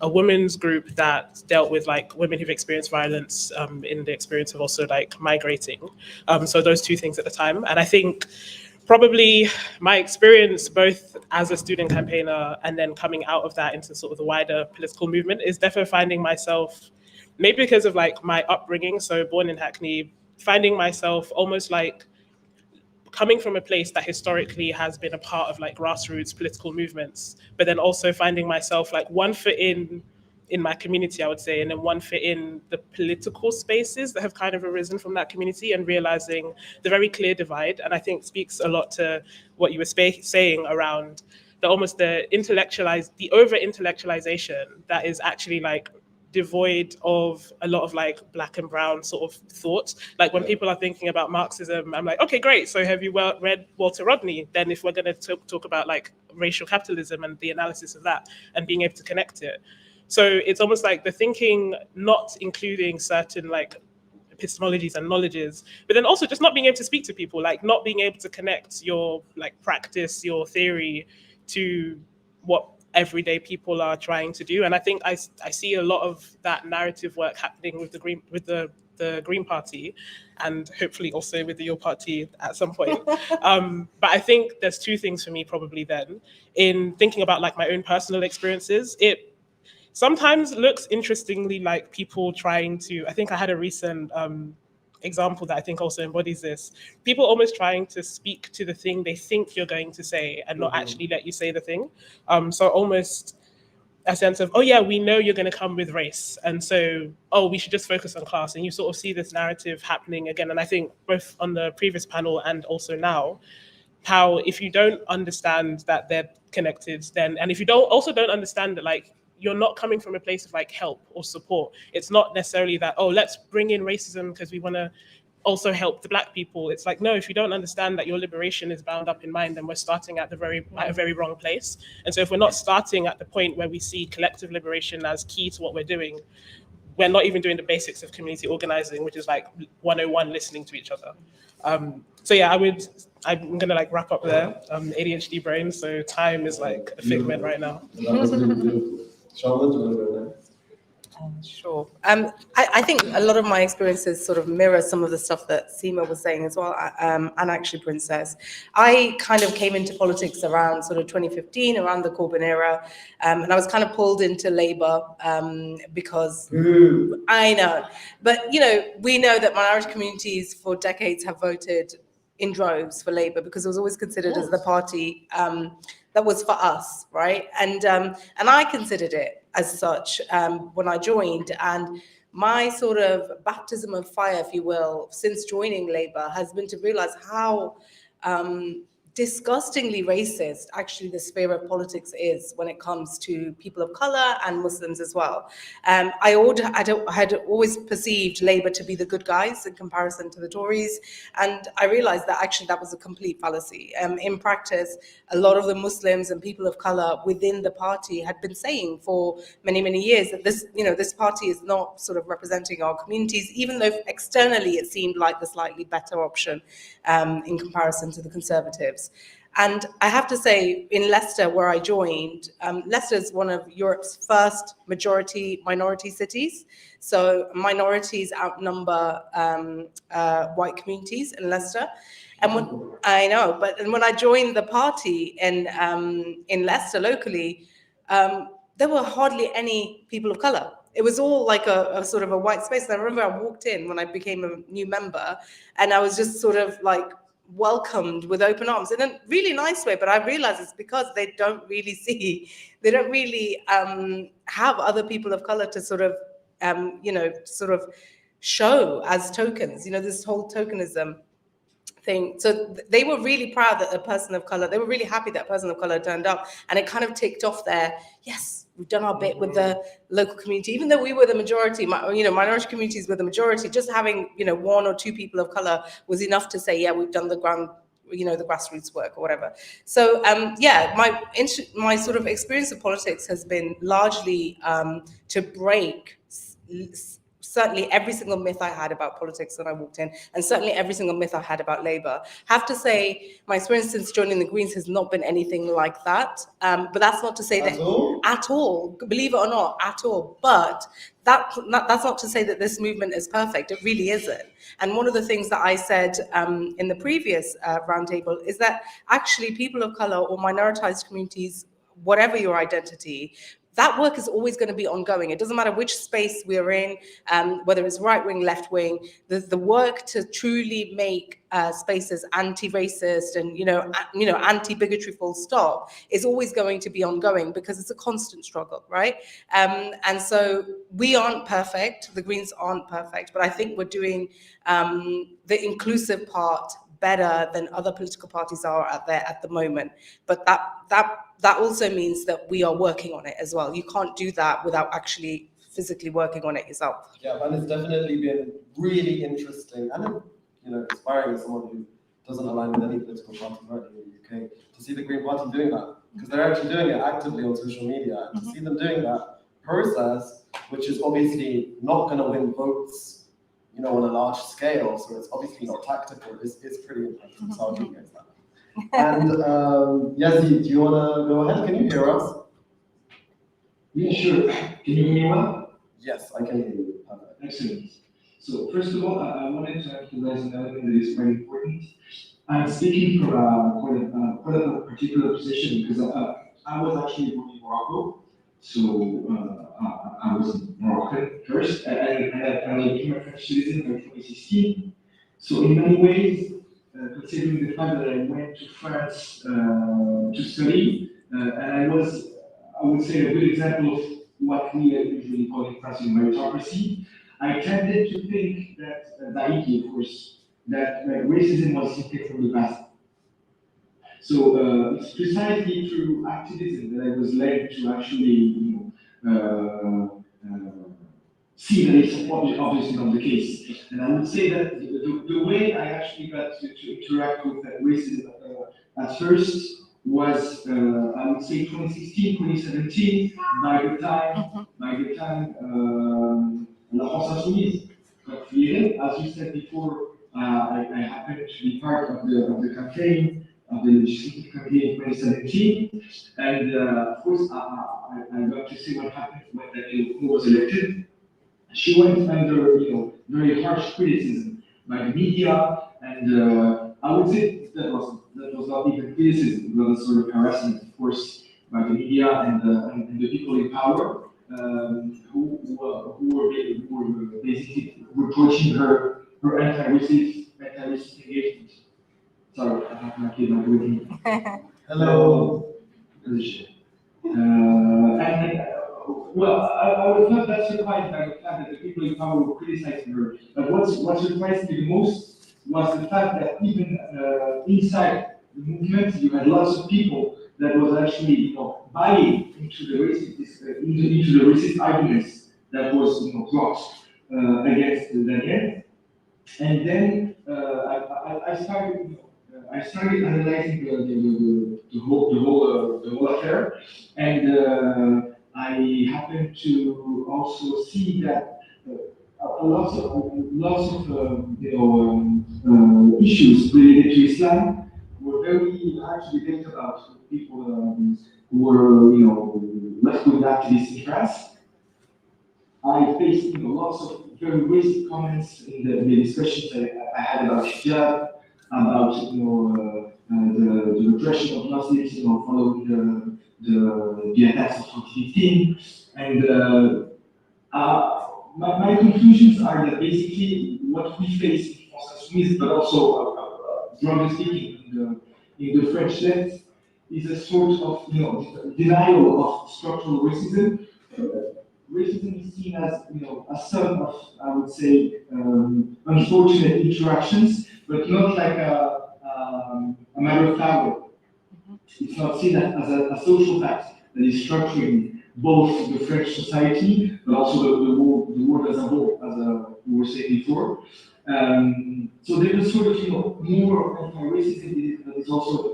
women's group that dealt with women who've experienced violence in the experience of also migrating. So those two things at the time. And I think probably my experience both as a student campaigner and then coming out of that into sort of the wider political movement is definitely finding myself, maybe because of my upbringing, so born in Hackney, finding myself almost coming from a place that historically has been a part of grassroots political movements, but then also finding myself one foot in my community, I would say, and then one foot in the political spaces that have kind of arisen from that community, and realizing the very clear divide. And I think speaks a lot to what you were saying around the over-intellectualization that is actually devoid of a lot of black and brown sort of thought. When people are thinking about Marxism, I'm okay, great. So have you read Walter Rodney? Then if we're going to talk about racial capitalism and the analysis of that and being able to connect it. So it's almost the thinking not including certain epistemologies and knowledges, but then also just not being able to speak to people, not being able to connect your practice, your theory to what everyday people are trying to do. And I think I see a lot of that narrative work happening with the Green Party, and hopefully also with your party at some point. But I think there's two things for me probably then. In thinking about my own personal experiences, it sometimes looks interestingly like people trying to, I think I had a recent example that I think also embodies this, people almost trying to speak to the thing they think you're going to say and not actually let you say the thing. So almost a sense of, oh yeah, we know you're going to come with race, and so, oh, we should just focus on class. And you sort of see this narrative happening again. And I think both on the previous panel and also now, how if you don't understand that they're connected, then, and if you don't understand that, like, you're not coming from a place of like help or support. It's not necessarily that, oh, let's bring in racism because we want to also help the Black people. It's like, no, if you don't understand that your liberation is bound up in mind, then we're starting at a very wrong place. And so if we're not starting at the point where we see collective liberation as key to what we're doing, we're not even doing the basics of community organizing, which is like 101, listening to each other. So yeah, I'm gonna like wrap up there. ADHD brain, so time is like a figment right now. Sharmen, do you want to go next? Sure. I think a lot of my experiences sort of mirror some of the stuff that Seema was saying as well, and actually Princess. I kind of came into politics around sort of 2015, around the Corbyn era, and I was kind of pulled into Labour because I know, but you know, we know that minority communities for decades have voted in droves for Labour because it was always considered as the party that was for us, right? And I considered it as such when I joined, and my sort of baptism of fire, if you will, since joining Labour has been to realise how disgustingly racist actually the sphere of politics is when it comes to people of colour and Muslims as well. I had always perceived Labour to be the good guys in comparison to the Tories, and I realised that actually that was a complete fallacy. In practice, a lot of the Muslims and people of colour within the party had been saying for many, many years that this party is not sort of representing our communities, even though externally it seemed like the slightly better option in comparison to the Conservatives. And I have to say, in Leicester, where I joined, Leicester is one of Europe's first minority cities. So minorities outnumber white communities in Leicester. And when I joined the party in Leicester locally, there were hardly any people of colour. It was all like a sort of a white space. And I remember I walked in when I became a new member, and I was just sort of like welcomed with open arms in a really nice way. But I realized it's because they don't really have other people of color to sort of, show as tokens, this whole tokenism thing. So they were really proud that they were really happy that a person of color turned up, and it kind of ticked off their, yes, we've done our bit with the local community, even though we were the majority, minority communities were the majority. Just having, one or two people of color was enough to say, yeah, we've done the grassroots work or whatever. So my sort of experience of politics has been largely to break certainly every single myth I had about politics when I walked in, and certainly every single myth I had about Labour. Have to say, my experience since joining the Greens has not been anything like that. But that's not to say that at all, believe it or not, at all. But that's not to say that this movement is perfect. It really isn't. And one of the things that I said in the previous roundtable is that actually people of colour or minoritized communities, whatever your identity, that work is always going to be ongoing. It doesn't matter which space we're in, whether it's right wing, left wing. The work to truly make spaces anti-racist and anti-bigotry full stop is always going to be ongoing because it's a constant struggle, right? And so we aren't perfect. The Greens aren't perfect, but I think we're doing the inclusive part better than other political parties are out there at the moment. But that also means that we are working on it as well. You can't do that without actually physically working on it yourself. Yeah, and it's definitely been really interesting and inspiring as someone who doesn't align with any political party right in the UK to see the Green Party doing that, because they're actually doing it actively on social media, and to see them doing that process, which is obviously not going to win votes on a large scale, so it's obviously not tactical, it's pretty impressive. So I'll give you guys that. And Yazid, do you want to go ahead? Can you hear us? Yeah, sure. Can you hear me well? Yes, I can hear you. Perfect. Excellent. So first of all, I wanted to emphasize an element that is very important. I'm speaking from quite a particular position because I was actually born in Morocco. So I was Moroccan first, and I became a French citizen in 2016. So in many ways, considering the fact that I went to France to study, and I I would say, a good example of what we usually call in France meritocracy. I tended to think that, naively of course, that racism was something from the past. So it's precisely through activism that I was led to actually, see that it's obviously not the case. And I would say that the way I actually got to interact with that racism at first was, I would say 2016, 2017, by the time La France Insoumise got created. As you said before, I happened to be part of the campaign, of the legislative campaign in 2017. And of course, I got to see what happened when Danièle Obono was elected. She went under, very harsh criticism by the media, and I would say that was not even criticism, it was a sort of harassment, of course, by the media and the people in power who were basically reproaching her anti-racist engagement. Sorry, I have my kid with me. Hello. Well, I was not that surprised by the fact that the people in power were criticizing her. But what surprised me the most was the fact that even inside the movement, you had lots of people that was actually, buying into the racist arguments that was, brought against Danièle. And then I started analyzing the whole affair, and I happened to also see that lots of issues related to Islam were very hard to debate about with people who were left-wing activists in France. I faced lots of very racist comments in the discussions I had about hijab, about the repression of Muslims, following the attacks of 2015, and my conclusions are that basically what we face in France Insoumise, but also broadly speaking in the French left, is a sort of denial of structural racism. Racism is seen as a sum of, I would say, unfortunate interactions, but not like a matter of power. It's not seen as a social fact that is structuring both the French society, but also the world as a whole, as we were saying before. So there is sort of more anti-racism that is also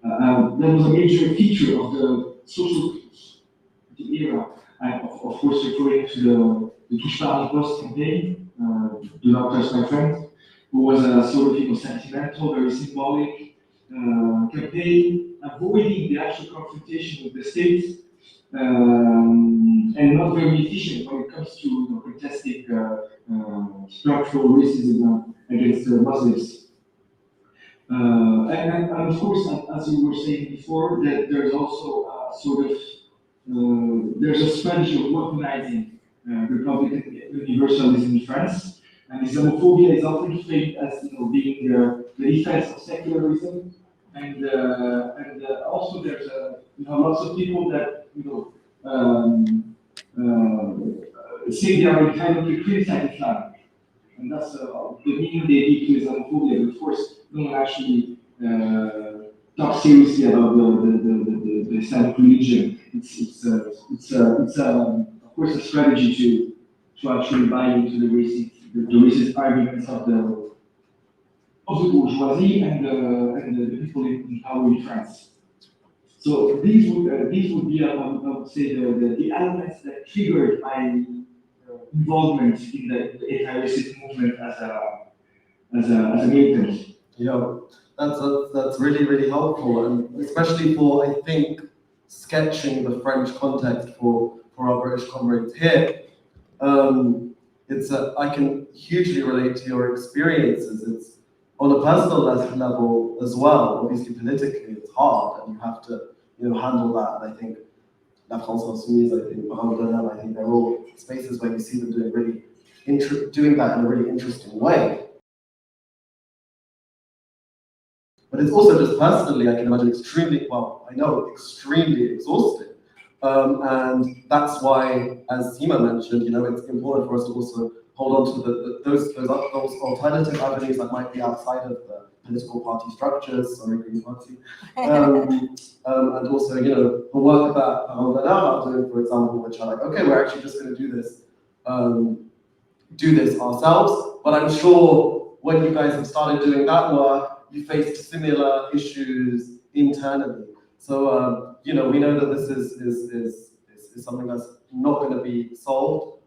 that was a major feature of the social era. Of course, referring to the Betran-Makosso campaign, Do Not Touch My Friend, who was a sort of sentimental, very symbolic campaign, avoiding the actual confrontation with the state, and not very efficient when it comes to contesting structural racism against Muslims. And of course, as we were saying before, that there's also sort of there's a strategy of weaponizing Republican universalism in France, and Islamophobia is often framed as being the defense of secularism, and also there's lots of people that say they are entitled to criticize Islam, and that's the meaning they give to Islamophobia. But of course, no one actually talks seriously about the Islamic religion. It's of course a strategy to actually buy into the racist arguments of the bourgeoisie and the people in power in France. So these would be I would say the elements that triggered my involvement in the anti-racist movement as a militant. Yeah, that's really, really helpful, and especially for, I think, sketching the French context for our British comrades here. I can hugely relate to your experiences. It's on a personal level as well. Obviously, politically, it's hard, and you have to, handle that. And I think La France Insoumise, I think Paroles, I think they're all spaces where you see them doing that in a really interesting way. But it's also just personally, I can imagine extremely exhausting. And that's why, as Seema mentioned, it's important for us to also hold on to those alternative avenues that might be outside of the political party structures, Green Party, and also, the work that Paroles are doing, for example, which are like, okay, we're actually just going to do this ourselves. But I'm sure when you guys have started doing that work, you faced similar issues internally. So, we know that this is something that's not going to be solved,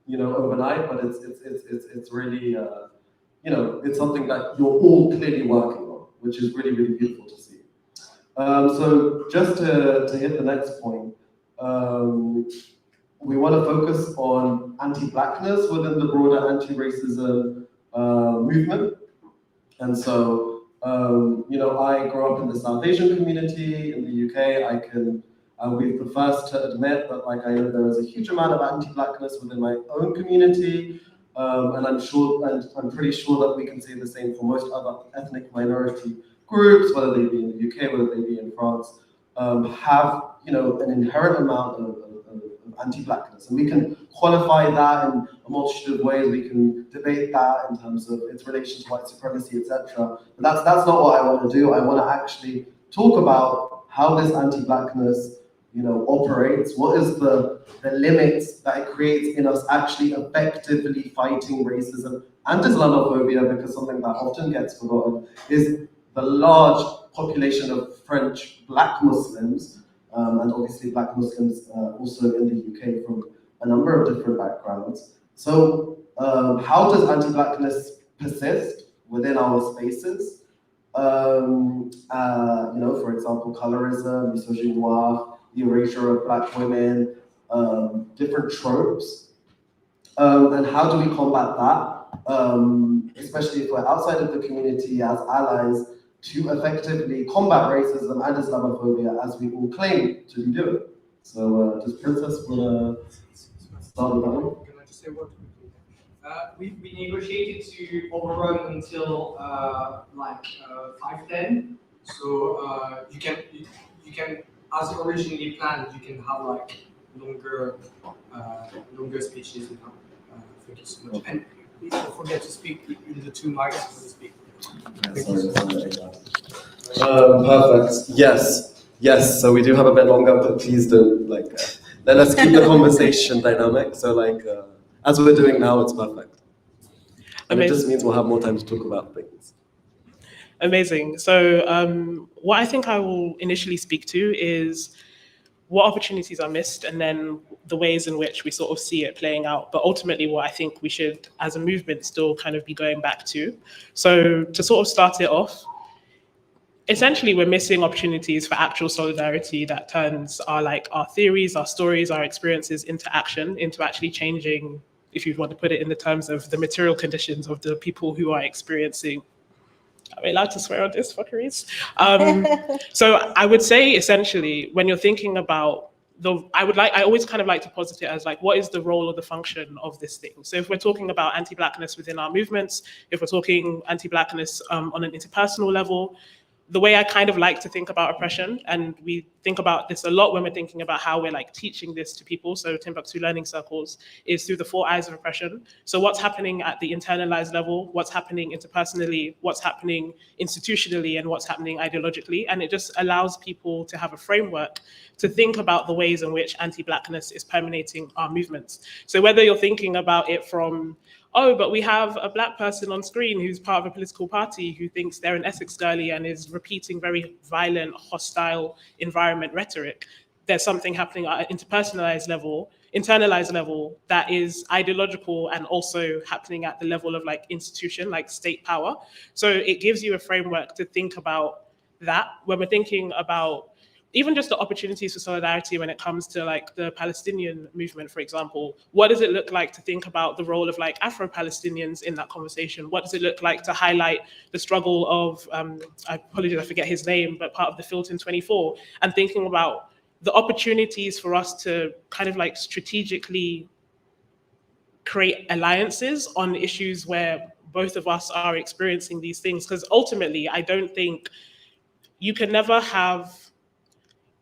overnight, but it's really, it's something that you're all clearly working on, which is really, really beautiful to see. So just to hit the next point, we want to focus on anti-Blackness within the broader anti-racism movement. And so, I grew up in the South Asian community in the UK. We're the first to admit that, I know there is a huge amount of anti-Blackness within my own community, and I'm pretty sure that we can say the same for most other ethnic minority groups, whether they be in the UK, whether they be in France, have an inherent amount of anti-Blackness, and we can qualify that in a multitude of ways. We can debate that in terms of its relation to white supremacy, etc. But that's not what I want to do. I want to actually talk about how this anti-Blackness, operates. What is the limits that it creates in us actually effectively fighting racism and Islamophobia? Because something that often gets forgotten is the large population of French Black Muslims. And obviously Black Muslims also in the UK from a number of different backgrounds. So how does anti-Blackness persist within our spaces? For example, colorism, misogyny noire, the erasure of Black women, different tropes. And how do we combat that? Especially if we're outside of the community as allies, to effectively combat racism and Islamophobia as we all claim to be doing. So, does Princess want to start with that one? Can I just say one thing? We negotiated to overrun until 5:10. So you can, as originally planned, you can have longer speeches. Thank you so much. And please don't forget to speak in the two mics when you speak. Perfect. Yes. So we do have a bit longer, but please don't let us keep the conversation dynamic. So as we're doing now, it's perfect. And it just means we'll have more time to talk about things. Amazing. So what I think I will initially speak to is what opportunities are missed, and then the ways in which we sort of see it playing out. But ultimately, what I think we should, as a movement, still kind of be going back to. So to sort of start it off, essentially, we're missing opportunities for actual solidarity that turns our theories, our stories, our experiences into action, into actually changing, if you want to put it in the terms of the material conditions of the people who are experiencing. Are we allowed to swear on this, fuckeries? So I would say, essentially, when you're thinking about I always kind of like to posit it as what is the role or the function of this thing? So if we're talking about anti-Blackness within our movements, if we're talking anti-Blackness on an interpersonal level, the way I kind of like to think about oppression, and we think about this a lot when we're thinking about how we're teaching this to people, so Timbuktu learning circles, is through the 4 eyes of oppression. So what's happening at the internalized level, what's happening interpersonally, what's happening institutionally, and what's happening ideologically. And it just allows people to have a framework to think about the ways in which anti-Blackness is permeating our movements. So whether you're thinking about it from, oh, but we have a Black person on screen who's part of a political party who thinks they're an Essex girlie and is repeating very violent, hostile environment rhetoric. There's something happening at an internalized level that is ideological and also happening at the level of institution, state power. So it gives you a framework to think about that when we're thinking about even just the opportunities for solidarity when it comes to the Palestinian movement, for example. What does it look like to think about the role of Afro-Palestinians in that conversation? What does it look like to highlight the struggle of, I apologize, I forget his name, but part of the Filton 24, and thinking about the opportunities for us to kind of strategically create alliances on issues where both of us are experiencing these things. Because ultimately, I don't think you can never have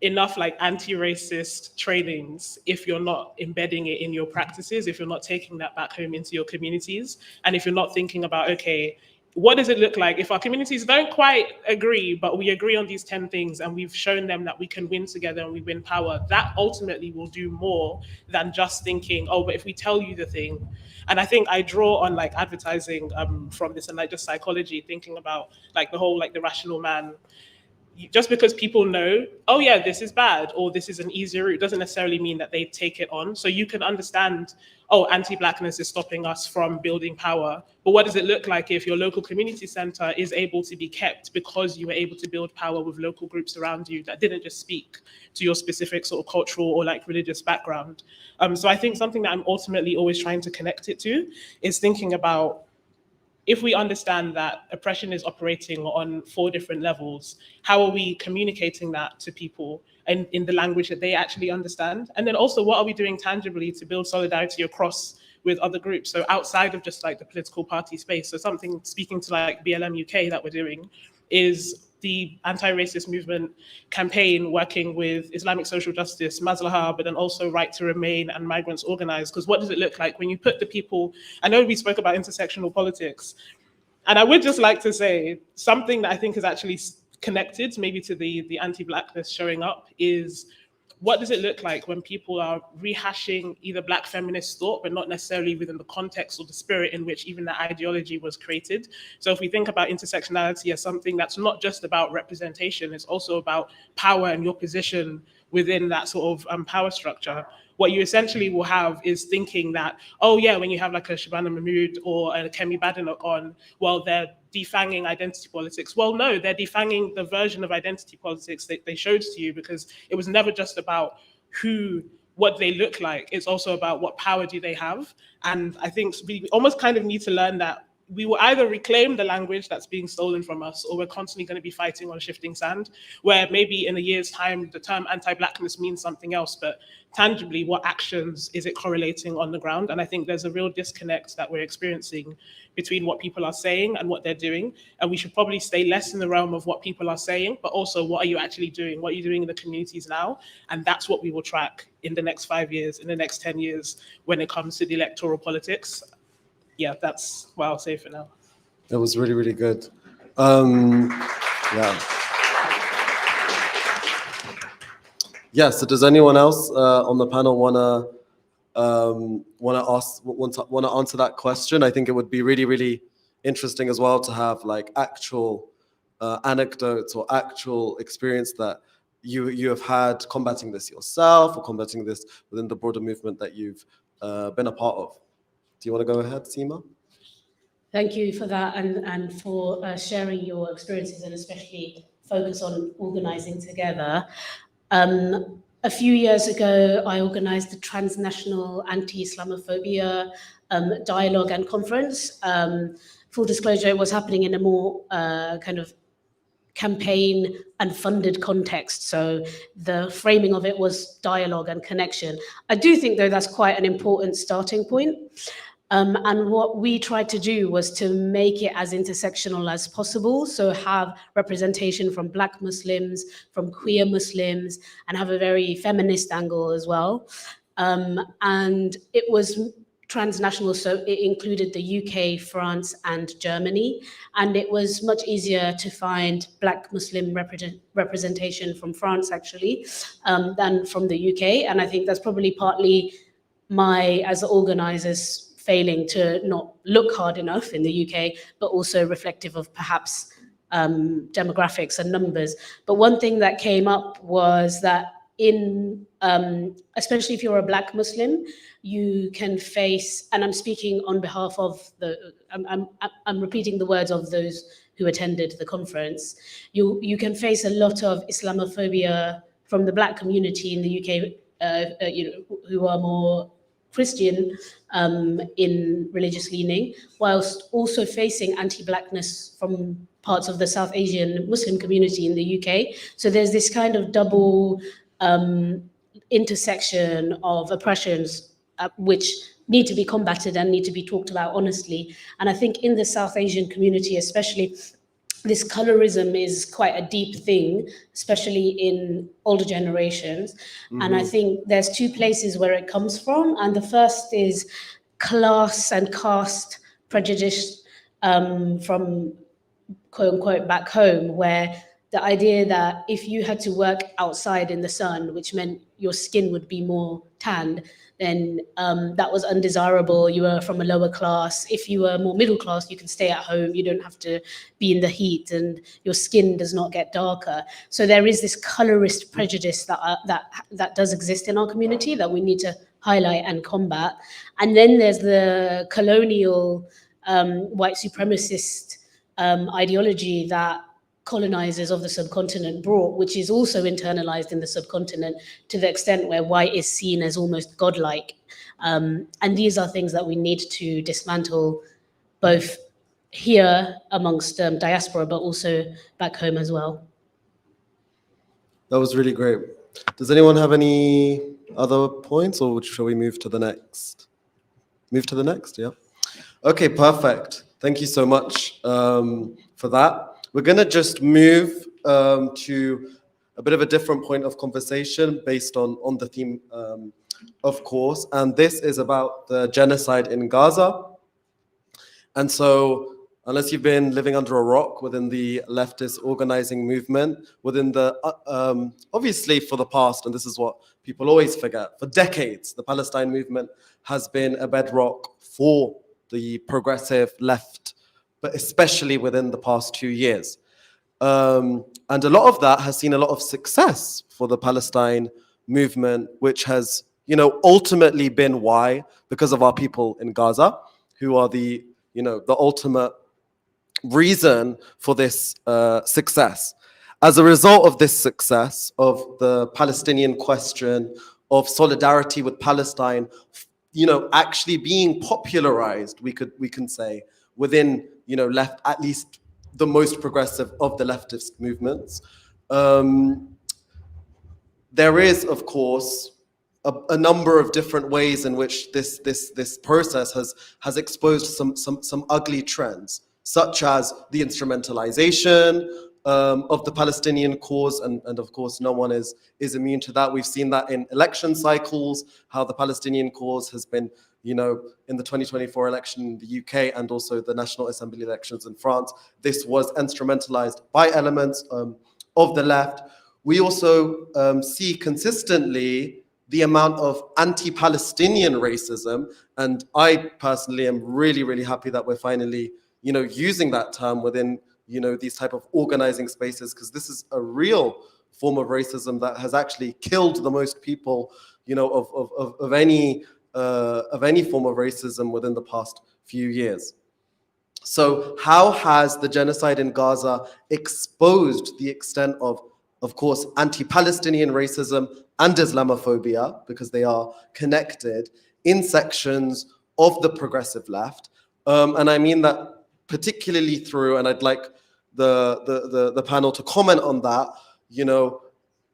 enough like anti-racist trainings if you're not embedding it in your practices, if you're not taking that back home into your communities, and if you're not thinking about, okay, what does it look like if our communities don't quite agree, but we agree on these 10 things and we've shown them that we can win together and we win power? That ultimately will do more than just thinking, oh, but if we tell you the thing. And I think I draw on like advertising from this and like just psychology, thinking about like the whole like the rational man. Just because people know, oh yeah, this is bad or this is an easier route, doesn't necessarily mean that they take it on. So you can understand, oh, anti-Blackness is stopping us from building power. But what does it look like if your local community center is able to be kept because you were able to build power with local groups around you that didn't just speak to your specific sort of cultural or like religious background? So I think something that I'm ultimately always trying to connect it to is thinking about, if we understand that oppression is operating on 4 different levels, how are we communicating that to people and in the language that they actually understand? And then also, what are we doing tangibly to build solidarity across with other groups? So outside of just like the political party space. So something, speaking to like BLM UK that we're doing, is the anti-racist movement campaign working with Islamic Social Justice, Maslaha, but then also Right to Remain and Migrants Organized. Because what does it look like when you put the people, I know we spoke about intersectional politics, and I would just like to say something that I think is actually connected maybe to the anti-Blackness showing up is, what does it look like when people are rehashing either Black feminist thought, but not necessarily within the context or the spirit in which even that ideology was created? So if we think about intersectionality as something that's not just about representation, it's also about power and your position within that sort of power structure. What you essentially will have is thinking that, oh yeah, when you have like a Shabana Mahmood or a Kemi Badenoch on, well, they're defanging identity politics. Well, no, they're defanging the version of identity politics that they showed to you, because it was never just about what they look like. It's also about what power do they have. And I think we almost kind of need to learn that we will either reclaim the language that's being stolen from us, or we're constantly going to be fighting on shifting sand, where maybe in a year's time, the term anti-Blackness means something else, but tangibly, what actions is it correlating on the ground? And I think there's a real disconnect that we're experiencing between what people are saying and what they're doing. And we should probably stay less in the realm of what people are saying, but also what are you actually doing? What are you doing in the communities now? And that's what we will track in the next 5 years, in the next 10 years, when it comes to the electoral politics. Yeah, that's what I'll say for now. That was really, really good. Yeah. Yeah, so does anyone else on the panel wanna answer that question? I think it would be really, really interesting as well to have like actual anecdotes or actual experience that you have had combating this yourself, or combating this within the broader movement that you've been a part of. Do you want to go ahead, Seema? Thank you for that, and for sharing your experiences, and especially focus on organizing together. A few years ago, I organized the Transnational Anti-Islamophobia Dialogue and Conference. Full disclosure, it was happening in a more kind of campaign and funded context. So the framing of it was dialogue and connection. I do think, though, that's quite an important starting point. And what we tried to do was to make it as intersectional as possible. So have representation from Black Muslims, from queer Muslims, and have a very feminist angle as well. And it was transnational, so it included the UK, France, and Germany. And it was much easier to find Black Muslim representation from France, actually, than from the UK. And I think that's probably partly as the organizers, failing to not look hard enough in the UK, but also reflective of perhaps demographics and numbers. But one thing that came up was that especially if you're a Black Muslim, you can face, and I'm speaking on behalf of I'm repeating the words of those who attended the conference, you can face a lot of Islamophobia from the Black community in the UK, who are more Christian in religious leaning, whilst also facing anti-Blackness from parts of the South Asian Muslim community in the UK. So there's this kind of double intersection of oppressions, which need to be combated and need to be talked about honestly. And I think in the South Asian community especially, this colorism is quite a deep thing, especially in older generations. And I think there's two places where it comes from. And the first is class and caste prejudice from quote unquote back home, where the idea that if you had to work outside in the sun, which meant your skin would be more tanned, then that was undesirable. You were from a lower class. If you were more middle class, you can stay at home. You don't have to be in the heat, and your skin does not get darker. So there is this colorist prejudice that does exist in our community that we need to highlight and combat. And then there's the colonial white supremacist ideology that colonizers of the subcontinent brought, which is also internalized in the subcontinent to the extent where white is seen as almost godlike. And these are things that we need to dismantle, both here amongst diaspora, but also back home as well. That was really great. Does anyone have any other points, or shall we move to the next? Move to the next, yeah. Okay, perfect. Thank you so much for that. We're going to just move to a bit of a different point of conversation based on the theme, of course. And this is about the genocide in Gaza. And so, unless you've been living under a rock within the leftist organizing movement, within the, obviously for the past, and this is what people always forget, for decades, the Palestine movement has been a bedrock for the progressive left, but especially within the past 2 years. And a lot of that has seen a lot of success for the Palestine movement, which has, ultimately been why, because of our people in Gaza, who are the ultimate reason for this success. As a result of this success, of the Palestinian question, of solidarity with Palestine, actually being popularized, we can say, within, left, at least the most progressive of the leftist movements. There is, of course, a number of different ways in which this process has exposed some ugly trends, such as the instrumentalization of the Palestinian cause, and of course no one is immune to that. We've seen that in election cycles, how the Palestinian cause has been, in the 2024 election in the UK and also the National Assembly elections in France. This was instrumentalized by elements of the left. We also see consistently the amount of anti-Palestinian racism, and I personally am really, really happy that we're finally, using that term within, these type of organizing spaces, because this is a real form of racism that has actually killed the most people, of any form of racism within the past few years. So how has the genocide in Gaza exposed the extent of course, anti-Palestinian racism and Islamophobia, because they are connected, in sections of the progressive left? And I mean that particularly through, and I'd like the panel to comment on that,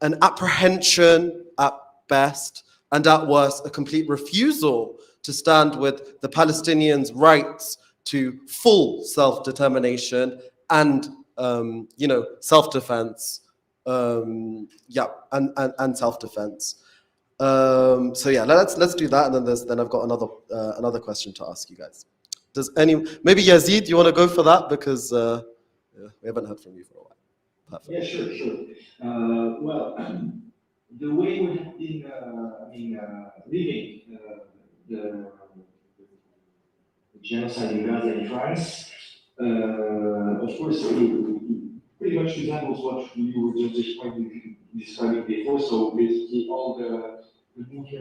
an apprehension at best, and at worst, a complete refusal to stand with the Palestinians' rights to full self-determination and, self-defense. And self-defense. So yeah, let's do that, and then I've got another question to ask you guys. Maybe Yazid, do you want to go for that, because we haven't heard from you for a while. Perfect. Yeah, sure. Well, the way we have been living the genocide in Gaza in France, of course, pretty much resembles what you were just describing before. So basically, all the movements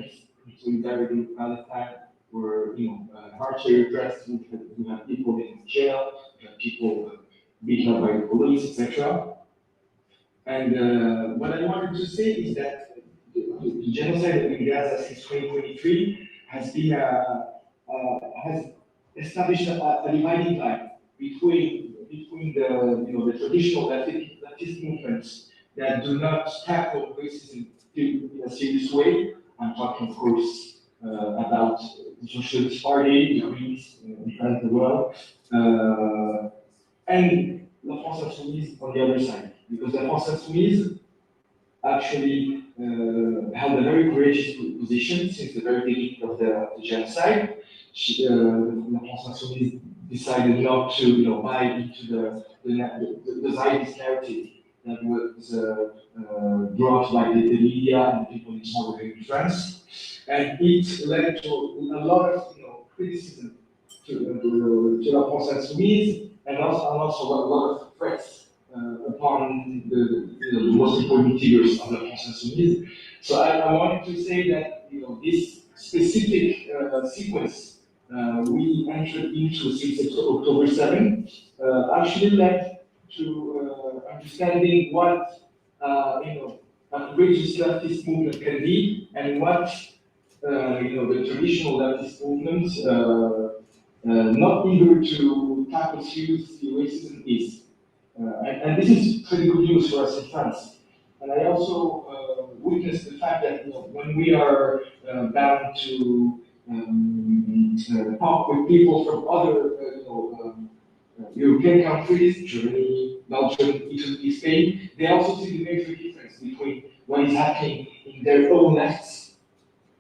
in solidarity with Palestine were, harshly repressed. We had people in jail, we had people beaten up by the police, etc. And what I wanted to say is that the genocide in Gaza since 2023 has been has established a dividing line between the traditional leftist movements that do not tackle racism in a serious way. I'm talking, of course, about the Socialist Party, the Greens in France as well, and La France Insoumise on the other side, because La France Insoumise actually held a very courageous position since the very beginning of the genocide. La France Insoumise decided not to buy into the Zionist narrative that was brought by the media and the people in southern France, and it led to a lot of criticism to La France Insoumise, and also a lot of threats upon the most important figures of La France Insoumise. So I wanted to say that this specific sequence we entered into since October 7 actually led to understanding what courageous leftist movement can be, and what the traditional leftist movement, not eager to tackle seriously racism, is. And this is pretty good news for us in France. And I also witnessed the fact that when we are bound to talk with people from other European countries, Germany, Belgium, Italy, Spain, they also see the major difference between what is happening in their own lefts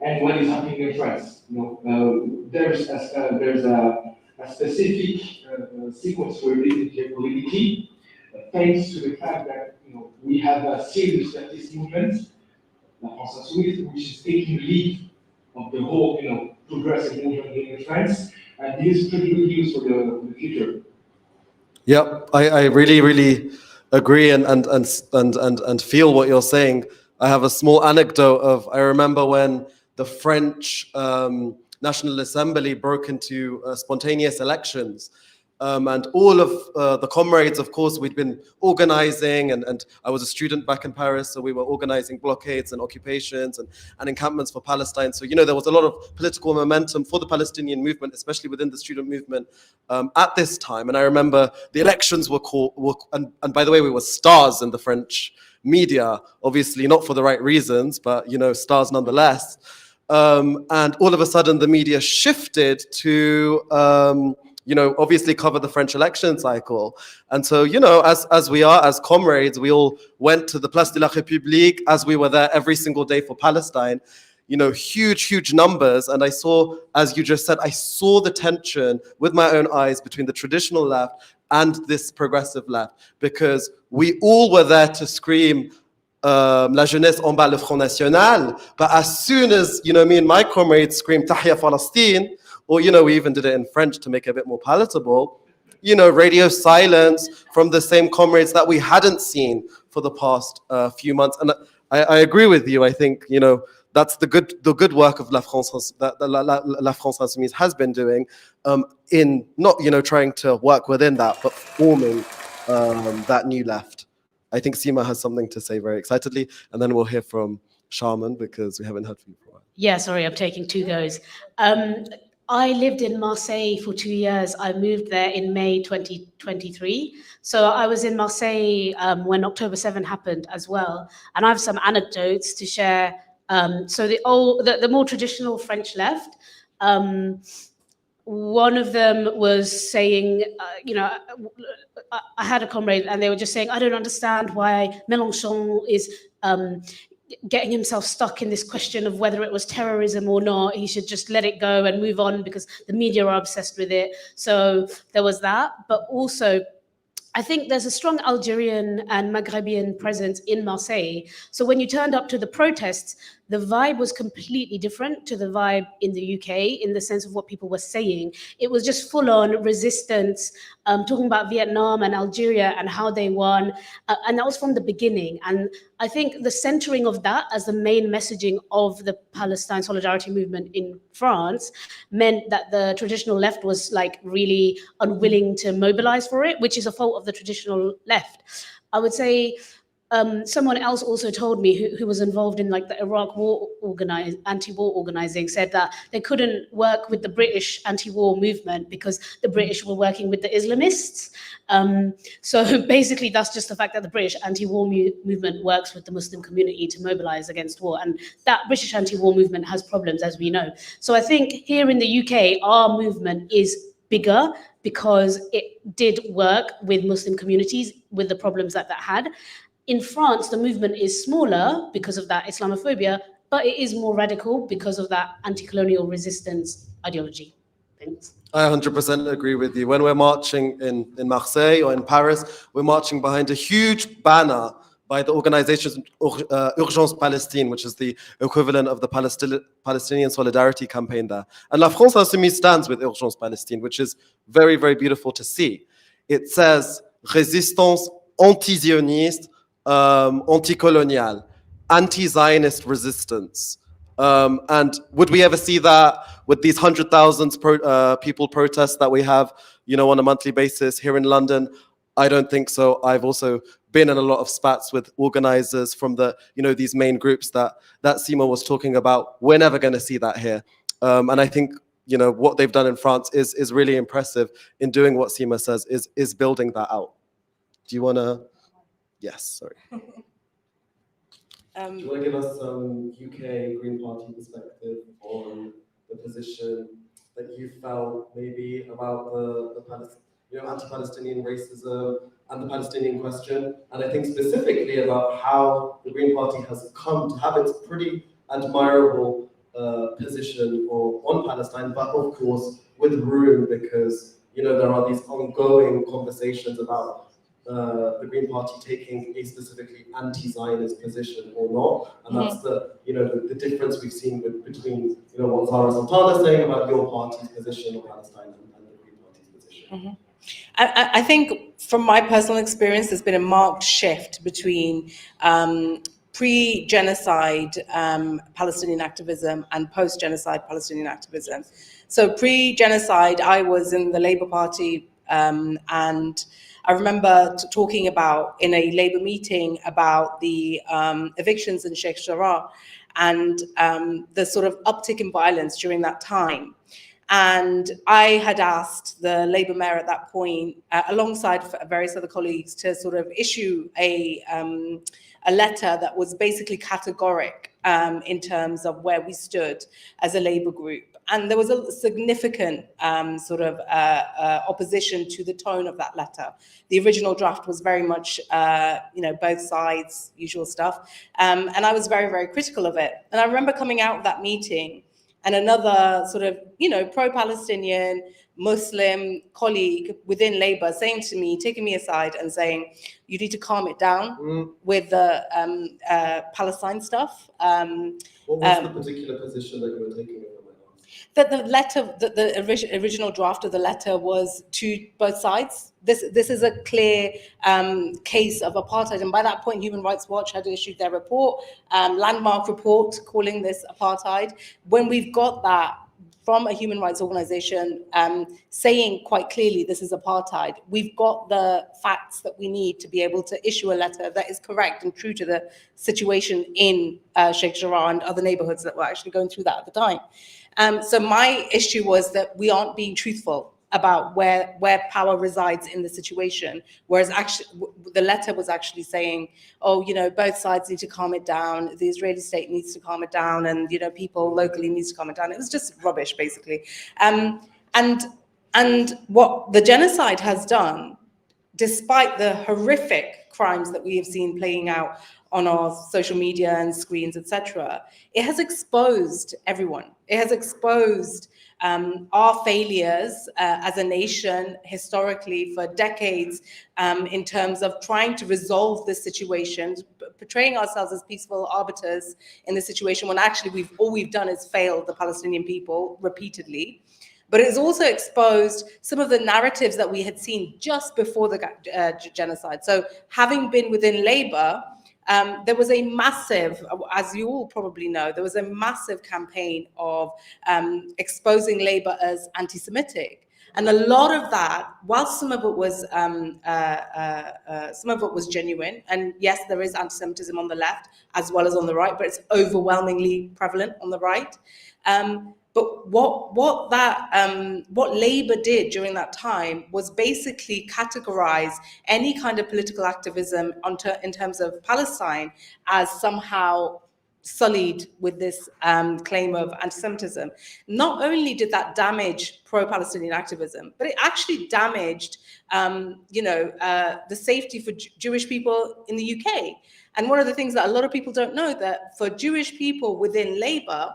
and what is happening in France. There's a specific sequence we're living here politically, thanks to the fact that we have a serious leftist movement, La France Insoumise, which is taking lead of the whole progressive movement here in France, and this is pretty good news for the future. Yeah, I really, really agree and feel what you're saying. I have a small anecdote of, I remember when the French National Assembly broke into spontaneous elections. And all of the comrades, of course, we'd been organizing, and I was a student back in Paris, so we were organizing blockades and occupations and encampments for Palestine. So, there was a lot of political momentum for the Palestinian movement, especially within the student movement at this time. And I remember the elections were called, and by the way, we were stars in the French media, obviously not for the right reasons, but, stars nonetheless. And all of a sudden, the media shifted to... obviously cover the French election cycle. And so, as we are, as comrades, we all went to the Place de la République as we were there every single day for Palestine, huge numbers. And I saw, as you just said, I saw the tension with my own eyes between the traditional left and this progressive left, because we all were there to scream, La jeunesse en bas le Front National. But as soon as, me and my comrades screamed, Tahia Palestine, or, we even did it in French to make it a bit more palatable, radio silence from the same comrades that we hadn't seen for the past few months. And I agree with you. I think, that's the good work of La France, that La France Insoumise has been doing in not, trying to work within that, but forming that new left. I think Seema has something to say very excitedly, and then we'll hear from Sharmen, because we haven't heard from you for a while. Yeah, sorry, I'm taking two goes. I lived in Marseille for 2 years. I moved there in May 2023. So I was in Marseille when October 7 happened as well. And I have some anecdotes to share. So the more traditional French left, one of them was saying, I had a comrade and they were just saying, I don't understand why Mélenchon is getting himself stuck in this question of whether it was terrorism or not. He should just let it go and move on because the media are obsessed with it. So there was that. But also, I think there's a strong Algerian and Maghrebian presence in Marseille. So when you turned up to the protests, the vibe was completely different to the vibe in the UK in the sense of what people were saying. It was just full on resistance, talking about Vietnam and Algeria and how they won. And that was from the beginning. And I think the centering of that as the main messaging of the Palestine solidarity movement in France meant that the traditional left was like really unwilling to mobilize for it, which is a fault of the traditional left. I would say someone else also told me who was involved in like the Iraq war anti-war organizing, said that they couldn't work with the British anti-war movement because the British were working with the Islamists. So basically that's just the fact that the British anti-war movement works with the Muslim community to mobilize against war, and that British anti-war movement has problems, as we know. So I think here in the UK, our movement is bigger because it did work with Muslim communities with the problems that had. In France, the movement is smaller because of that Islamophobia, but it is more radical because of that anti-colonial resistance ideology. Thanks. I 100% agree with you. When we're marching in Marseille or in Paris, we're marching behind a huge banner by the organization Urgence Palestine, which is the equivalent of the Palestinian Solidarity Campaign there. And La France Insoumise stands with Urgence Palestine, which is very, very beautiful to see. It says, Résistance anti-zioniste, anti-colonial, anti-Zionist resistance. And would we ever see that with these 100,000 people protests that we have, on a monthly basis here in London? I don't think so. I've also been in a lot of spats with organizers from the, these main groups that Seema was talking about. We're never going to see that here. And I think, what they've done in France is really impressive in doing what Seema says, is building that out. Do you want to? Yes, sorry. Do you want to give us some UK Green Party perspective on the position that you felt maybe about the anti-Palestinian racism and the Palestinian question, and I think specifically about how the Green Party has come to have its pretty admirable position on Palestine, but of course with room, because there are these ongoing conversations about the Green Party taking a specifically anti-Zionist position or not, and that's the difference we've seen between what Zara Sultana is saying about your party's position on Palestine and the Green Party's position. I think from my personal experience, there's been a marked shift between pre-genocide Palestinian activism and post-genocide Palestinian activism. So pre-genocide, I was in the Labour Party, and I remember talking about in a Labour meeting about the evictions in Sheikh Jarrah and the sort of uptick in violence during that time. And I had asked the Labour mayor at that point, alongside various other colleagues, to sort of issue a letter that was basically categoric in terms of where we stood as a Labour group. And there was a significant opposition to the tone of that letter. The original draft was very much, both sides, usual stuff. And I was very, very critical of it. And I remember coming out of that meeting and another sort of, pro-Palestinian Muslim colleague within Labour saying to me, taking me aside and saying, you need to calm it down with the Palestine stuff. What was the particular position that you were taking? That the letter, the original draft of the letter was to both sides. This is a clear case of apartheid, and by that point, Human Rights Watch had issued their report, landmark report, calling this apartheid. When we've got that from a human rights organization saying quite clearly this is apartheid, we've got the facts that we need to be able to issue a letter that is correct and true to the situation in Sheikh Jarrah and other neighborhoods that were actually going through that at the time. So my issue was that we aren't being truthful about where power resides in the situation, whereas actually the letter was actually saying, both sides need to calm it down, the Israeli state needs to calm it down, and people locally need to calm it down. It was just rubbish, basically. And what the genocide has done, despite the horrific crimes that we have seen playing out on our social media and screens, etc., it has exposed everyone. It has exposed our failures as a nation historically for decades in terms of trying to resolve this situation, portraying ourselves as peaceful arbiters in the situation when actually all we've done is failed the Palestinian people repeatedly. But it has also exposed some of the narratives that we had seen just before the genocide. So having been within Labour, there was a massive, as you all probably know, there was a massive campaign of exposing Labour as anti-Semitic. And a lot of that, while some of it was genuine, and yes, there is anti-Semitism on the left as well as on the right, but it's overwhelmingly prevalent on the right. But what Labour did during that time was basically categorize any kind of political activism in terms of Palestine as somehow sullied with this claim of anti-Semitism. Not only did that damage pro-Palestinian activism, but it actually damaged, the safety for Jewish people in the UK. And one of the things that a lot of people don't know, that for Jewish people within Labour,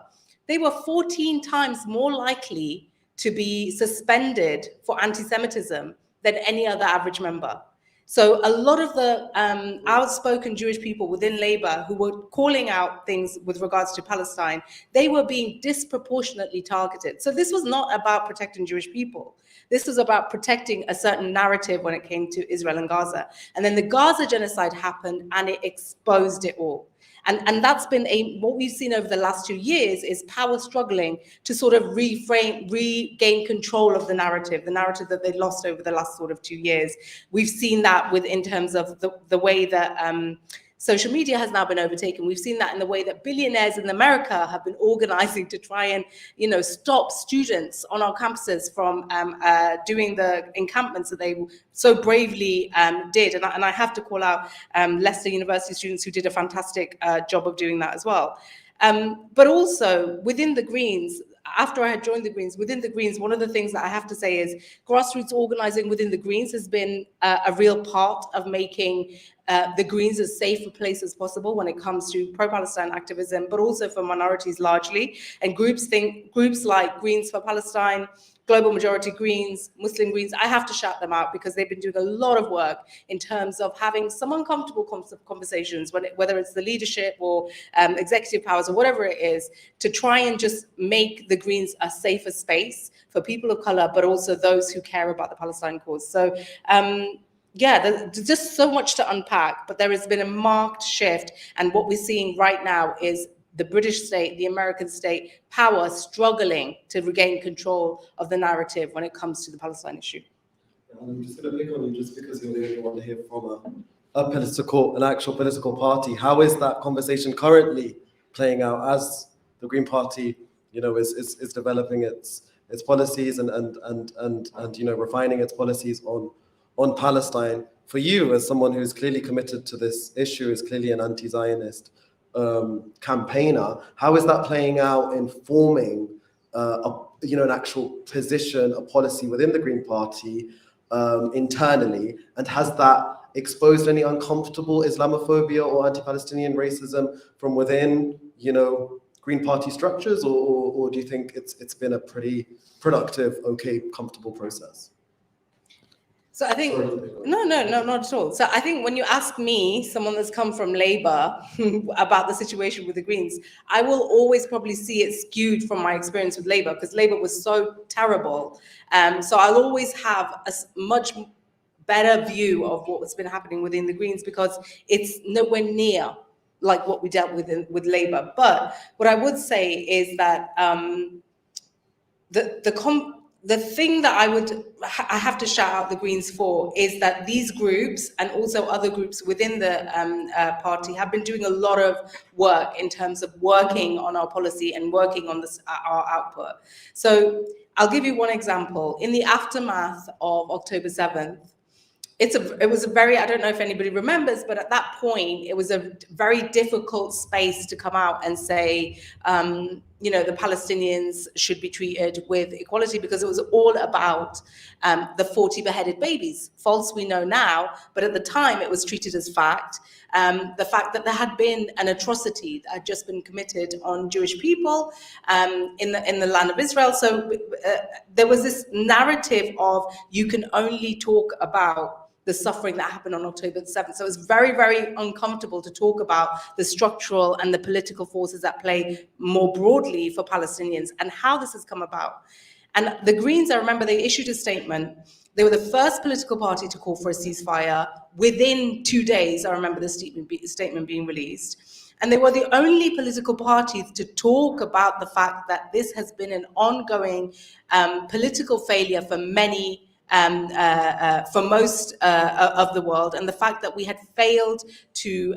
they were 14 times more likely to be suspended for anti-Semitism than any other average member. So a lot of the outspoken Jewish people within Labour who were calling out things with regards to Palestine, they were being disproportionately targeted. So this was not about protecting Jewish people. This was about protecting a certain narrative when it came to Israel and Gaza. And then the Gaza genocide happened and it exposed it all. And that's been what we've seen over the last 2 years is power struggling to sort of regain control of the narrative that they lost over the last sort of 2 years. We've seen that in terms of the way that social media has now been overtaken. We've seen that in the way that billionaires in America have been organizing to try and, stop students on our campuses from doing the encampments that they so bravely did. And I have to call out Leicester University students who did a fantastic job of doing that as well. But also within the Greens, after I had joined the Greens, within the Greens, one of the things that I have to say is grassroots organizing within the Greens has been a real part of making the Greens as safe a place as possible when it comes to pro-Palestine activism, but also for minorities largely. And groups like Greens for Palestine, Global Majority Greens, Muslim Greens, I have to shout them out because they've been doing a lot of work in terms of having some uncomfortable conversations, whether it's the leadership or executive powers or whatever it is, to try and just make the Greens a safer space for people of color, but also those who care about the Palestine cause. So, there's just so much to unpack, but there has been a marked shift. And what we're seeing right now is the British state, the American state, power struggling to regain control of the narrative when it comes to the Palestine issue. I'm just going to pick on you just because you're the only one here from an actual political party. How is that conversation currently playing out as the Green Party, is developing its policies and refining its policies on Palestine? For you, as someone who's clearly committed to this issue, is clearly an anti-Zionist campaigner, how is that playing out in forming an actual position, a policy within the Green Party internally? And has that exposed any uncomfortable Islamophobia or anti-Palestinian racism from within, Green Party structures, or do you think it's been a pretty productive, comfortable process? So I think, no, not at all. So I think when you ask me, someone that's come from Labour, about the situation with the Greens, I will always probably see it skewed from my experience with Labour because Labour was so terrible. So I'll always have a much better view of what's been happening within the Greens because it's nowhere near like what we dealt with Labour. But what I would say is that the thing that I have to shout out the Greens for is that these groups and also other groups within the party have been doing a lot of work in terms of working on our policy and working on our output. So I'll give you one example. In the aftermath of October 7th, it was a very, I don't know if anybody remembers, but at that point, it was a very difficult space to come out and say, the Palestinians should be treated with equality because it was all about the 40 beheaded babies. False, we know now, but at the time it was treated as fact. The fact that there had been an atrocity that had just been committed on Jewish people in the land of Israel. So there was this narrative of you can only talk about the suffering that happened on October 7th. So it was very, very uncomfortable to talk about the structural and the political forces at play more broadly for Palestinians and how this has come about. And the Greens, I remember they issued a statement. They were the first political party to call for a ceasefire. Within 2 days, I remember the statement being released. And they were the only political parties to talk about the fact that this has been an ongoing political failure for many, for most of the world, and the fact that we had failed to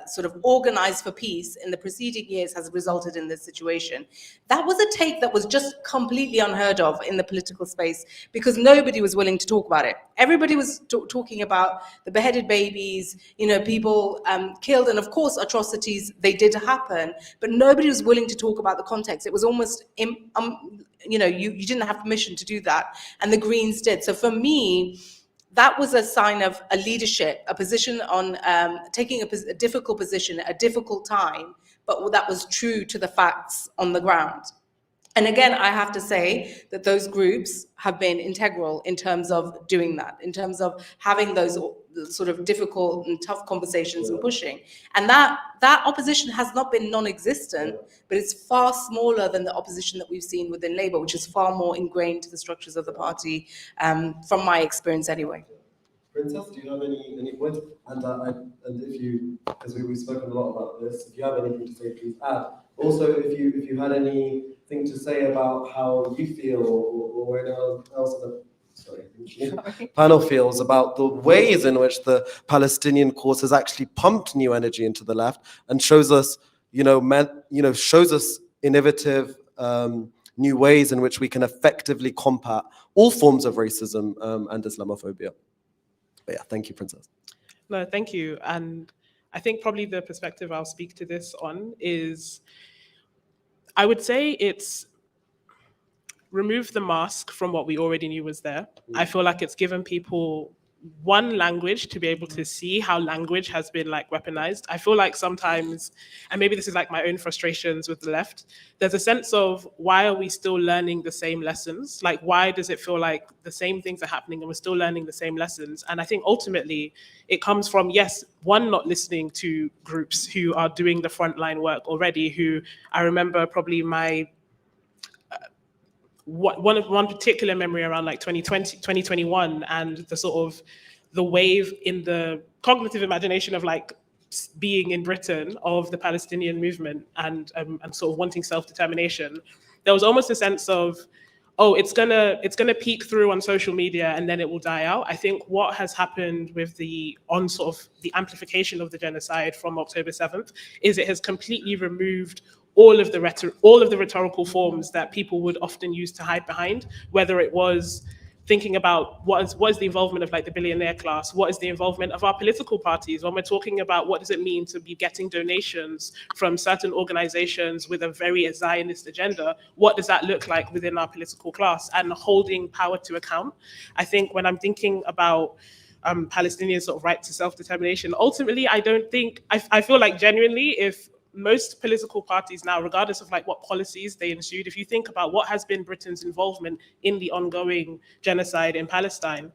sort of organize for peace in the preceding years has resulted in this situation. That was a take that was just completely unheard of in the political space, because nobody was willing to talk about it. Everybody was talking about the beheaded babies, you know, people killed, and of course atrocities, they did happen, but nobody was willing to talk about the context. It was almost, you know, you didn't have permission to do that, and the Greens did. So for me, that was a sign of a leadership, a position on taking a difficult position at a difficult time, but that was true to the facts on the ground. And again, I have to say that those groups have been integral in terms of doing that, in terms of having those sort of difficult and tough conversations and pushing. And that opposition has not been non-existent, but it's far smaller than the opposition that we've seen within Labour, which is far more ingrained to the structures of the party, from my experience anyway. Princess, do you have any points? And if you, because we've spoken a lot about this, if you have anything to say, please add. Also, if you had anything to say about how you feel or anyone else in the panel feels about the ways in which the Palestinian cause has actually pumped new energy into the left and shows us, shows us innovative new ways in which we can effectively combat all forms of racism and Islamophobia. But yeah, thank you, Princess. No, thank you. And I think probably the perspective I'll speak to this on is, I would say it's removed the mask from what we already knew was there. I feel like it's given people one language to be able to see how language has been like weaponized. I feel like sometimes, and maybe this is like my own frustrations with the left, there's a sense of, why are we still learning the same lessons? Like, why does it feel like the same things are happening and we're still learning the same lessons? And I think ultimately it comes from, yes, one, not listening to groups who are doing the frontline work already, who I remember probably my one particular memory around like 2020, 2021, and the sort of the wave in the cognitive imagination of like being in Britain of the Palestinian movement and sort of wanting self-determination. There was almost a sense of, oh, it's gonna peek through on social media and then it will die out. I think what has happened with the amplification of the genocide from October 7th is it has completely removed all of the rhetorical forms that people would often use to hide behind, whether it was thinking about what is the involvement of like the billionaire class, what is the involvement of our political parties, when we're talking about what does it mean to be getting donations from certain organizations with a very Zionist agenda, what does that look like within our political class, and holding power to account. I think when I'm thinking about Palestinian sort of right to self-determination, ultimately I feel like genuinely, if most political parties now, regardless of like what policies they ensued, if you think about what has been Britain's involvement in the ongoing genocide in Palestine,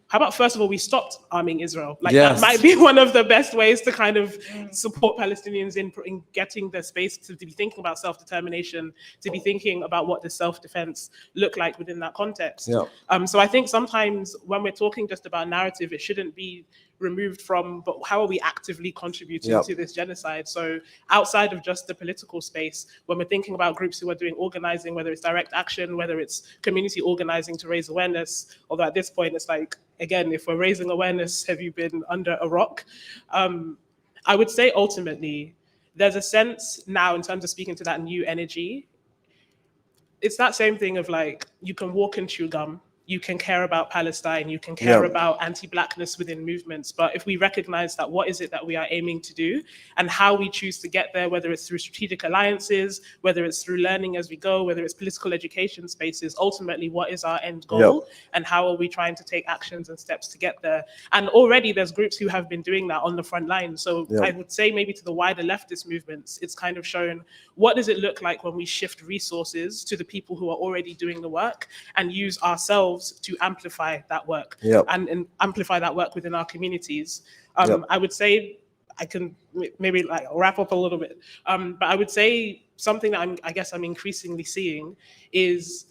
how about first of all, we stopped arming Israel? Like That might be one of the best ways to kind of support Palestinians in getting the space to be thinking about self-determination, to be thinking about what does self-defense look like within that context. So I think sometimes when we're talking just about narrative, it shouldn't be removed from, but how are we actively contributing to this genocide? So outside of just the political space, when we're thinking about groups who are doing organizing, whether it's direct action, whether it's community organizing to raise awareness, although at this point it's like, again, if we're raising awareness, have you been under a rock? I would say ultimately, there's a sense now in terms of speaking to that new energy, it's that same thing of like, you can walk and chew gum, you can care about Palestine, you can care about anti-Blackness within movements, but if we recognize that what is it that we are aiming to do and how we choose to get there, whether it's through strategic alliances, whether it's through learning as we go, whether it's political education spaces, ultimately what is our end goal and how are we trying to take actions and steps to get there? And already there's groups who have been doing that on the front line. So I would say maybe to the wider leftist movements, it's kind of shown what does it look like when we shift resources to the people who are already doing the work and use ourselves to amplify that work and amplify that work within our communities. I would say, I can maybe like wrap up a little bit, but I would say something that I guess I'm increasingly seeing is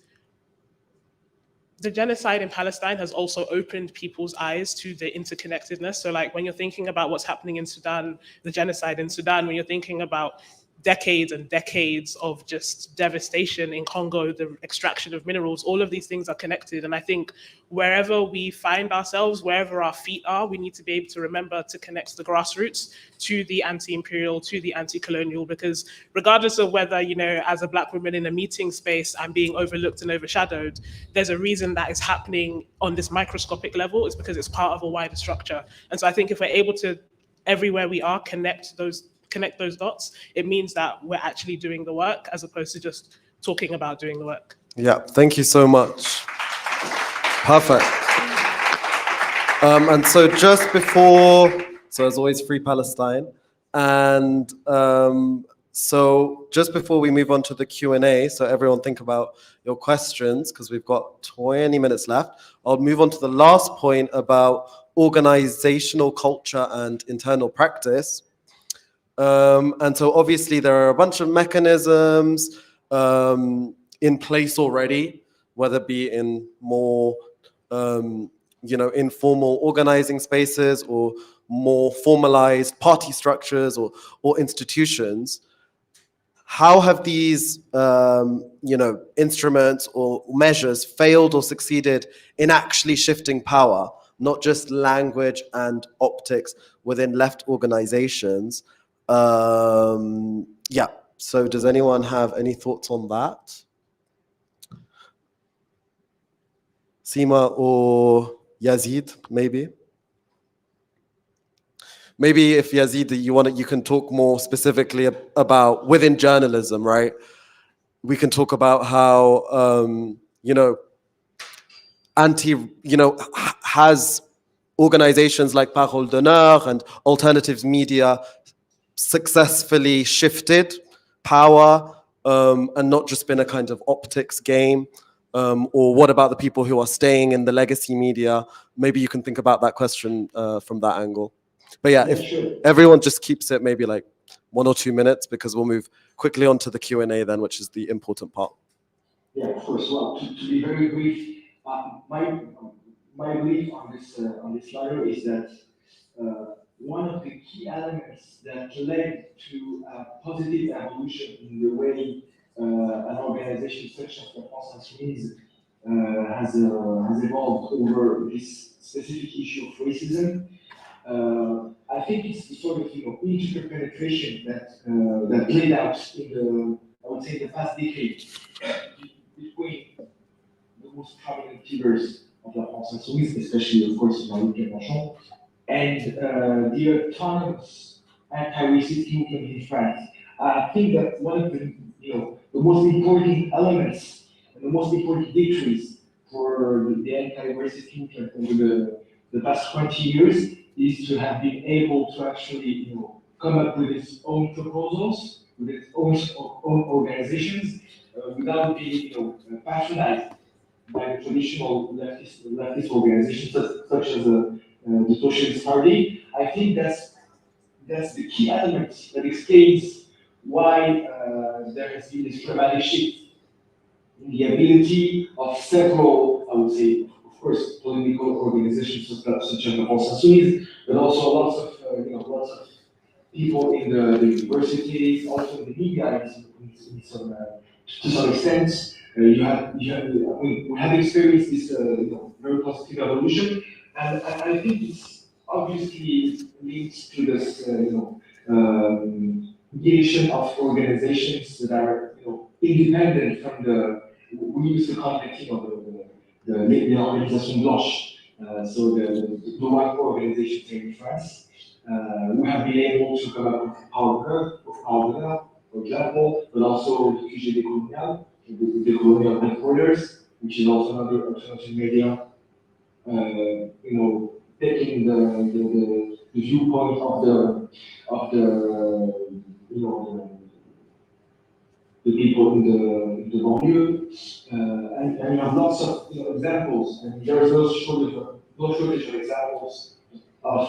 the genocide in Palestine has also opened people's eyes to the interconnectedness. So like when you're thinking about what's happening in Sudan, the genocide in Sudan, when you're thinking about decades and decades of just devastation in Congo, the extraction of minerals, all of these things are connected. And I think wherever we find ourselves, wherever our feet are, we need to be able to remember to connect the grassroots to the anti-imperial, to the anti-colonial, because regardless of whether, you know, as a Black woman in a meeting space, I'm being overlooked and overshadowed, there's a reason that is happening on this microscopic level. It's because it's part of a wider structure. And so I think if we're able to, everywhere we are, connect those dots, it means that we're actually doing the work as opposed to just talking about doing the work. Yeah, thank you so much. Perfect. And so just before, so as always, Free Palestine. And so just before we move on to the Q&A, so everyone think about your questions, because we've got 20 minutes left. I'll move on to the last point about organizational culture and internal practice. And so obviously there are a bunch of mechanisms in place already, whether it be in more informal organizing spaces or more formalized party structures or institutions. How have these instruments or measures failed or succeeded in actually shifting power, not just language and optics within left organizations? So does anyone have any thoughts on that? Seema or Yazid, maybe? Maybe if Yazid, you can talk more specifically about within journalism, right? We can talk about how, has organizations like Paroles and alternatives media successfully shifted power and not just been a kind of optics game? Or what about the people who are staying in the legacy media? Maybe you can think about that question from that angle. But yeah, if everyone just keeps it maybe like 1 or 2 minutes, because we'll move quickly on to the Q&A then, which is the important part. Yeah, of course. Well, to be very brief, my belief on this matter is that one of the key elements that led to a positive evolution in the way an organization such as the France Insoumise has evolved over this specific issue of racism. I think it's the sort of interpenetration that played out in the past decade between the most prominent figures of the France Insoumise, especially of course Jean-Michel, and the autonomous anti-racist movement in France. I think that one of the most important elements and the most important victories for the anti-racist movement over the past 20 years is to have been able to actually come up with its own proposals, with its own organizations, without being patronized by the traditional leftist organizations such as the Socialist Party. I think that's the key element that explains why there has been this dramatic shift in the ability of several, I would say, of course, political organizations such as the France Insoumise, but also lots of people in the universities, also in the media, to some extent. We have experienced this very positive evolution, and I think it's obviously linked to this creation of organizations that are independent from we used to call it the organisation blanche, so the white organizations here in France. We have been able to come up with Paroles, for example, but also the QG decolonial, the decolonial headquarters, which is also another alternative media, taking the viewpoint of the people in the banlieue, and you have lots of examples, and there is no shortage of examples of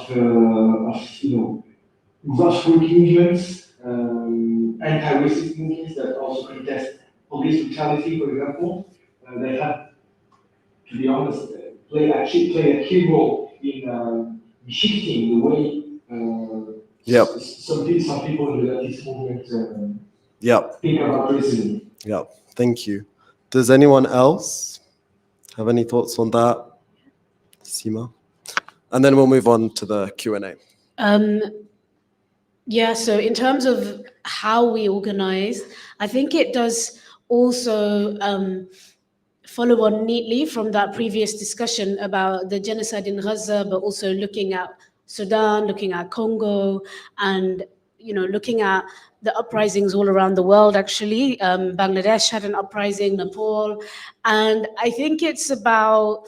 grassroots movements, anti-racist movements that also contest police brutality, for example. They have to be honest, play a key role in shifting the way some people in the leftist movement think about racism. Yeah, thank you. Does anyone else have any thoughts on that? Seema? And then we'll move on to the Q&A. Yeah, so in terms of how we organize, I think it does also follow on neatly from that previous discussion about the genocide in Gaza, but also looking at Sudan, looking at Congo, and looking at the uprisings all around the world. Actually, Bangladesh had an uprising, Nepal, and I think it's about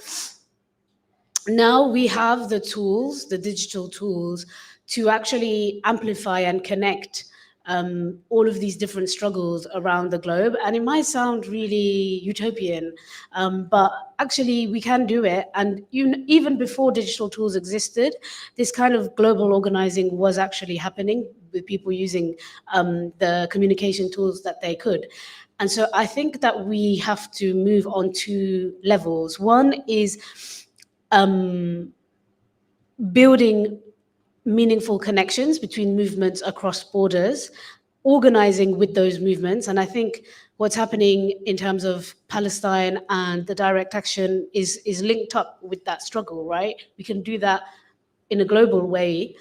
now we have the tools, the digital tools, to actually amplify and connect all of these different struggles around the globe. And it might sound really utopian, but actually we can do it. And even before digital tools existed, this kind of global organizing was actually happening with people using the communication tools that they could. And so I think that we have to move on two levels. One is building meaningful connections between movements across borders, organizing with those movements. And I think what's happening in terms of Palestine and the direct action is linked up with that struggle, right? We can do that in a global way.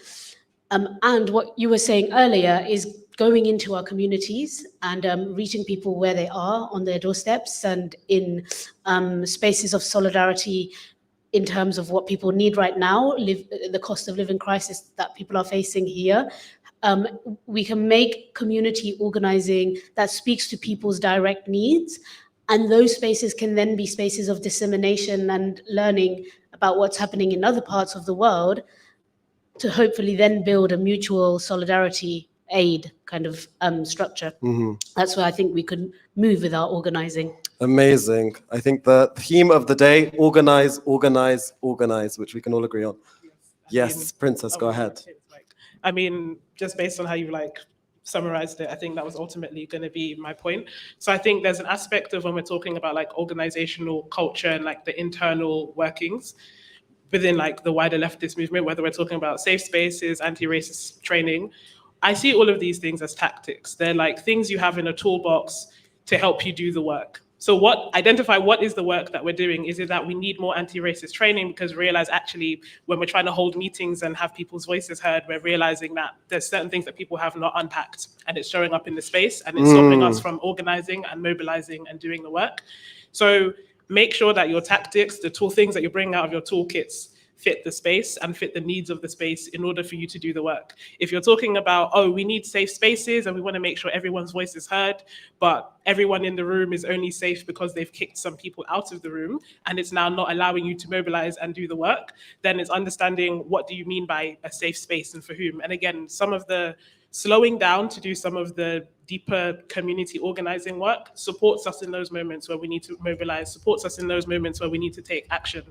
And what you were saying earlier is going into our communities and reaching people where they are on their doorsteps and in spaces of solidarity in terms of what people need right now, the cost of living crisis that people are facing here. We can make community organizing that speaks to people's direct needs, and those spaces can then be spaces of dissemination and learning about what's happening in other parts of the world to hopefully then build a mutual solidarity aid kind of structure. Mm-hmm. That's where I think we could move with our organizing. Amazing. I think the theme of the day, organize, organize, organize, which we can all agree on. Yes, Princess, go ahead. I mean, just based on how you summarized it, I think that was ultimately going to be my point. So I think there's an aspect of when we're talking about organizational culture and the internal workings within the wider leftist movement, whether we're talking about safe spaces, anti-racist training, I see all of these things as tactics. They're things you have in a toolbox to help you do the work. So identify what is the work that we're doing? Is it that we need more anti-racist training because we realize actually when we're trying to hold meetings and have people's voices heard, we're realizing that there's certain things that people have not unpacked and it's showing up in the space and it's stopping us from organizing and mobilizing and doing the work. So make sure that your tactics, the things that you're bringing out of your toolkits fit the space and fit the needs of the space in order for you to do the work. If you're talking about, we need safe spaces and we want to make sure everyone's voice is heard, but everyone in the room is only safe because they've kicked some people out of the room and it's now not allowing you to mobilize and do the work, then it's understanding what do you mean by a safe space and for whom. And again, some of the slowing down to do some of the deeper community organizing work supports us in those moments where we need to mobilize, supports us in those moments where we need to take action.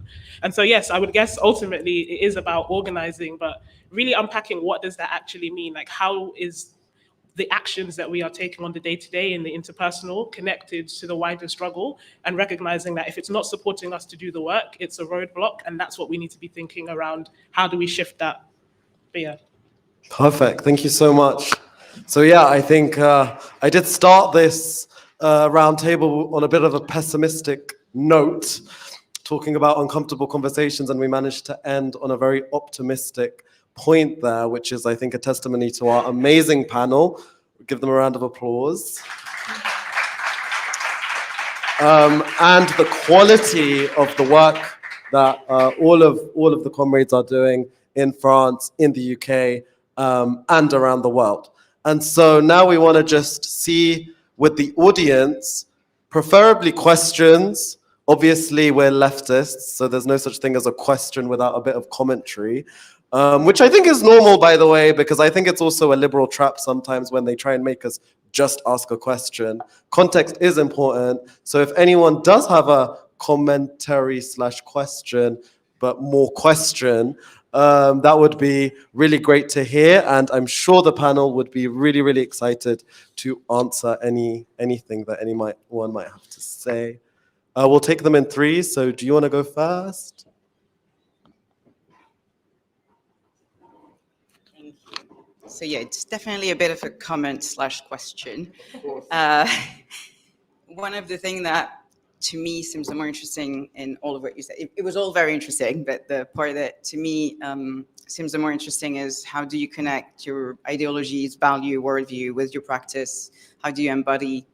And so, yes, I would guess ultimately it is about organizing, but really unpacking what does that actually mean? How is the actions that we are taking on the day-to-day and the interpersonal connected to the wider struggle, and recognizing that if it's not supporting us to do the work, it's a roadblock, and that's what we need to be thinking around. How do we shift that? But yeah. Perfect. Thank you so much. So yeah, I think I did start this roundtable on a bit of a pessimistic note, talking about uncomfortable conversations, and we managed to end on a very optimistic point there, which is, I think, a testimony to our amazing panel. We'll give them a round of applause. And the quality of the work that all of the comrades are doing in France, in the UK, and around the world. And so now we want to just see with the audience, preferably questions. Obviously, we're leftists, so there's no such thing as a question without a bit of commentary, which I think is normal, by the way, because I think it's also a liberal trap sometimes when they try and make us just ask a question. Context is important. So if anyone does have a commentary/question, but more question, that would be really great to hear, and I'm sure the panel would be really, really excited to answer anything that anyone might have to say. We'll take them in threes. So do you want to go first? So yeah, it's definitely a bit of a comment / question. One of the things that to me seems the more interesting in all of what you said, it was all very interesting, but the part that to me seems the more interesting is how do you connect your ideologies, value, worldview with your practice? How do you embody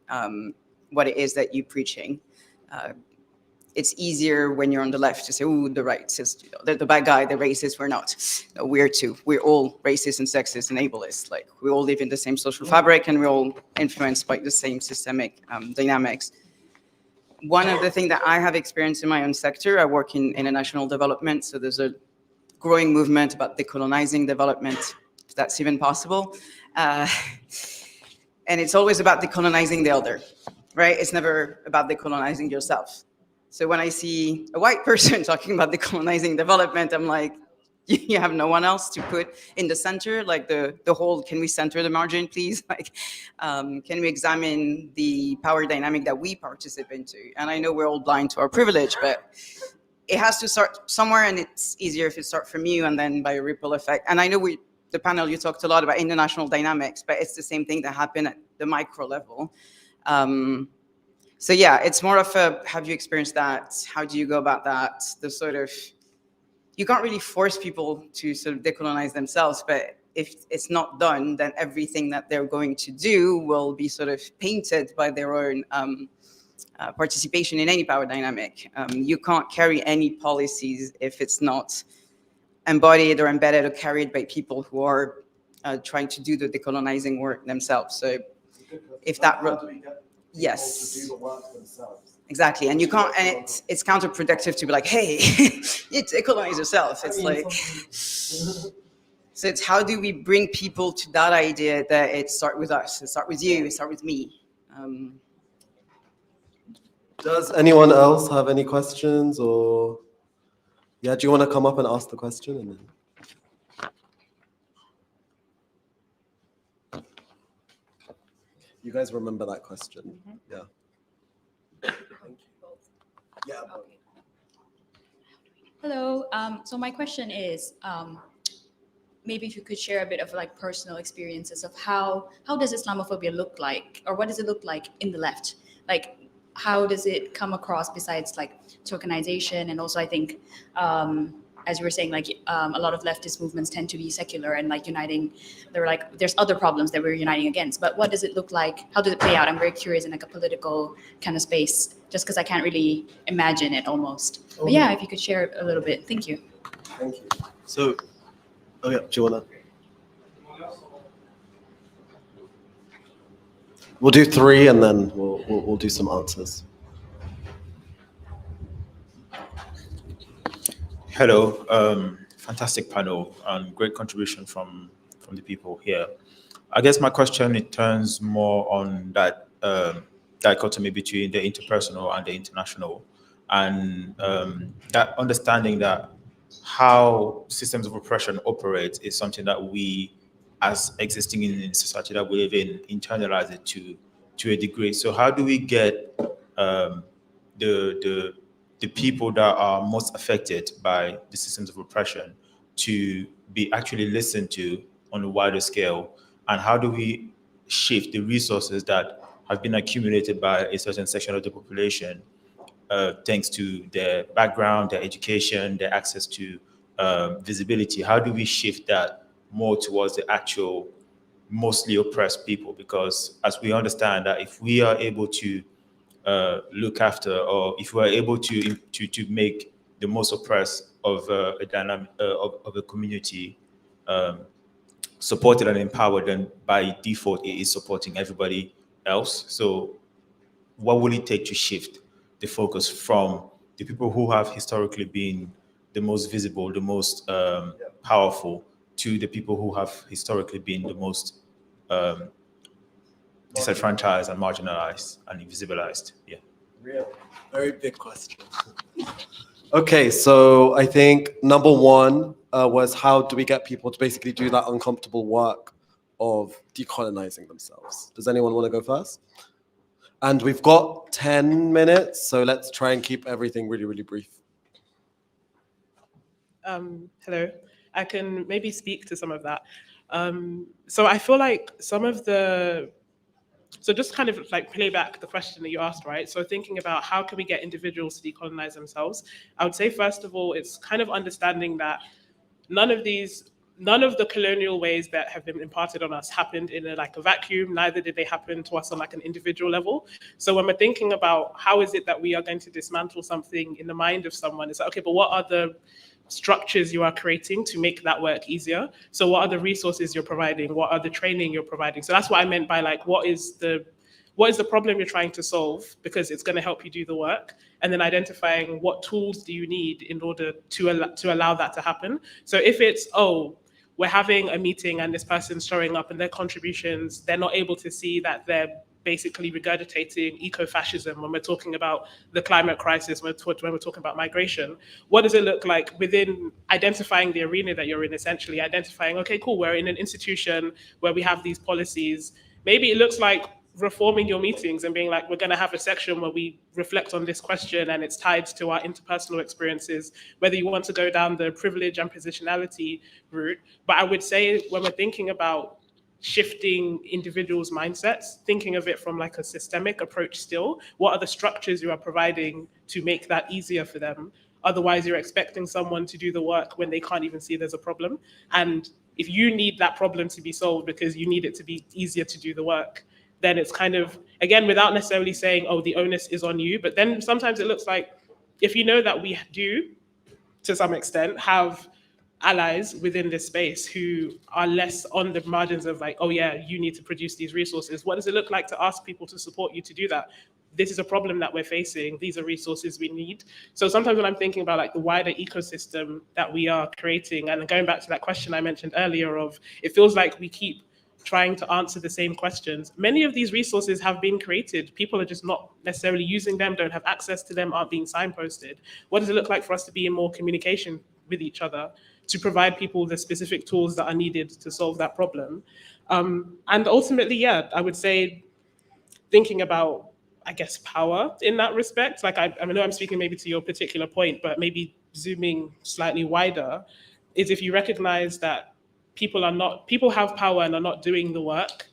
what it is that you're preaching? It's easier when you're on the left to say, "Oh, the right is the bad guy, the racist." We're not. No, we're too. We're all racist and sexist and ableist. Like we all live in the same social fabric, and we're all influenced by the same systemic dynamics. One of the things that I have experienced in my own sector, I work in international development, so there's a growing movement about decolonizing development, if that's even possible, and it's always about decolonizing the other, right? It's never about decolonizing yourself. So when I see a white person talking about decolonizing development, I'm like, you have no one else to put in the center, like the whole, can we center the margin, please? Like, can we examine the power dynamic that we participate into? And I know we're all blind to our privilege, but it has to start somewhere, and it's easier if it starts from you and then by a ripple effect. And I know the panel, you talked a lot about international dynamics, but it's the same thing that happen at the micro level. So yeah, it's more of a, have you experienced that? How do you go about that? The sort of, you can't really force people to sort of decolonize themselves, but if it's not done, then everything that they're going to do will be sort of painted by their own participation in any power dynamic. You can't carry any policies if it's not embodied or embedded or carried by people who are trying to do the decolonizing work themselves. So if that, yes. To do the work themselves. Exactly, and you can't, and it's counterproductive to be like, hey, you decolonize yourself. It's like, so it's how do we bring people to that idea that it start with us, it start with you, it start with me. Does anyone else have any questions, or yeah, do you want to come up and ask the question and then you guys remember that question? Mm-hmm. Yeah. Thank you. Yeah. Okay. Hello. So my question is, maybe if you could share a bit of like personal experiences of how does Islamophobia look like, or what does it look like in the left? Like, how does it come across besides like tokenization? And also I think, as you were saying, like a lot of leftist movements tend to be secular and like uniting, they're like, there's other problems that we're uniting against, but what does it look like? How does it play out? I'm very curious in like a political kind of space, just because I can't really imagine it almost. Okay. But yeah, if you could share a little bit. Thank you. Thank you. So, oh yeah, do you wanna? We'll do three and then we'll do some answers. Hello, fantastic panel and great contribution from the people here. I guess my question, it turns more on that dichotomy between the interpersonal and the international, and that understanding that how systems of oppression operate is something that we, as existing in the society that we live in, internalize it to a degree. So how do we get the people that are most affected by the systems of oppression to be actually listened to on a wider scale? And how do we shift the resources that have been accumulated by a certain section of the population, thanks to their background, their education, their access to visibility? How do we shift that more towards the actual mostly oppressed people? Because as we understand that if we are able to look after, or if we are able to make the most oppressed of a dynamic of a community supported and empowered, then by default it is supporting everybody else. So what will it take to shift the focus from the people who have historically been the most visible, the most powerful, to the people who have historically been the most disenfranchised and marginalized and invisibilized? Yeah. Real, very big question. Okay, so I think number one was how do we get people to basically do that uncomfortable work of decolonizing themselves? Does anyone want to go first? And we've got 10 minutes, so let's try and keep everything really, really brief. Hello. I can maybe speak to some of that. So I feel like some of so just kind of like play back the question that you asked, right? So thinking about how can we get individuals to decolonize themselves? I would say, first of all, it's kind of understanding that none of the colonial ways that have been imparted on us happened in a vacuum, neither did they happen to us on like an individual level. So when we're thinking about how is it that we are going to dismantle something in the mind of someone, it's like, okay, but what are the structures you are creating to make that work easier? So what are the resources you're providing? What are the training you're providing? So that's what I meant by like, what is the problem you're trying to solve, because it's going to help you do the work, and then identifying what tools do you need in order to allow that to happen. So if it's, oh, we're having a meeting and this person's showing up and their contributions, they're not able to see that they're basically regurgitating eco-fascism when we're talking about the climate crisis, when we're talking about migration. What does it look like within identifying the arena that you're in, essentially identifying, okay, cool, we're in an institution where we have these policies. Maybe it looks like reforming your meetings and being like, we're going to have a section where we reflect on this question and it's tied to our interpersonal experiences, whether you want to go down the privilege and positionality route. But I would say when we're thinking about shifting individuals' mindsets, thinking of it from like a systemic approach still, what are the structures you are providing to make that easier for them? Otherwise, you're expecting someone to do the work when they can't even see there's a problem. And if you need that problem to be solved because you need it to be easier to do the work, then it's kind of, again, without necessarily saying, oh, the onus is on you, but then sometimes it looks like, if you know that we do, to some extent, have allies within this space who are less on the margins of like, oh yeah, you need to produce these resources. What does it look like to ask people to support you to do that? This is a problem that we're facing. These are resources we need. So sometimes when I'm thinking about like the wider ecosystem that we are creating, and going back to that question I mentioned earlier of, it feels like we keep trying to answer the same questions. Many of these resources have been created. People are just not necessarily using them, don't have access to them, aren't being signposted. What does it look like for us to be in more communication with each other to provide people the specific tools that are needed to solve that problem? And ultimately, yeah, I would say thinking about, I guess, power in that respect. Like I know I'm speaking maybe to your particular point, but maybe zooming slightly wider, is if you recognize that people have power and are not doing the work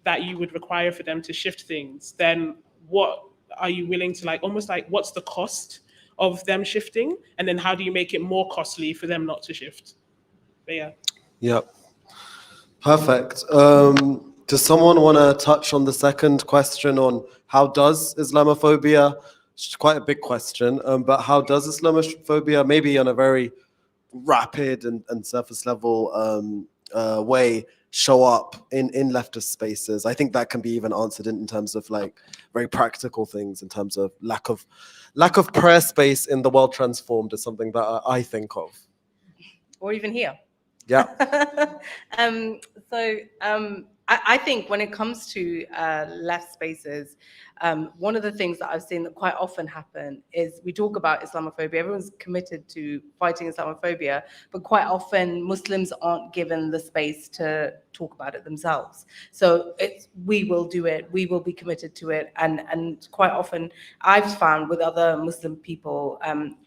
that you would require for them to shift things, then what are you willing to almost like, what's the cost of them shifting? And then how do you make it more costly for them not to shift? But yeah. Yep. Perfect. Does someone want to touch on the second question on how does Islamophobia, it's quite a big question, but how does Islamophobia, maybe on a very rapid and surface level way, show up in leftist spaces? I think that can be even answered in terms of like very practical things, in terms of lack of prayer space in the world transformed is something that I think of. Or even here. Yeah. I think when it comes to left spaces, one of the things that I've seen that quite often happen is we talk about Islamophobia. Everyone's committed to fighting Islamophobia, but quite often Muslims aren't given the space to talk about it themselves. So we will do it, we will be committed to it. And quite often I've found with other Muslim people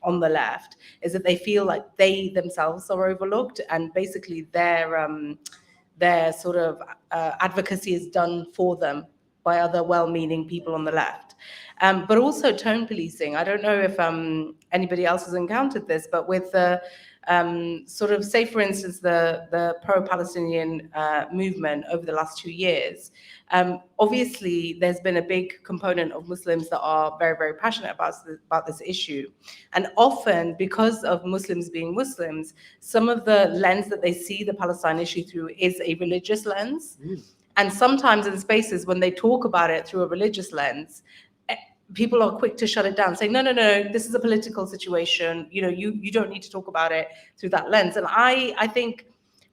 on the left is that they feel like they themselves are overlooked, and basically their sort of advocacy is done for them by other well-meaning people on the left. But also tone policing. I don't know if anybody else has encountered this, but with the sort of, say for instance, the pro-Palestinian movement over the last 2 years, obviously there's been a big component of Muslims that are very, very passionate about this issue. And often, because of Muslims being Muslims, some of the lens that they see the Palestine issue through is a religious lens. And sometimes in spaces when they talk about it through a religious lens, people are quick to shut it down, saying, no, this is a political situation. You don't need to talk about it through that lens. And I think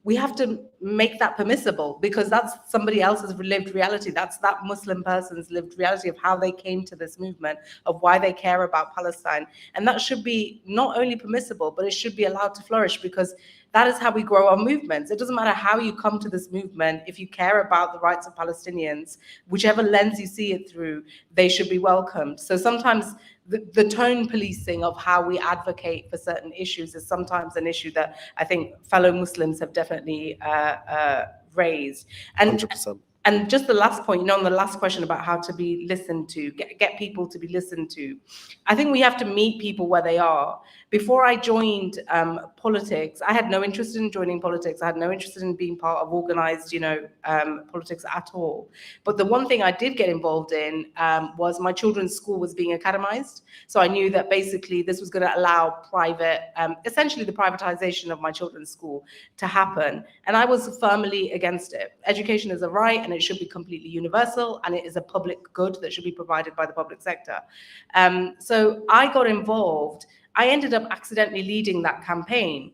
we have to make that permissible, because that's somebody else's lived reality. That's that Muslim person's lived reality of how they came to this movement, of why they care about Palestine. And that should be not only permissible, but it should be allowed to flourish, because that is how we grow our movements. It doesn't matter how you come to this movement. If you care about the rights of Palestinians, whichever lens you see it through, they should be welcomed. So sometimes the tone policing of how we advocate for certain issues is sometimes an issue that I think fellow Muslims have definitely raised. And 100%. And just the last point, on the last question about how to be listened to, get people to be listened to, I think we have to meet people where they are. Before I joined politics, I had no interest in joining politics. I had no interest in being part of organized, politics at all. But the one thing I did get involved in was my children's school was being academized. So I knew that basically this was going to allow essentially the privatization of my children's school to happen. And I was firmly against it. Education is a right, and it should be completely universal, and it is a public good that should be provided by the public sector. So I got involved. I ended up accidentally leading that campaign.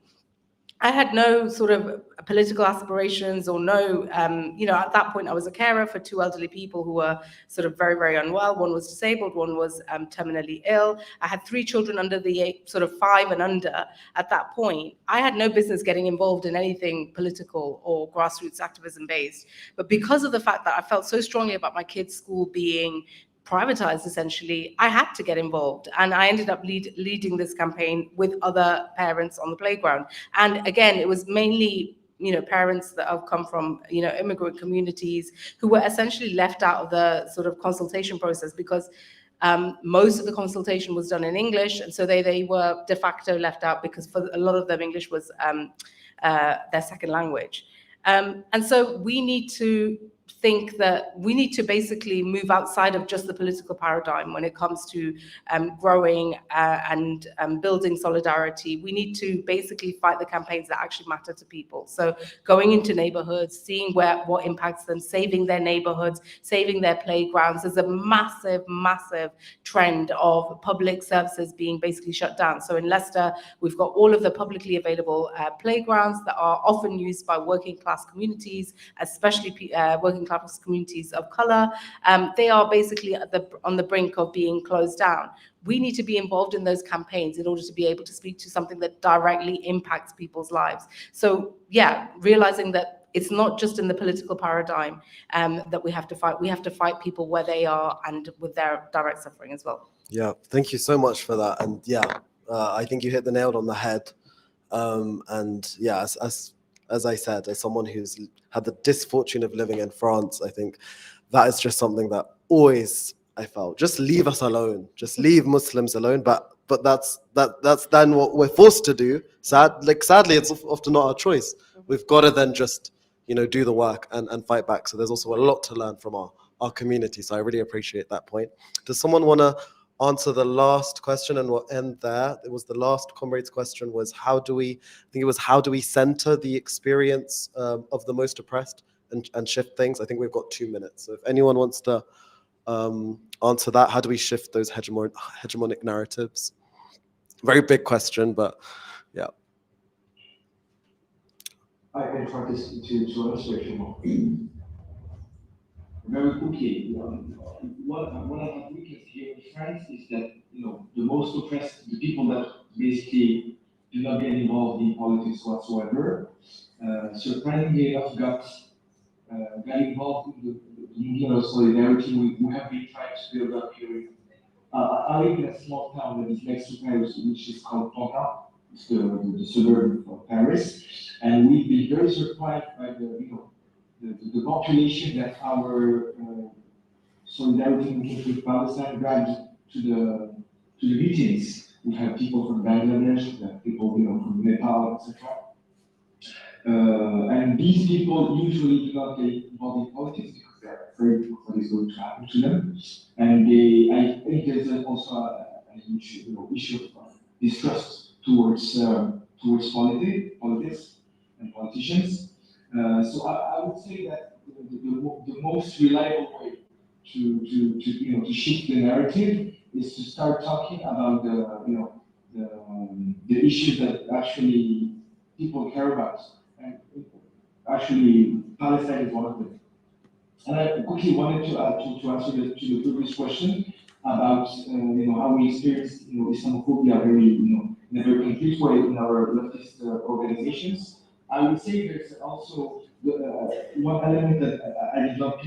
I had no sort of political aspirations or no, at that point I was a carer for two elderly people who were sort of very, very unwell. One was disabled, one was terminally ill. I had three children under the age, sort of 5 and under at that point. I had no business getting involved in anything political or grassroots activism based. But because of the fact that I felt so strongly about my kids' school being privatized, essentially, I had to get involved. And I ended up leading this campaign with other parents on the playground. And again, it was mainly, parents that have come from, immigrant communities who were essentially left out of the sort of consultation process, because most of the consultation was done in English. And so they were de facto left out, because for a lot of them, English was their second language. And so we need to think that we need to basically move outside of just the political paradigm when it comes to growing and building solidarity. We need to basically fight the campaigns that actually matter to people. So going into neighborhoods, seeing what impacts them, saving their neighborhoods, saving their playgrounds. There's a massive, massive trend of public services being basically shut down. So in Leicester, we've got all of the publicly available playgrounds that are often used by working class communities, especially working class communities of color. They are basically on the brink of being closed down. We need to be involved in those campaigns in order to be able to speak to something that directly impacts people's lives. So yeah, realizing that it's not just in the political paradigm that we have to fight. We have to fight people where they are and with their direct suffering as well. Yeah, thank you so much for that. And yeah, I think you hit the nail on the head. And yeah, as I said, as someone who's had the misfortune of living in France, I think that is just something that always I felt, just leave us alone, just leave Muslims alone. But that's then what we're forced to do. Sadly, it's often not our choice. We've got to then just, do the work and fight back. So there's also a lot to learn from our community. So I really appreciate that point. Does someone want to answer the last question, and we'll end there? It was the last comrade's question was how do we center the experience of the most oppressed and shift things? I think we've got 2 minutes. So if anyone wants to answer that, how do we shift those hegemonic narratives? Very big question, but yeah. I can try to answer if you want. Very quickly, one of the weaknesses here in France is that the most oppressed, the people that basically do not get involved in politics whatsoever, surprisingly enough, got involved in the movement of solidarity we have been trying to build up here. I live in a small town that is next to Paris, which is called Pantin. It's the suburb of Paris, and we've been very surprised by the population that our solidarity movement with Palestine dragged to the meetings. We have people from Bangladesh, we have people from Nepal, etc. And these people usually do not get involved in politics because they're afraid of what is going to happen to them. And I think there's also a huge issue of distrust towards politics and politicians. So I would say that the most reliable way to shift the narrative is to start talking about the issues that actually people care about. And actually Palestine is one of them. And I quickly wanted to add to answer to the previous question about how we experience Islamophobia in a very concrete way in our leftist organizations. I would say there's also one element that I did not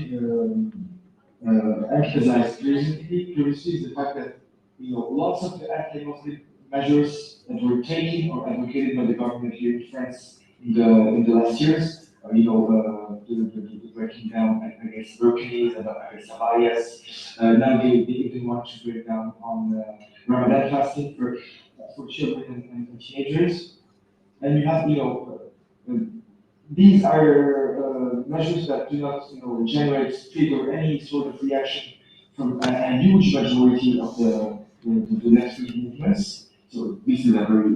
emphasize previously is the fact that lots of the anti-Muslim measures that were taken or advocated by the government here in France in the last years, the breaking down against burqis and against abayas. Now they even want to break down on Ramadan fasting for children and teenagers. And you have, these are measures that do not, trigger any sort of reaction from a huge majority of the left-wing movements. So this is a very,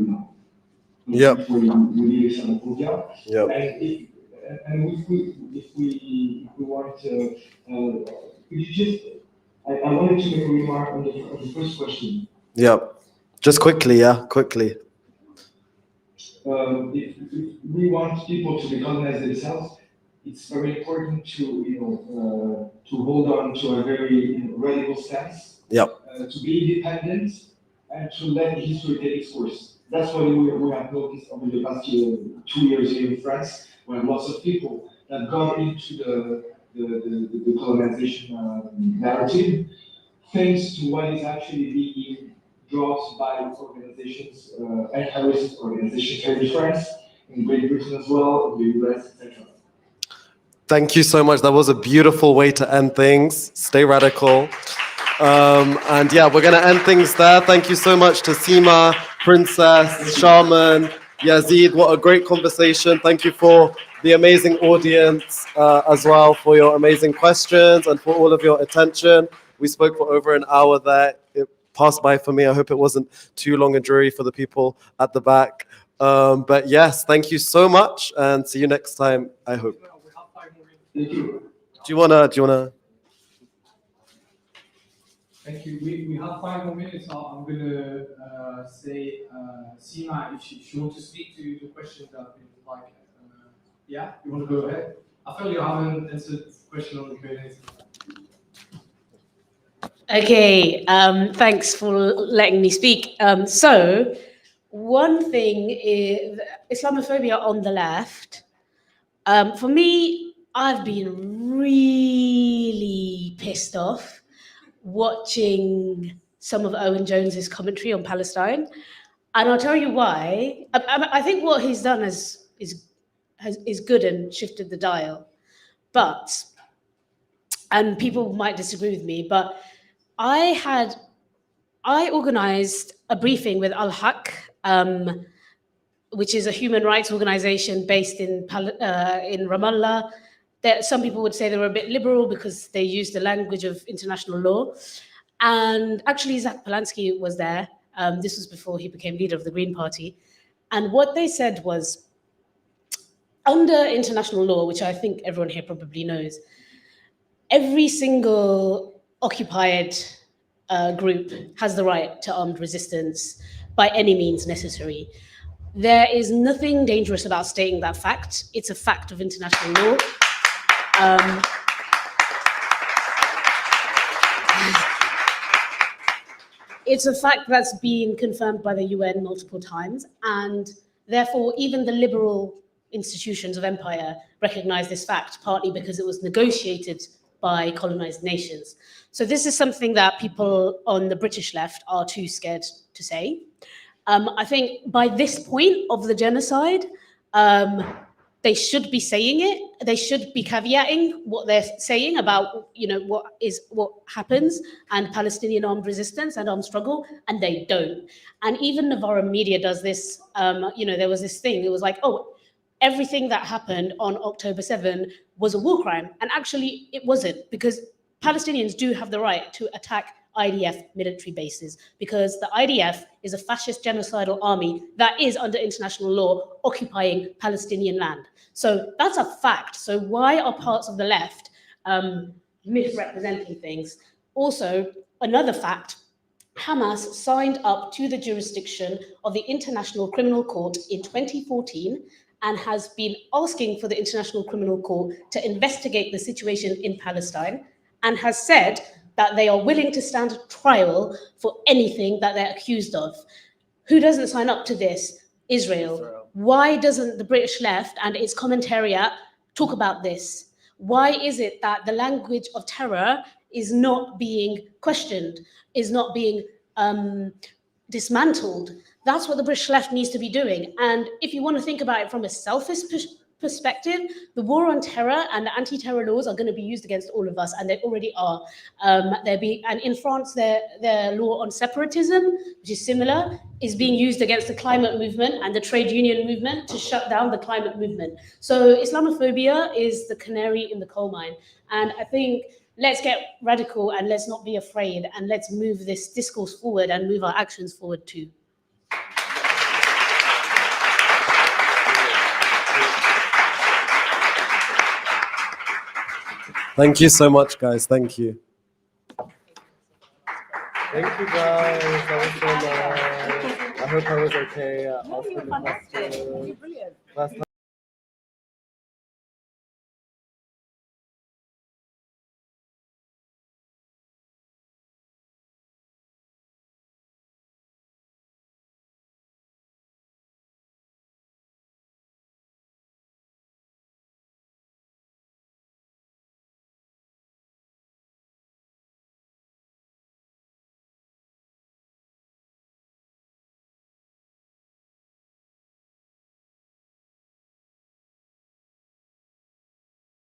Yep. where we need Islamophobia. Yep. And if we want to, could you just, I wanted to make a remark on the first question. Yep. Just quickly, quickly. If we want people to recognize themselves, it's very important to hold on to a very radical stance. Yep. To be independent and to let history take its course. That's what we have noticed over the past 2 years here in France, when lots of people that got into the colonization narrative, thanks to what is actually being brought by organizations, anti-racist organizations here in France, in Great Britain as well, in the US, etc. Thank you so much. That was a beautiful way to end things. Stay radical. And yeah, we're going to end things there. Thank you so much to Seema, Princess, Sharmen, Yazid. What a great conversation. Thank you for the amazing audience as well, for your amazing questions and for all of your attention. We spoke for over an hour there. It passed by for me. I hope it wasn't too long and dreary for the people at the back. But yes, thank you so much and see you next time, I hope. Thank you. Do you wanna? Thank you. We have 5 more minutes. I'm going to say, Seema, if you want to speak to the questions that have been yeah, you want to go ahead? I feel you haven't answered the question on the Q&A. Okay, thanks for letting me speak. So, one thing is Islamophobia on the left. For me, I've been really pissed off watching some of Owen Jones's commentary on Palestine, and I'll tell you why. I think what he's done is good and shifted the dial, and people might disagree with me, but I organized a briefing with Al Haq, which is a human rights organization based in Ramallah. Some people would say they were a bit liberal because they used the language of international law. And actually, Zach Polanski was there. This was before he became leader of the Green Party. And what they said was, under international law, which I think everyone here probably knows, every single occupied group has the right to armed resistance by any means necessary. There is nothing dangerous about stating that fact. It's a fact of international law. It's a fact that's been confirmed by the UN multiple times, and therefore even the liberal institutions of empire recognize this fact, partly because it was negotiated by colonized nations. So this is something that people on the British left are too scared to say. I think by this point of the genocide, they should be saying it. They should be caveating what they're saying about, what happens and Palestinian armed resistance and armed struggle, and they don't. And even Navarro media does this. There was this thing. It was like, everything that happened on October 7 was a war crime, and actually it wasn't, because Palestinians do have the right to attack IDF military bases, because the IDF is a fascist genocidal army that is under international law occupying Palestinian land. So that's a fact. So why are parts of the left misrepresenting things? Also, another fact, Hamas signed up to the jurisdiction of the International Criminal Court in 2014, and has been asking for the International Criminal Court to investigate the situation in Palestine, and has said that they are willing to stand trial for anything that they're accused of. Who doesn't sign up to this? Israel. Why doesn't the British left and its commentariat talk about this? Why is it that the language of terror is not being questioned, is not being dismantled? That's what the British left needs to be doing. And if you want to think about it from a selfish perspective, the war on terror and the anti-terror laws are going to be used against all of us, and they already are. And in France, their law on separatism, which is similar, is being used against the climate movement and the trade union movement to shut down the climate movement. So Islamophobia is the canary in the coal mine. And I think let's get radical and let's not be afraid, and let's move this discourse forward and move our actions forward too. Thank you so much, guys. Thank you. Thank you, guys. That was so nice. I hope I was okay. Asking the question.